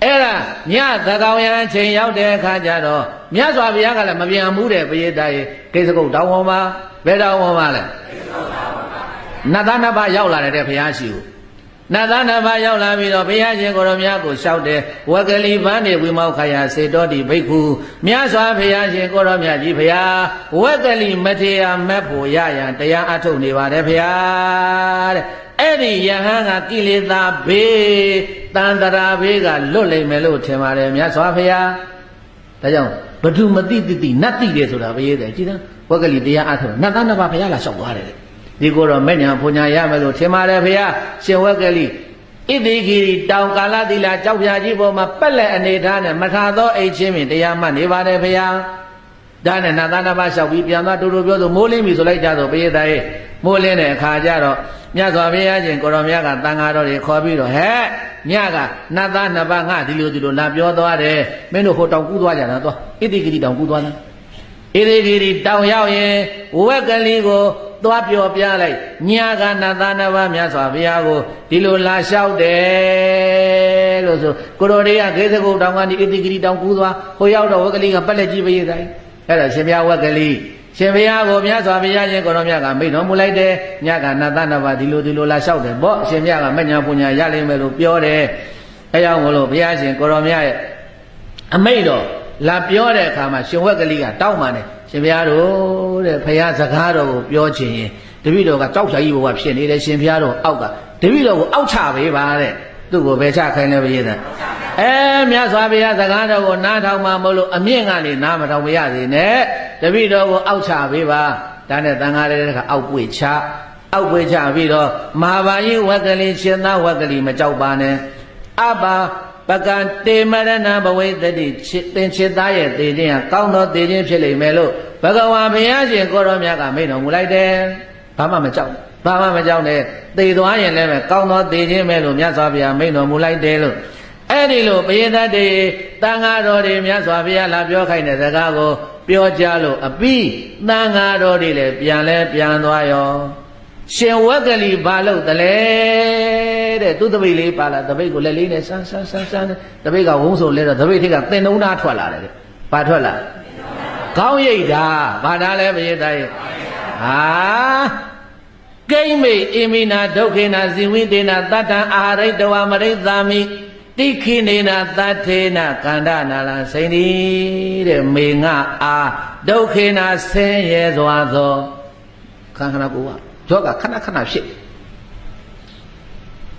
S1: အဲ့ဒါညသကောင်ရန်ချိန်ရောက်တဲ့အခါကျတော့မြတ်စွာဘုရားကလည်းမပြန်ဘူးတဲ့ပရိသတ်ရဲ့ဂိစကုတ်တောင်ပေါ်မှာဘယ်တောင်ပေါ်မှာလဲနတ်သားနှစ်ပါးရောက်လာတဲ့ဘုရားရှိကိုနတ်သားနှစ်ပါးရောက်လာပြီးတော့ဘုရားရှင်ကိုရောမြတ်ကိုလျှောက်တယ်ဝက်ကလီပန်းနေဝိမောက္ခယစေတောတိဘိက္ခုမြတ်စွာဘုရားရှင်ကိုရောမြတ်ကြီးဘုရားဝက်ကလီမထေရမက်ဖို့ရရန်တရားအထုတ်နေပါတယ်ဘုရားတဲ့အဲ့ဒီယဟန်ကကိလေသာဘေးတန်တရာဘေးကလွတ်လိမ့်မယ်လို့ထင်ပါတယ်မြတ်စွာဘုရားဒါကြောင့်ဘဒုမတိတိနတ်တိတယ်ဆိုတာဘုရားတဲ့ကြည်သားဝက်ကလီတရားအထုတ်နတ်သားနှစ်ပါးဘုရားလာလျှောက်သွားတယ်ဒီကိုတော့မဲ့ညာဘုံညာရမယ်လို့ထင်ပါတယ်ဖေဟာရှင်ဝက်ကလေးဣတိဂိရိတောင်ကာလသီလကြောက်ဖြာကြီးပေါ်မှာပက်လက်အနေထားနဲ့မထာသောအိတ်ချင်းပင်တရားမှတ်နေပါတယ်ဖေဟာဒါနဲ့နတ်သားနှစ်ပါးလျှောက်ပြီးပြန်သွားတူတူပြောဆိုမိုးလင်းပြီဆိုလိုက်ကြတော့ဘုရားသားရဲ့မိုးလင်းတဲ့အခါကျတော့မြတ်စွာဘုရားရှင်ကိုရောမြတ်ကတန်ဃာတော်တွေခေါ်ပြီးတော့ဟဲ့ညကနတ်သားနှစ်ပါးငါဒီလိုလာပြောသွားတယ်မင်းတို့ဟိုတောင်ကူးသွားကြတာသွားဣတိဂိရိတောင်ကူးသွားလားဣတိဂိရိတောင်ရောက်ရင်ဝက်ကလေးကို သွားပြောပြလိုက်ညာကနတ်သားနှစ်ပါးမြတ်စွာဘုရားကိုဒီလိုလာလျှောက်တယ်လို့ဆိုကိုရိုတွေကဂေသကုတ်တောင်ကနေဣတိဂရိတောင်ကူးသွားဟိုရောက်တော့ဝက်ကလေးကပက်လက်ကြီးပရိသတ်အဲ့ဒါရှင်ဘုရားဝက်ကလေးရှင်ဘုရားကိုမြတ်စွာဘုရားရှင်ကိုရောမြတ်ကမိန့်တော်မူလိုက်တယ်ညကနတ်သားနှစ်ပါးဒီလိုလာလျှောက်တယ်ပေါ့ရှင်ဘုရားကမညာပူညာရလိမ့်မယ်လို့ပြောတယ်အဲကြောင့်မလို့ဘုရားရှင်ကိုရောမြတ်ရဲ့အမိန့်တော်လာပြောတဲ့အခါမှာရှင်ဝက်ကလေးကတောင်းပန်တယ်ရှင်ဘုရားတို့တဲ့ဘုရားစကားတော်ကိုပြောချင်ရင်တပည့်တော်ကကြောက်ချာကြီးဘဝဖြစ်နေတယ်ရှင်ဘုရားတော်အောက်ကတပည့်တော်ကိုအောက်ချပေးပါတဲ့သူ့ကိုပဲချခိုင်းတယ်ဘုရားမြတ်စွာဘုရားစကားတော်ကိုနားထောင်မှမလို့အမြင့်ကနေနားမထောင်မရစေနဲ့တပည့်တော်ကိုအောက်ချပေးပါဒါနဲ့တန်ခါးလေးကအောက်ပွေချပြီးတော့မဟာဘာယိဝက်ကလေးရှင်သားဝက်ကလေးမကြောက်ပါနဲ့အပါပကံတေမရဏဘဝိတ္တိသင်္ချစ်သားရဲ့သေခြင်းဟာကောင်းသောသေခြင်းဖြစ်လိမ့်မယ်လို့ဘဂဝါဘုရားရှင်ကိုရောမြတ်ကမိန့်တော်မူလိုက်တယ်ဘာမှမကြောက်နဲ့သေသွားရင်လည်းပဲကောင်းသောသေခြင်းပဲလို့မြတ်စွာဘုရားမိန့်တော်မူလိုက်တယ်လို့အဲ့ဒီလိုပရိသတ်တွေတန်ဃာတော်တွေမြတ်စွာဘုရားလာပြောခိုင်းတဲ့စကားကိုပြောကြလို့အပြီးတန်ဃာတော်တွေလည်းပြန်သွားရောရှင်ဝက်ကလေးဘာလို့တလဲတဲ့သူတပိတ်လေးပါလာတပိတ်ကိုလက်လေးနဲ့ဆန်းတပိတ်ကဝုန်းဆိုလဲတော့တပိတ်ထိကသင်္နှုံးသားထွက်လာတယ်ဘာထွက်လာကောင်းရိပ်တာဘာသာလဲပရိသတ်ရဲ့ကိမ့်မေအမိနာဒုက္ခေနာဇိဝိတေနာတတ္တံအာရိတဝမရိသမိတိခိနေနာသတ္ထေနာကန္ဒနာလံစိန်ဒီတဲ့မေငါအာဒုက္ခေနာဆင်းရဲသွားသောခန္ဓာကိုယ်ကယောဂခဏဖြစ်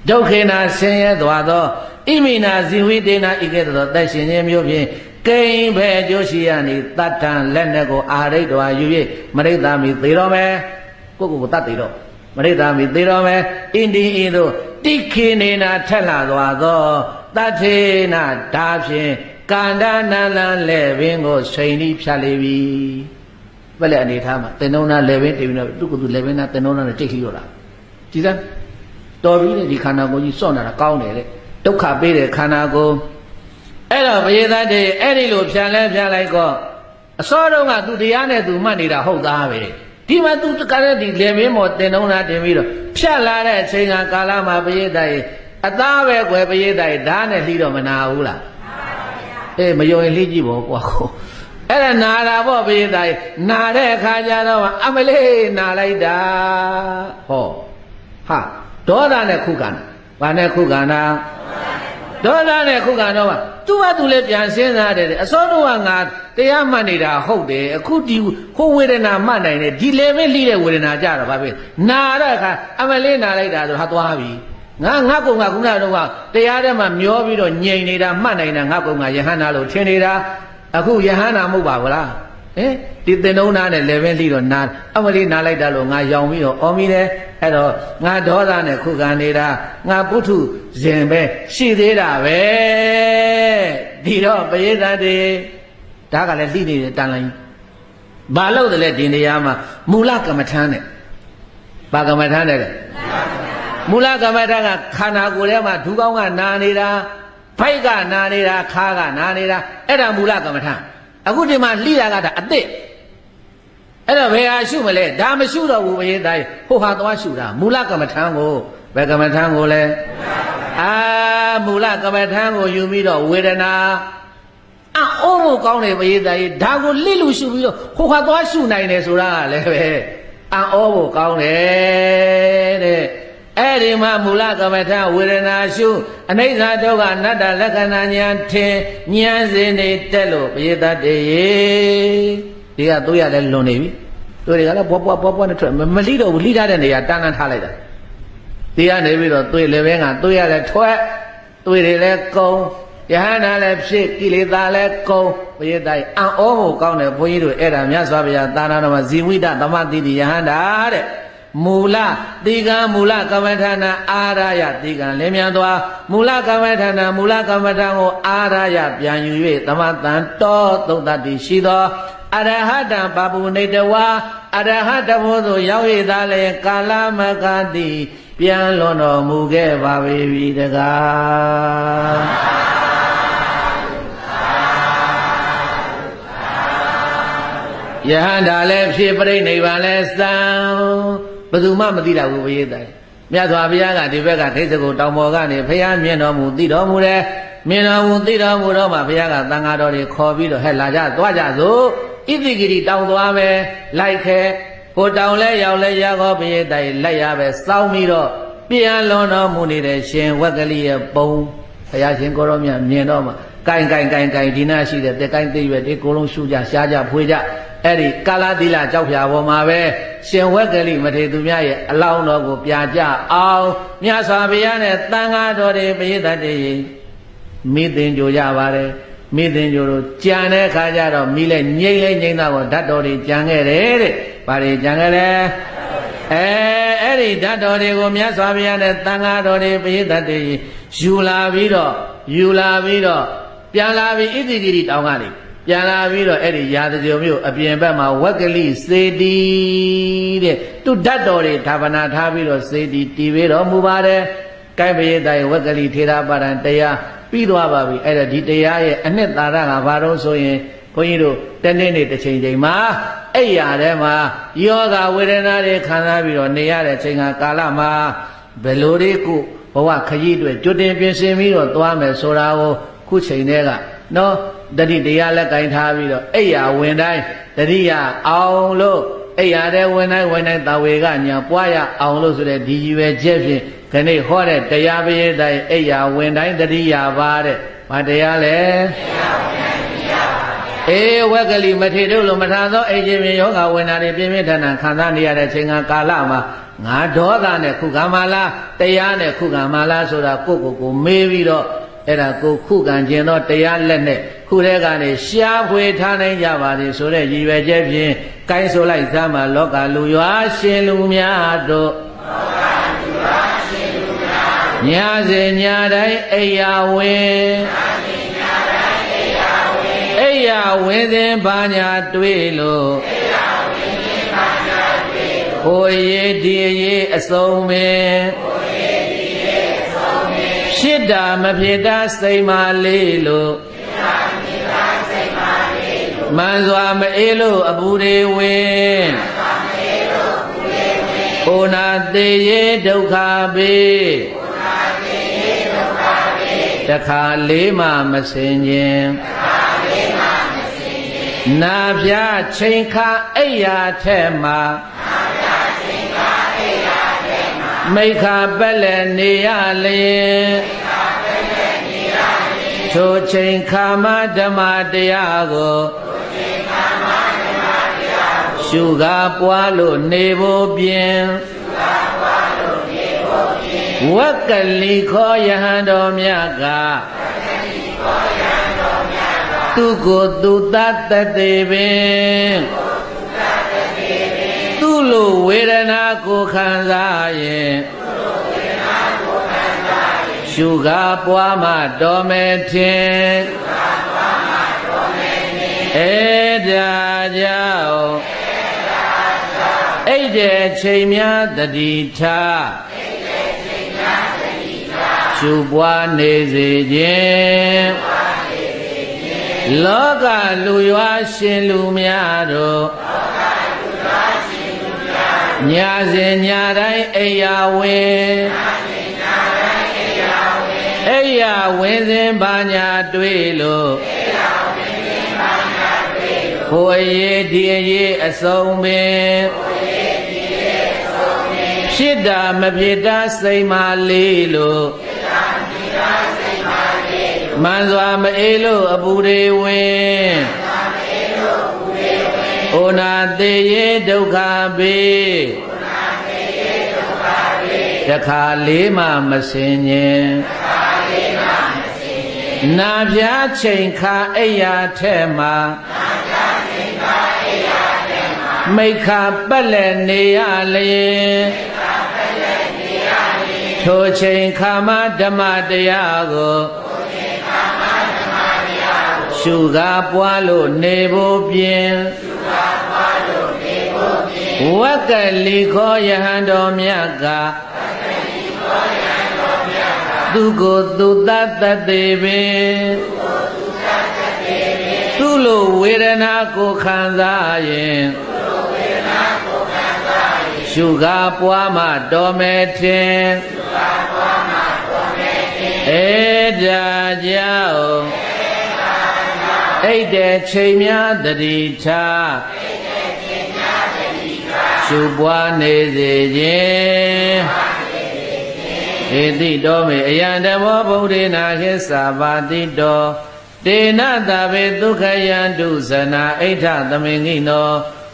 S1: ဒုက္ခေနာဆင်းရဲသွားသောဣမိနာဇိဝိတေနာဤကဲ့သို့သောသက်ရှင်ခြင်းမျိုးဖြင့်ကိမ့်ဘဲကျိုးရှိရနေတတ္တံလက်နဲ့ကိုအာရိတဝါယူ၍မရိသမိသေတော်မယ်ကိုကိုတတ်သေးတော့မရိသမိသေတော်မယ်ဣန္ဒီဤသို့တိခိနေနာထက်လာသွားသောတတ္ထေနာဒါဖြင့်ကန္ဒနာလံလက်ပင်ကိုချိန်ပြီးဖြတ်လေပြီဘယ်လဲအနေထားမှာတင်တော့နာလက်ပင်တင်ပြီးတော့သူ့ကိုယ်သူလက်ပင်နာတင်တော့နာနဲ့တိတ်ခီတော့တာကြည်စမ်းတော်ပြီလေဒီခန္ဓာကိုယ်ကြီးစော့နေတာကောင်းတယ်လေဒုက္ခပေးတဲ့ခန္ဓာကိုယ်အဲ့တော့ဘယေသတ္တေအဲ့ဒီလိုဖြန်လိုက်တော့အစောတုန်းကသူတရားနဲ့သူမှတ်နေတာဟုတ်သားပဲဒီမှာသူကလည်းဒီလေမင်းမော်တင်တော့နာတင်ပြီးတော့ဖြတ်လာတဲ့အချိန်ကကာလမှာဘယေသတ္တေအသားပဲကွယ်ဘယေသတ္တေဓာတ်နဲ့လှီးတော့မနာဘူးလားအေးမယုံရင်လှီးကြည့်ပေါ့ကွာအဲ့ဒါနာတာပေါ့ဘယေသတ္တေနာတဲ့အခါကျတော့အမလေးနာလိုက်တာဟောဟာဒေါသနဲ့ခုခံတာဘာနဲ့ခုခံတာဒေါသနဲ့ခုခံတော့သူ့ဟာသူလည်းပြန်စဉ်းစားတယ်အစောတုန်းကငါတရားမှတ်နေတာဟုတ်တယ်အခုဒီဟိုဝေဒနာမှတ်နိုင်တယ်ဒီလည်းပဲလှိတဲ့ဝေဒနာကြတော့ဘာဖြစ်နာတဲ့အခါအမလေးနာလိုက်တာဆိုဟာသွားပြီငါကုံကခုနကတော့တရားထဲမှာမျောပြီးတော့ငြိမ်နေတာမှတ်နိုင်တာငါကုံကယဟန္တာလို့ထင်နေတာအခုယဟန္တာမဟုတ်ပါဘူးလားဒီသင်္နှုံးနာနဲ့လည်းပဲလှိတော့နာအမလေးနာလိုက်တာလို့ငါရောင်ပြီးတော့အော်မိတယ်အဲ့တော့ငါဒေါသနဲ့ခုခံနေတာငါပုထုဇဉ်ပဲရှိသေးတာပဲဒီတော့ပရိသတ်တွေဒါကလည်းလှိနေတယ်တန်လိုက်ဘာလို့တလဲဒီနေရာမှာမူလကမ္မထမ်းနဲ့ဘာကမ္မထမ်းတဲ့လဲမူလကမ္မထမ်းကခန္ဓာကိုယ်ထဲမှာဒုကောင်းကနာနေတာဖိုက်ကနာနေတာခါကနာနေတာအဲ့ဒါမူလကမ္မထမ်းအခုဒီမှာလှိတာကဒါအစ်စ်အဲ့တော့ဘယ်ဟာရှုမလဲဒါမရှုတော့ဘူးဘယေသားဟိုဟာသွားရှုတာမူလကမ္မထမ်းကိုဘယ်ကမ္မထမ်းကိုလဲမူလကမ္မထမ်းကိုယူပြီးတော့ဝေဒနာအိုးဖို့ကောင်းတယ်ဘယေသားဒါကိုလှိလို့ရှုပြီးတော့ဟိုဟာသွားရှုနိုင်တယ်ဆိုတာကလည်းပဲအိုးဖို့ကောင်းတယ်တဲ့အဲ့ဒီမှာမူလကမ္မထဝေဒနာရှုအနိစ္စဒုက္ခအနတ္တလက္ခဏာဉာဏ်ထင်ဉာဏ်စဉ်နေတက်လို့ပရိသတ်တေဒီကတို့ရလဲလွန်နေပြီတို့တွေကလည်းပွားနဲ့ထွက်မလိတော့ဘူးလိထားတဲ့နေရာတန်းထားလိုက်တာဒီကနေပြီးတော့တွေ့လည်းပဲငါတွေ့ရလဲထွက်တွေ့တယ်လဲကုံယဟန္တာလည်းဖြစ်ကိလေသာလည်းကုံပရိသတ်အံ့ဩဖို့ကောင်းတယ်ဘုန်းကြီးတို့အဲ့ဒါမြတ်စွာဘုရားသာသနာတော်မှာဇီဝိတသမတိတိယဟန္တာတဲ့မူလတိကံမူလကမ္မထာနာအာရယတိကံလင်းမြန်သွားမူလကမ္မထာနာမူလကမ္မထာကိုအာရယပြန်ယူ၍သမတန်တောသုံးတတိရှိသောအရဟတံပပုနေတဝါအရဟတဘုသို့ရောက်ရသားလေကာလမကတိပြန်လွန်တော်မူခဲ့ပါ၏တကား ယဟန္တာလည်းဖြစ်ပြိဋိဘံလည်းစံဘယ်သူမှမသိတာဘူးဘုရားတိုင်မြတ်စွာဘုရားကဒီဘက်ကခိစကုတောင်ပေါ်ကနေဘုရားမြင်တော်မူသိတော်မူတယ်မြင်တော်မူသိတော်မူတော့မှဘုရားကသံဃာတော်တွေခေါ်ပြီးတော့ဟဲ့လာကြသွားကြစို့ဣတိဂိရိတောင်သွားမယ်လိုက်ခဲကိုတောင်လဲရောက်လဲရကောဘုရားတိုင်လက်ရပဲစောင်းပြီးတော့ပြန်လွန်တော်မူနေတဲ့ရှင်ဝက်ကလေးရဲ့ပုံဘုရားရှင်ကိုရောမြတ်မြင်တော့မှကိုင်ဒီနာရှိတဲ့တက်ကိုင်းသိရွယ်ဒီကိုလုံးရှုကြရှားကြဖွေးကြအဲ့ဒီကာလာသီလကြောက်ဖြာပေါ်မှာပဲရှင်ဝက်ကလေးမထေသူမြတ်ရဲ့အလောင်းတော်ကိုပြကြအောင်မြတ်စွာဘုရားနဲ့တန်ဃာတော်တွေပရိသတ်တွေမိသင်ကြကြပါတယ်မိသင်ကြတို့ကြံတဲ့ခါကျတော့မိလဲငိမ့်လဲငိမ့်တာကိုဓာတ်တော်တွေကြံခဲ့တယ်တဲ့ဘာတွေကြံခဲ့လဲအဲ့ဒီဓာတ်တော်တွေကိုမြတ်စွာဘုရားနဲ့တန်ဃာတော်တွေပရိသတ်တွေယူလာပြီးတော့ပြန်လာပြီးဣတိဂိရိတောင်ကနေပြန်လာပြီးတော့အဲ့ဒီရာဇဂုံမြို့အပြင်ဘက်မှာဝက်ကလိစေတီတဲ့သူဓာတ်တော်တွေဌာပနာထားပြီးတော့စေတီတည်ပြီးတော်မူပါတယ်။ကိုင်ပရိသတ်ဝက်ကလိထေရပါဒံတရားပြီးသွားပါပြီ။အဲ့ဒါဒီတရားရဲ့အနှစ်သာရကဘာလို့ဆိုရင်ဘုန်းကြီးတို့တနေ့နေ့တစ်ချိန်ချိန်မှာအဲ့ရထဲမှာယောဂဝေဒနာတွေခံစားပြီးတော့နေရတဲ့ချိန်ကာလမှာဘယ်လိုတွေကိုဘဝခရီးတွေကြွတင်ပြင်ဆင်ပြီးတော့သွားမယ်ဆိုတာကိုခုချိန်တည်းကနော်တတိတရားလက်ကင်ထားပြီးတော့အိယာဝင်တိုင်းတတိယအောင်လို့အိယာတဲ့ဝင်တိုင်းတာဝေကညာပွားရအောင်လို့ဆိုတဲ့ဒီရွယ်ချက်ဖြင့်ခဏိဟောတဲ့တရားပရိသတ်အိယာဝင်တိုင်းတတိယပါတဲ့ဘာတရားလဲအေးဝက်ကလိမထေတို့လိုမထာသောအိခြင်းမြေယောဂဝေဒနာတွေပြင်းပြထန်ထန်ခံစားနေရတဲ့ချိန်ကာလမှာငါဒေါသနဲ့ခုခံမလားတရားနဲ့ခုခံမလားဆိုတာကိုမေးပြီးတော့အဲ့ဒါကိုခုခံခြင်းတော့တရားလက်နဲ့ခုတဲ့ကနေရှားဖွေထားနိုင်ကြပါလေဆိုတဲ့ရည်ရွယ်ချက်ဖြင့်ကိုင်းဆိုလိုက်သမ်းမှာလောကလူရွာရှင်လူများတို့ညာစဉ်ညာတိုင်းအိယာဝင်အိယာဝင်စဉ်ဘာညာတွေ့လို့ဟိုရေးဒီရေးအစုံမင်းဖြစ်တာမဖြစ်တာစိတ်မလေးလို့မှန်စွာမအေးလို့အပူတွေဝင်ဩနာသေးရေဒုက္ခပေတခါလေးမှမစင်ခြင်းနာပြချိန်ခါအိယာထဲမှာမိခါပက်လက်နေရလေထိုချိန်ခါမဓမ္မတရားကိုရှုကားပွားလို့နေဖို့ပြင်ဝက်ကလိခောယဟန်တော်မြတ်ကသူကိုသူတတ်တဲ့ပင်သူ့လိုဝေဒနာကိုခံစားရင်ရှုကားပွားမှတော်မယ်ထင်အဲ့ဒါကြောင့်အိတ်တဲ့ချိန်များတတိထားရှုပွားနေစေခြင်းလောကလူရွာရှင်လူများတို့ညာစဉ်ညာတိုင်းအိယာဝင်အိယာဝင်စဉ်ဘာညာတွေ့လို့ဟိုအရေးဒီအရေးအစုံပင်ဖြစ်တာမဖြစ်တာစိတ်မလေးလို့မှန်စွာမအေးလို့အပူတွေဝင်ဩနာသေးရေဒုက္ခပေတခါလေးမှမစင်ခြင်းနာပြချိန်ခါအိယာထဲမှာမိခါပက်လက်နေရလေထိုချိန်ခါမဓမ္မတရားကိုရှုကားပွားလို့နေဖို့ပြင်ဝက်ကလိခောယဟန်တော်မြတ်ကသူကိုသူတတ်တဲ့ပင်သူ လိုဝေဒနာကိုခံစားရင်ရှုကားပွားမှတော်မယ်ထင်အေဒါကြောင့်အိတ်တဲ့ချိန်များတတိထားရှုပွားနေစေခြင်းဧတိတော်မေအယံဓမ္မောဗုဒ္ဓေနာခေသဘာတိတောတေနသဗေဒုက္ခယံတုဇနာအိဋ္ဌသမင်္ဂိနော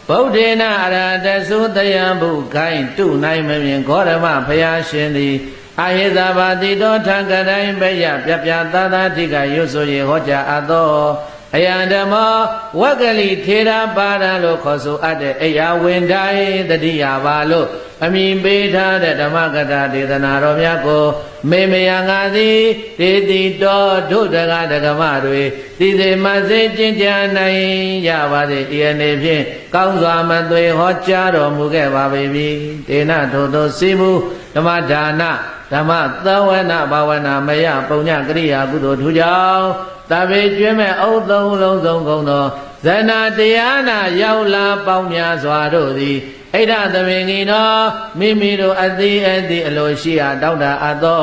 S1: ဗုဒ္ဓေနအရဟတသုတယံဘုခိုင်းတုနိုင်မမြင်ဂေါရမဘုရားရှင်သည်အာဟိသဘာတိတောထံကတိုင်းဘယပြပြသာသာတိကရွတ်ဆိုရေဟောကြားအပ်သောအယံဓမ္မောဝဂ္ဂလိထေရပါဒလို့ခေါ်ဆိုအပ်တဲ့အိယာဝင်တိုင်းတတိယပါလို့အမိပေးထားတဲ့ဓမ္မကထာဒေသနာတော်များကိုမေမယငါသည်ဒေတိတော်ဒုဒကဒကမတွေသိစေမစေကျင့်ကြံနိုင်ရပါစေဤအနေဖြင့်ကောင်းစွာမသွေဟောကြားတော်မူခဲ့ပါပြီဒေနထို့သောစိမှုဓမ္မဒါနဓမ္မသဝနာဘာဝနာမယပုံညကရိယာကုသိုလ်ထူကြောင့်တပေကျွဲ့မဲ့အုပ်သုံးလုံးစုံကုန်သောဇဏတရားနာရောက်လာပေါင်းများစွာတို့သည်ဣဒ္ဓသမင်္ဂိနောမိမိတို့အတိအလိုရှိရာတောက်တာအပ်သော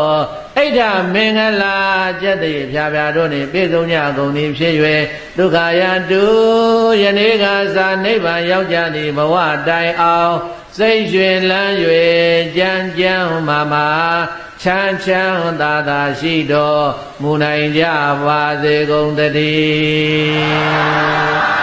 S1: ဣဒ္ဓမင်္ဂလာကျက်တည်းဖြာဖြာတို့နှင့်ပြည့်စုံကြကုန်သည်ဖြစ်၍ဒုက္ခယတုယနေ့ကသာနိဗ္ဗာန်ရောက်ကြသည့်ဘဝတိုင်အောင်စိတ်ရွှင်လန်း၍ကြံကြံမာချမ်းချမ်းသာသာရှိတော်မူနိုင်ကြပါစေကုန်သတည်း